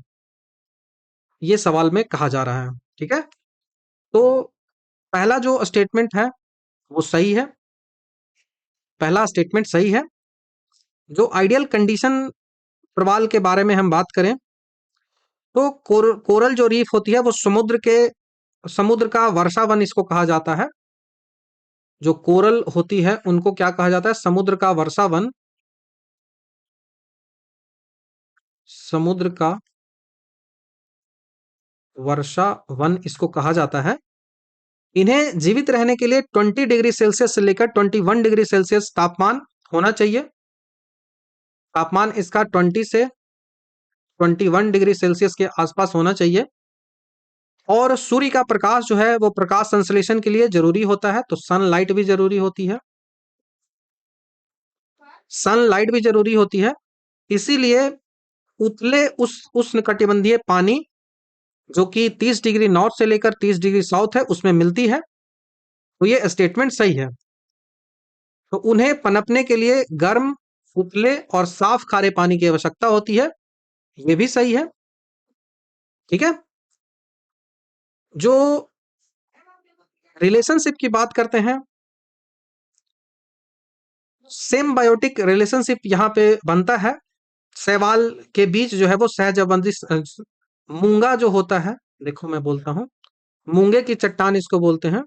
ये सवाल में कहा जा रहा है। ठीक है, तो पहला जो स्टेटमेंट है वो सही है। पहला स्टेटमेंट सही है। जो आइडियल कंडीशन प्रवाल के बारे में हम बात करें तो कोरल जो रीफ होती है वो समुद्र का वर्षा वन इसको कहा जाता है। जो कोरल होती है उनको क्या कहा जाता है? समुद्र का वर्षा वन। समुद्र का वर्षा वन इसको कहा जाता है। इन्हें जीवित रहने के लिए 20 डिग्री सेल्सियस से लेकर 21 डिग्री सेल्सियस तापमान होना चाहिए। तापमान इसका 20 से 21 डिग्री सेल्सियस के आसपास होना चाहिए। और सूर्य का प्रकाश जो है वो प्रकाश संश्लेषण के लिए जरूरी होता है, तो सनलाइट भी जरूरी होती है। सनलाइट भी जरूरी होती है। इसीलिए उतले उस उष्णकटिबंधीय पानी जो कि 30 डिग्री नॉर्थ से लेकर 30 डिग्री साउथ है उसमें मिलती है। तो ये स्टेटमेंट सही है। तो उन्हें पनपने के लिए गर्म, उतले और साफ खारे पानी की आवश्यकता होती है, ये भी सही है। ठीक है, जो रिलेशनशिप की बात करते हैं, सिम्बायोटिक रिलेशनशिप यहाँ पे बनता है। शैवाल के बीच जो है वो सहजबंदी मूंगा जो होता है, देखो मैं बोलता हूं, मूंगे की चट्टान इसको बोलते हैं।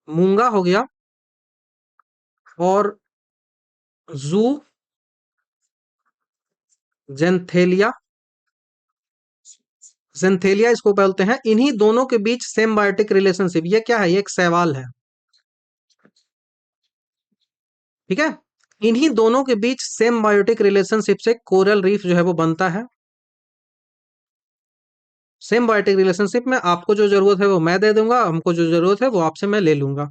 मूंगा हो गया, और जू जेंथेलिया, जेंथेलिया इसको बोलते हैं। इन्हीं दोनों के बीच सिम्बायोटिक रिलेशनशिप, ये क्या है? ये एक शैवाल है। ठीक है, इन्हीं दोनों के बीच सिम्बायोटिक रिलेशनशिप से कोरल रीफ जो है वो बनता है। सिम्बायोटिक रिलेशनशिप में आपको जो जरूरत है वो मैं दे दूंगा, हमको जो जरूरत है वो आपसे मैं ले लूंगा,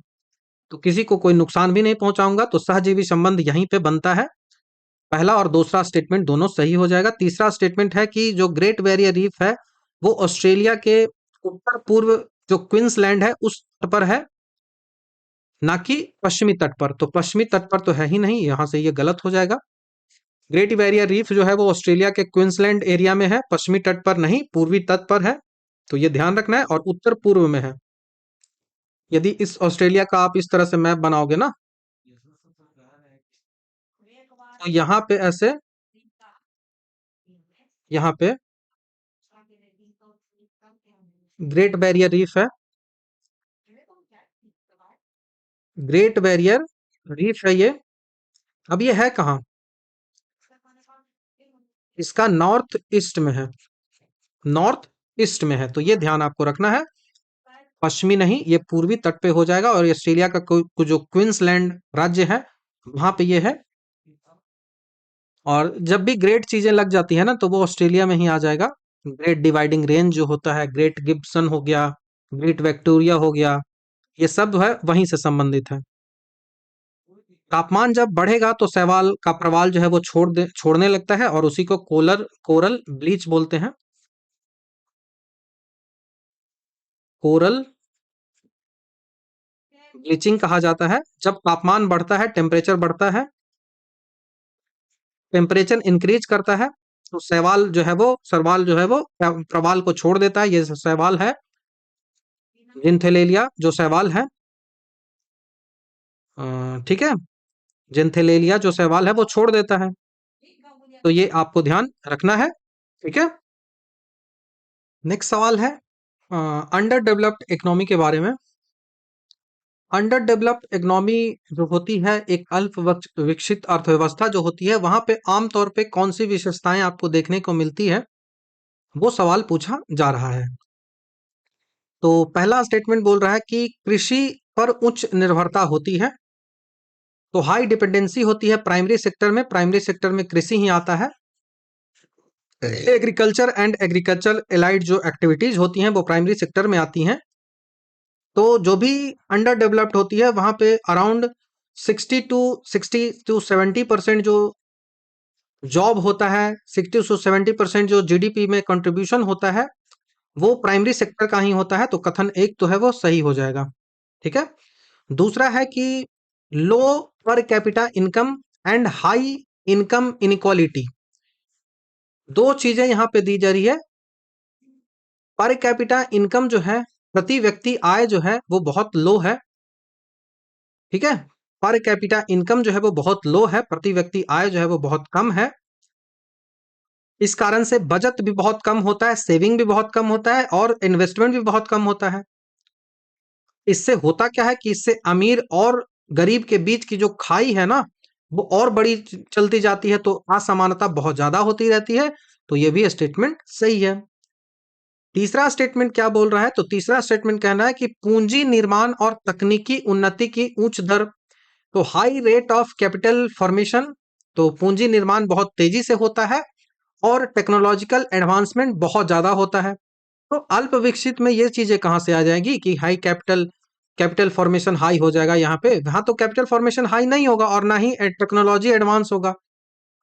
तो किसी को कोई नुकसान भी नहीं पहुंचाऊंगा। तो सहजीवी संबंध यहीं पे बनता है। पहला और दूसरा स्टेटमेंट दोनों सही हो जाएगा। तीसरा स्टेटमेंट है कि जो ग्रेट बैरियर रीफ है वो ऑस्ट्रेलिया के उत्तर पूर्व जो क्वींसलैंड है उस तट पर है, ना कि पश्चिमी तट पर। तो पश्चिमी तट पर तो है ही नहीं, यहां से ये गलत हो जाएगा। ग्रेट बैरियर रीफ जो है वो ऑस्ट्रेलिया के क्वींसलैंड एरिया में है, पश्चिमी तट पर नहीं, पूर्वी तट पर है। तो ये ध्यान रखना है, और उत्तर पूर्व में है। यदि इस ऑस्ट्रेलिया का आप इस तरह से मैप बनाओगे ना, तो यहाँ पे ऐसे, यहाँ पे ग्रेट बैरियर रीफ है। ग्रेट बैरियर रीफ है ये। अब ये है कहाँ? इसका नॉर्थ ईस्ट में है। नॉर्थ ईस्ट में है, तो ये ध्यान आपको रखना है। पश्चिमी नहीं, ये पूर्वी तट पे हो जाएगा। और ये ऑस्ट्रेलिया का जो क्वींसलैंड राज्य है वहां पे ये है। और जब भी ग्रेट चीजें लग जाती है ना तो वो ऑस्ट्रेलिया में ही आ जाएगा। ग्रेट डिवाइडिंग रेंज जो होता है, ग्रेट गिब्सन हो गया, ग्रेट विक्टोरिया हो गया, ये सब जो है वहीं से संबंधित है। तापमान जब बढ़ेगा तो शैवाल का प्रवाल जो है वो छोड़ने लगता है, और उसी को कोरल ब्लीच बोलते हैं। कोरल ब्लीचिंग कहा जाता है। जब तापमान बढ़ता है, टेम्परेचर बढ़ता है, टेम्परेचर इंक्रीज करता है, तो शैवाल जो है वो प्रवाल को छोड़ देता है। ये शैवाल है जिनथेलेलिया जो शैवाल है, ठीक है, जिनथेलेलिया जो शैवाल है वो छोड़ देता है। तो ये आपको ध्यान रखना है, ठीक है। नेक्स्ट सवाल है अंडर डेवलप्ड इकोनॉमी के बारे में। अंडर डेवलप्ड इकोनॉमी जो होती है, एक अल्प विकसित अर्थव्यवस्था जो होती है, वहां पे आमतौर पे कौन सी विशेषताएं आपको देखने को मिलती है, वो सवाल पूछा जा रहा है। तो पहला स्टेटमेंट बोल रहा है कि कृषि पर उच्च निर्भरता होती है। तो हाई डिपेंडेंसी होती है प्राइमरी सेक्टर में, प्राइमरी सेक्टर में कृषि ही आता है। एग्रीकल्चर एंड एग्रीकल्चर एलाइड जो एक्टिविटीज होती हैं वो प्राइमरी सेक्टर में आती हैं। तो जो भी अंडर डेवलप्ड होती है वहां पे अराउंड 60 to 70% जो जॉब होता है, 60 to 70% जो जीडीपी में कंट्रीब्यूशन होता है, वो प्राइमरी सेक्टर का ही होता है। तो कथन एक तो है वो सही हो जाएगा, ठीक है। दूसरा है कि low per capita income and high income inequality, दो चीजें यहां पे दी जा रही है। पर कैपिटा इनकम जो है, प्रति व्यक्ति आय जो है वो बहुत लो है, ठीक है। पर कैपिटा इनकम जो है वो बहुत लो है, प्रति व्यक्ति आय जो है वो बहुत कम है। इस कारण से बचत भी बहुत कम होता है, सेविंग भी बहुत कम होता है और इन्वेस्टमेंट भी बहुत कम होता है। इससे होता क्या है कि इससे अमीर और गरीब के बीच की जो खाई है ना, वो और बड़ी चलती जाती है, तो असमानता बहुत ज्यादा होती रहती है। तो ये भी स्टेटमेंट सही है। तीसरा स्टेटमेंट क्या बोल रहा है, तो तीसरा स्टेटमेंट कहना है कि पूंजी निर्माण और तकनीकी उन्नति की उच्च दर, तो high rate of capital formation, तो पूंजी निर्माण बहुत तेजी से होता है और टेक्नोलॉजिकल एडवांसमेंट बहुत ज्यादा होता है। तो अल्प विकसित में ये चीजें कहां से आ जाएंगी कि high capital capital formation high हो जाएगा, यहाँ पे वहां तो कैपिटल फॉर्मेशन हाई नहीं होगा और ना ही टेक्नोलॉजी एडवांस होगा।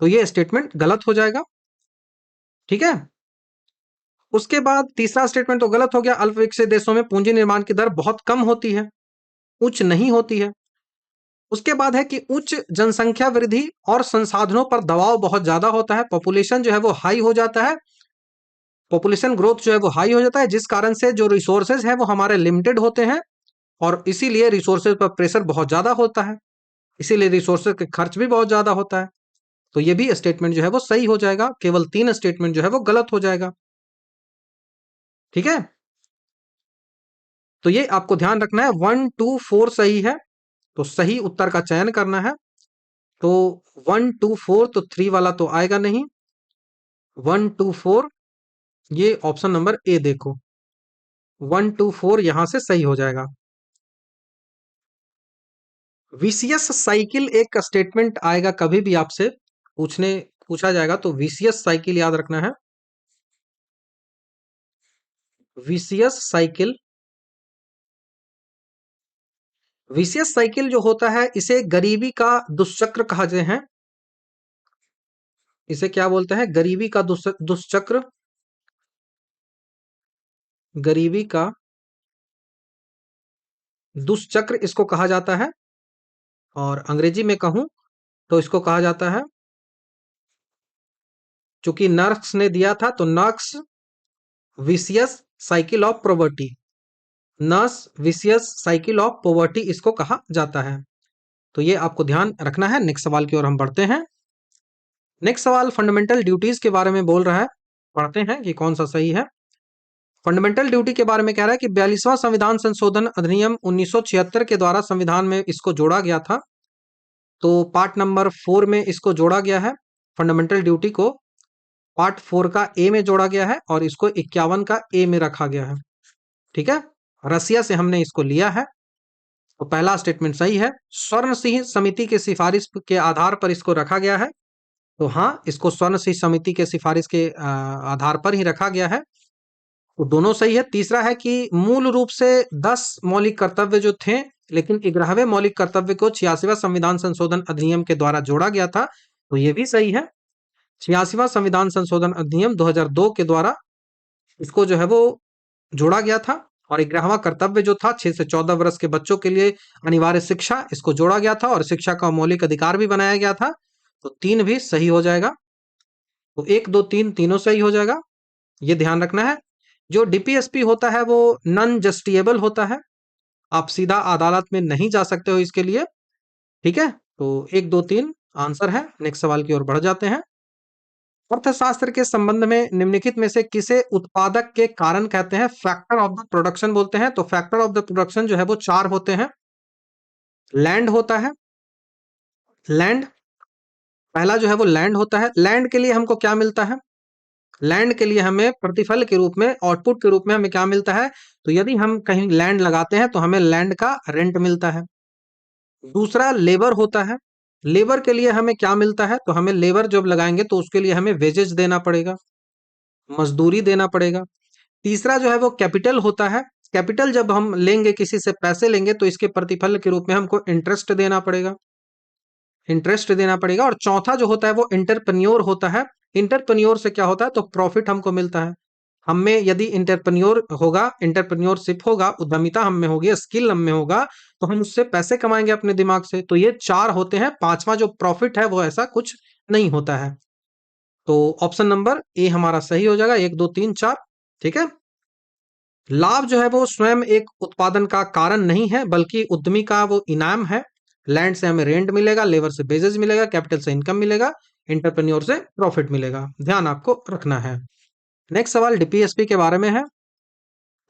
तो ये स्टेटमेंट गलत हो जाएगा, ठीक है। उसके बाद तीसरा स्टेटमेंट तो गलत हो गया, अल्प विकसित देशों में पूंजी निर्माण की दर बहुत कम होती है, उच्च नहीं होती है। उसके बाद है कि उच्च जनसंख्या वृद्धि और संसाधनों पर दबाव बहुत ज्यादा होता है, पॉपुलेशन जो है वो हाई हो जाता है, पॉपुलेशन ग्रोथ जो है वो हाई हो जाता है, जिस कारण से जो रिसोर्सेज है वो हमारे लिमिटेड होते हैं और इसीलिए रिसोर्सेज पर प्रेशर बहुत ज्यादा होता है, इसीलिए रिसोर्सेज के खर्च भी बहुत ज्यादा होता है। तो ये भी स्टेटमेंट जो है वो सही हो जाएगा, केवल तीन स्टेटमेंट जो है वो गलत हो जाएगा, ठीक है। तो ये आपको ध्यान रखना है, 1 2 4 सही है, तो सही उत्तर का चयन करना है। तो 1 2 4, तो 3 वाला तो आएगा नहीं, 1 2 4 ये ऑप्शन नंबर ए देखो, 1 2 4 यहां से सही हो जाएगा। वीसीएस साइकिल एक स्टेटमेंट आएगा, कभी भी आपसे पूछा जाएगा तो वीसीएस साइकिल याद रखना है। वीसीएस साइकिल, वीसीएस साइकिल जो होता है इसे गरीबी का दुष्चक्र कहते हैं। इसे क्या बोलते हैं, गरीबी का दुष्चक्र, गरीबी का दुष्चक्र इसको कहा जाता है। और अंग्रेजी में कहूं तो इसको कहा जाता है, चूंकि नर्क्स ने दिया था तो नर्क्स vicious cycle of poverty, nurse vicious cycle of poverty इसको कहा जाता है। तो ये आपको ध्यान रखना है। नेक्स्ट सवाल की ओर हम बढ़ते हैं। नेक्स्ट सवाल फंडामेंटल ड्यूटीज के बारे में बोल रहा है, पढ़ते हैं कि कौन सा सही है। फंडामेंटल ड्यूटी के बारे में कह रहा है कि 42वां संविधान संशोधन अधिनियम 1976 के द्वारा संविधान में इसको जोड़ा गया था। तो पार्ट नंबर 4 में इसको जोड़ा गया है, फंडामेंटल ड्यूटी को पार्ट 4 का ए में जोड़ा गया है और इसको 51 का ए में रखा गया है, ठीक है। रसिया से हमने इसको लिया है। तो पहला स्टेटमेंट सही है, स्वर्ण सिंह समिति के सिफारिश के आधार पर इसको रखा गया है। तो हाँ, इसको स्वर्ण सिंह समिति के सिफारिश के आधार पर ही रखा गया है, तो दोनों सही है। तीसरा है कि मूल रूप से 10 मौलिक कर्तव्य जो थे, लेकिन 11वें मौलिक कर्तव्य को 86वां संविधान संशोधन अधिनियम के द्वारा जोड़ा गया था, तो ये भी सही है। 86वां संविधान संशोधन अधिनियम 2002 के द्वारा इसको जो है वो जोड़ा गया था। और 11वां कर्तव्य जो था 6 से 14 वर्ष के बच्चों के लिए अनिवार्य शिक्षा, इसको जोड़ा गया था और शिक्षा का मौलिक अधिकार भी बनाया गया था। तो 3 भी सही हो जाएगा। तो 1 2 3 तीनों सही हो जाएगा, ये ध्यान रखना है। जो डीपीएसपी होता है वो नॉन जस्टिएबल होता है, आप सीधा अदालत में नहीं जा सकते हो इसके लिए। ठीक है, तो 1 2 3 आंसर है। नेक्स्ट सवाल की ओर बढ़ जाते हैं। अर्थशास्त्र के संबंध में निम्नलिखित में से किसे उत्पादक के कारण कहते हैं? फैक्टर ऑफ द प्रोडक्शन बोलते हैं। तो फैक्टर ऑफ द प्रोडक्शन जो है वो 4 होते हैं। लैंड होता है, लैंड, पहला जो है वो लैंड होता है। लैंड के लिए हमको क्या मिलता है? लैंड के लिए हमें प्रतिफल के रूप में, आउटपुट के रूप में हमें क्या मिलता है? तो यदि हम कहीं लैंड लगाते हैं तो हमें लैंड का रेंट मिलता है। दूसरा लेबर होता है। लेबर के लिए हमें क्या मिलता है? तो हमें लेबर जब लगाएंगे तो उसके लिए हमें वेजेस देना पड़ेगा, मजदूरी देना पड़ेगा। तीसरा जो है वो कैपिटल होता है। कैपिटल जब हम लेंगे, किसी से पैसे लेंगे, तो इसके प्रतिफल के रूप में हमको इंटरेस्ट देना पड़ेगा, इंटरेस्ट देना पड़ेगा। और चौथा जो होता है वो इंटरप्रेन्योर होता है। इंटरप्रेन्योर से क्या होता है? तो प्रॉफिट हमको मिलता है। हम में यदि इंटरप्रेन्योर होगा, इंटरप्रेन्योरशिप होगा, उद्यमिता हम में होगी, स्किल हम में होगा, तो हम उससे पैसे कमाएंगे अपने दिमाग से। तो ये 4 होते हैं। पांचवा जो प्रॉफिट है वो ऐसा कुछ नहीं होता है। तो ऑप्शन नंबर ए हमारा सही हो जाएगा, 1 2 3 4। ठीक है, लाभ जो है वो स्वयं एक उत्पादन का कारण नहीं है, बल्कि उद्यमी का वो इनाम है। लैंड से हमें रेंट मिलेगा, लेबर से वेजेस मिलेगा, कैपिटल से इनकम मिलेगा, इंटरप्रेन्योर से प्रॉफिट मिलेगा। ध्यान आपको रखना है। नेक्स्ट सवाल डीपीएसपी के बारे में है।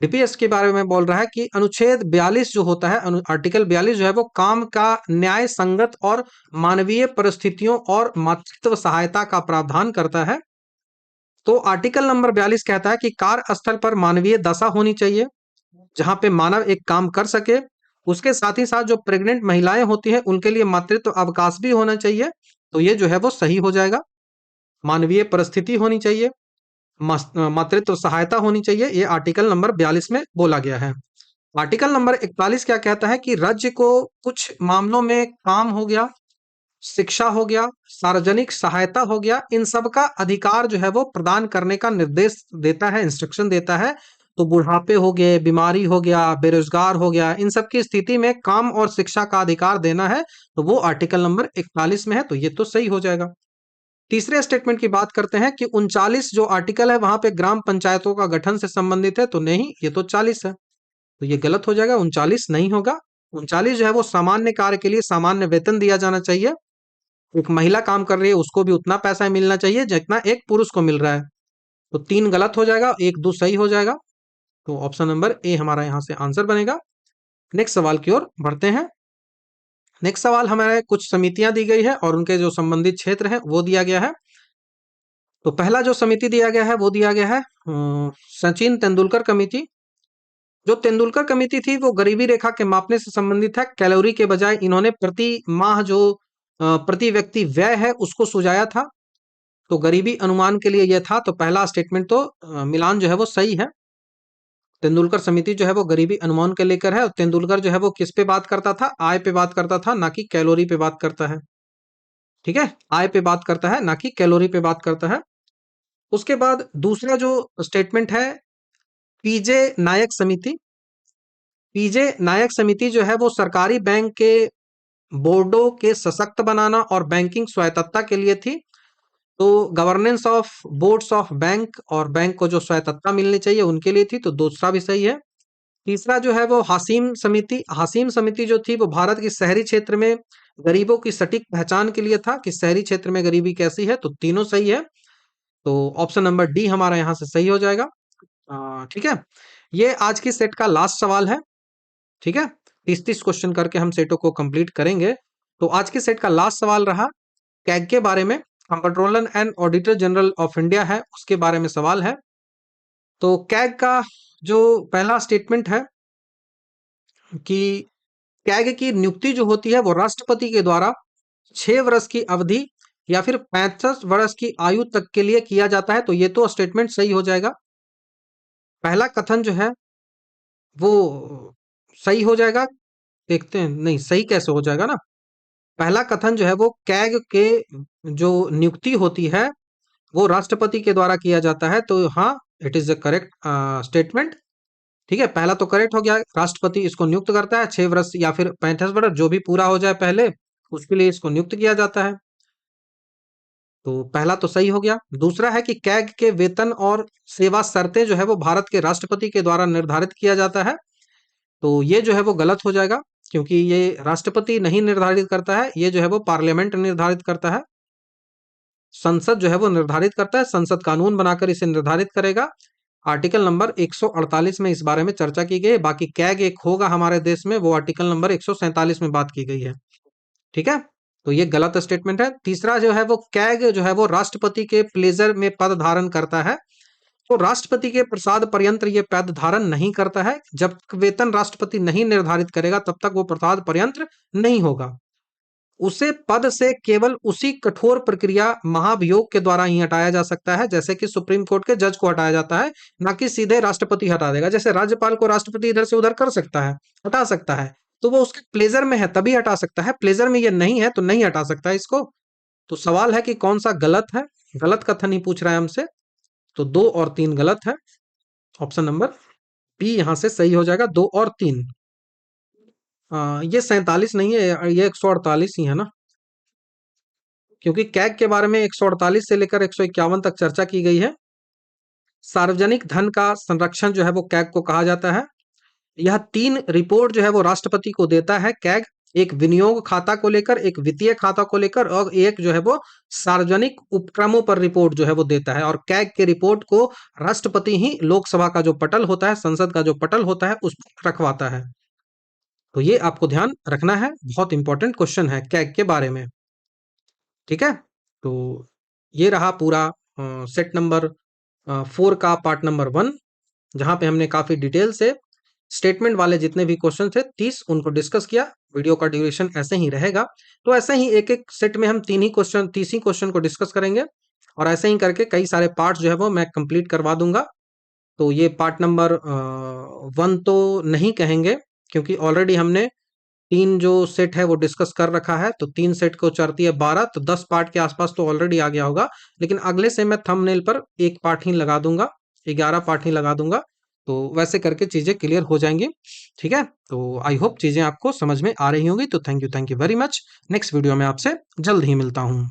डीपीएस के बारे में बोल रहा है कि अनुच्छेद 42 जो होता है, आर्टिकल 42 जो है वो काम का न्याय संगत और मानवीय परिस्थितियों और मातृत्व सहायता का प्रावधान करता है। तो आर्टिकल नंबर 42 कहता है कि कार्यस्थल पर मानवीय दशा होनी चाहिए, जहां पे मानव एक काम कर सके। उसके साथ ही साथ जो प्रेग्नेंट महिलाएं होती हैं उनके लिए मातृत्व अवकाश भी होना चाहिए। तो ये जो है वो सही हो जाएगा। मानवीय परिस्थिति होनी चाहिए, मातृत्व सहायता होनी चाहिए, ये आर्टिकल नंबर 42 में बोला गया है। आर्टिकल नंबर 41 क्या कहता है कि राज्य को कुछ मामलों में काम हो गया, शिक्षा हो गया, सार्वजनिक सहायता हो गया, इन सब का अधिकार जो है वो प्रदान करने का निर्देश देता है, इंस्ट्रक्शन देता है। तो बुढ़ापे हो गए, बीमारी हो गया, बेरोजगार हो गया, इन सब की स्थिति में काम और शिक्षा का अधिकार देना है, तो वो आर्टिकल नंबर 41 में है। तो ये तो सही हो जाएगा। तीसरे स्टेटमेंट की बात करते हैं कि 39 जो आर्टिकल है वहां पे ग्राम पंचायतों का गठन से संबंधित है, तो नहीं, ये तो 40 है, तो ये गलत हो जाएगा, 39 नहीं होगा। 39 जो है वो सामान्य कार्य के लिए सामान्य वेतन दिया जाना चाहिए। एक महिला काम कर रही है, उसको भी उतना पैसा मिलना चाहिए जितना एक पुरुष को मिल रहा है। तो 3 गलत हो जाएगा, 1 2 सही हो जाएगा। तो ऑप्शन नंबर ए हमारा यहाँ से आंसर बनेगा। नेक्स्ट सवाल की ओर बढ़ते हैं। नेक्स्ट सवाल हमारे कुछ समितियां दी गई है और उनके जो संबंधित क्षेत्र है वो दिया गया है। तो पहला जो समिति दिया गया है वो दिया गया है सचिन तेंदुलकर कमेटी। जो तेंदुलकर कमेटी थी वो गरीबी रेखा के मापने से संबंधित है। कैलोरी के बजाय इन्होंने प्रति माह जो प्रति व्यक्ति व्यय है उसको सुझाया था। तो गरीबी अनुमान के लिए यह था। तो पहला स्टेटमेंट तो मिलान जो है वो सही है। तेंदुलकर समिति जो है वो गरीबी अनुमान के लेकर है। और तेंदुलकर जो है वो किस पे बात करता था? आय पे बात करता था, ना कि कैलोरी पे बात करता है। ठीक है, आय पे बात करता है, ना कि कैलोरी पे बात करता है। उसके बाद दूसरा जो स्टेटमेंट है, पीजे नायक समिति। पीजे नायक समिति जो है वो सरकारी बैंक के बोर्डों के सशक्त बनाना और बैंकिंग स्वायत्तता के लिए थी। तो governance of boards of bank और बैंक को जो स्वायत्तता मिलनी चाहिए उनके लिए थी। तो दूसरा भी सही है। तीसरा जो है वो हासिम समिति। हासिम समिति जो थी वो भारत के शहरी क्षेत्र में गरीबों की सटीक पहचान के लिए था कि शहरी क्षेत्र में गरीबी कैसी है। तो तीनों सही है। तो ऑप्शन नंबर डी हमारा यहाँ से सही हो जाएगा। ठीक है, ये आज की सेट का लास्ट सवाल है। ठीक है, 30-30 क्वेश्चन करके हम सेटों को कंप्लीट करेंगे। तो आज के सेट का लास्ट सवाल रहा कैग के बारे में। Controller and auditor general of India है, उसके बारे में सवाल है। तो कैग का जो पहला स्टेटमेंट है कि कैग की नियुक्ति जो होती है वो राष्ट्रपति के द्वारा 6 वर्ष की अवधि या फिर 65 वर्ष की आयु तक के लिए किया जाता है। तो ये तो स्टेटमेंट सही हो जाएगा। पहला कथन जो है वो सही हो जाएगा। देखते हैं, नहीं सही कैसे हो जाएगा ना। पहला कथन जो है वो कैग के जो नियुक्ति होती है वो राष्ट्रपति के द्वारा किया जाता है। तो हाँ, it is the correct statement. ठीक है, पहला तो करेक्ट हो गया। राष्ट्रपति इसको नियुक्त करता है, 6 वर्ष या फिर 65 वर्ष जो भी पूरा हो जाए पहले, उसके लिए इसको नियुक्त किया जाता है। तो पहला तो सही हो गया। दूसरा है कि कैग के वेतन और सेवा शर्तें जो है वो भारत के राष्ट्रपति के द्वारा निर्धारित किया जाता है। तो ये जो है वो गलत हो जाएगा, क्योंकि ये राष्ट्रपति नहीं निर्धारित करता है, ये जो है वो पार्लियामेंट निर्धारित करता है। संसद जो है वो निर्धारित करता है, संसद कानून बनाकर इसे निर्धारित करेगा। आर्टिकल नंबर 148 में इस बारे में चर्चा की गई है। बाकी कैग एक होगा हमारे देश में, वो आर्टिकल नंबर 147 में बात की गई है। ठीक है, तो ये गलत स्टेटमेंट है। तीसरा जो है वो कैग जो है वो राष्ट्रपति के प्लेजर में पद धारण करता है। तो राष्ट्रपति के प्रसाद पर्यंत ये पद धारण नहीं करता है। जब वेतन राष्ट्रपति नहीं निर्धारित करेगा तब तक वो प्रसाद पर्यंत नहीं होगा। उसे पद से केवल उसी कठोर प्रक्रिया महाभियोग के द्वारा ही हटाया जा सकता है, जैसे कि सुप्रीम कोर्ट के जज को हटाया जाता है, ना कि सीधे राष्ट्रपति हटा देगा। जैसे राज्यपाल को राष्ट्रपति इधर से उधर कर सकता है, हटा सकता है, तो वो उसके प्लेजर में है तभी हटा सकता है। प्लेजर में ये नहीं है तो नहीं हटा सकता है इसको। तो सवाल है कि कौन सा गलत है। गलत कथन ही पूछ रहा है हमसे। तो 2 और 3 गलत है। ऑप्शन नंबर बी यहां से सही हो जाएगा, 2 और 3। ये 47 नहीं है, ये 148 ही है ना, क्योंकि कैग के बारे में 148 से लेकर 151 तक चर्चा की गई है। सार्वजनिक धन का संरक्षण जो है वो कैग को कहा जाता है। यह 3 रिपोर्ट जो है वो राष्ट्रपति को देता है कैग। एक विनियोग खाता को लेकर, एक वित्तीय खाता को लेकर, और एक जो है वो सार्वजनिक उपक्रमों पर रिपोर्ट जो है वो देता है। और कैग के रिपोर्ट को राष्ट्रपति ही लोकसभा का जो पटल होता है, संसद का जो पटल होता है, उस पर रखवाता है। तो ये आपको ध्यान रखना है, बहुत इंपॉर्टेंट क्वेश्चन है कैग के बारे में। ठीक है, तो ये रहा पूरा सेट नंबर 4 का पार्ट नंबर 1, जहां पे हमने काफी डिटेल से स्टेटमेंट वाले जितने भी क्वेश्चन थे 30 उनको डिस्कस किया। वीडियो का ड्यूरेशन ऐसे ही रहेगा, तो ऐसे ही एक एक सेट में हम 30 ही क्वेश्चन को डिस्कस करेंगे, और ऐसे ही करके कई सारे पार्ट्स जो है वो मैं कंप्लीट करवा दूंगा। तो ये पार्ट नंबर 1 तो नहीं कहेंगे, क्योंकि ऑलरेडी हमने 3 जो सेट है वो डिस्कस कर रखा है। तो 3 सेट को 4 × 12, तो 10 पार्ट के आसपास तो ऑलरेडी आ गया होगा। लेकिन अगले से मैं थंबनेल पर एक पार्ट ही लगा दूंगा, 11 पार्ट ही लगा दूंगा। तो वैसे करके चीजें क्लियर हो जाएंगी। ठीक है, तो आई होप चीजें आपको समझ में आ रही होंगी। तो thank you very much. Next video में आपसे जल्द ही मिलता हूँ।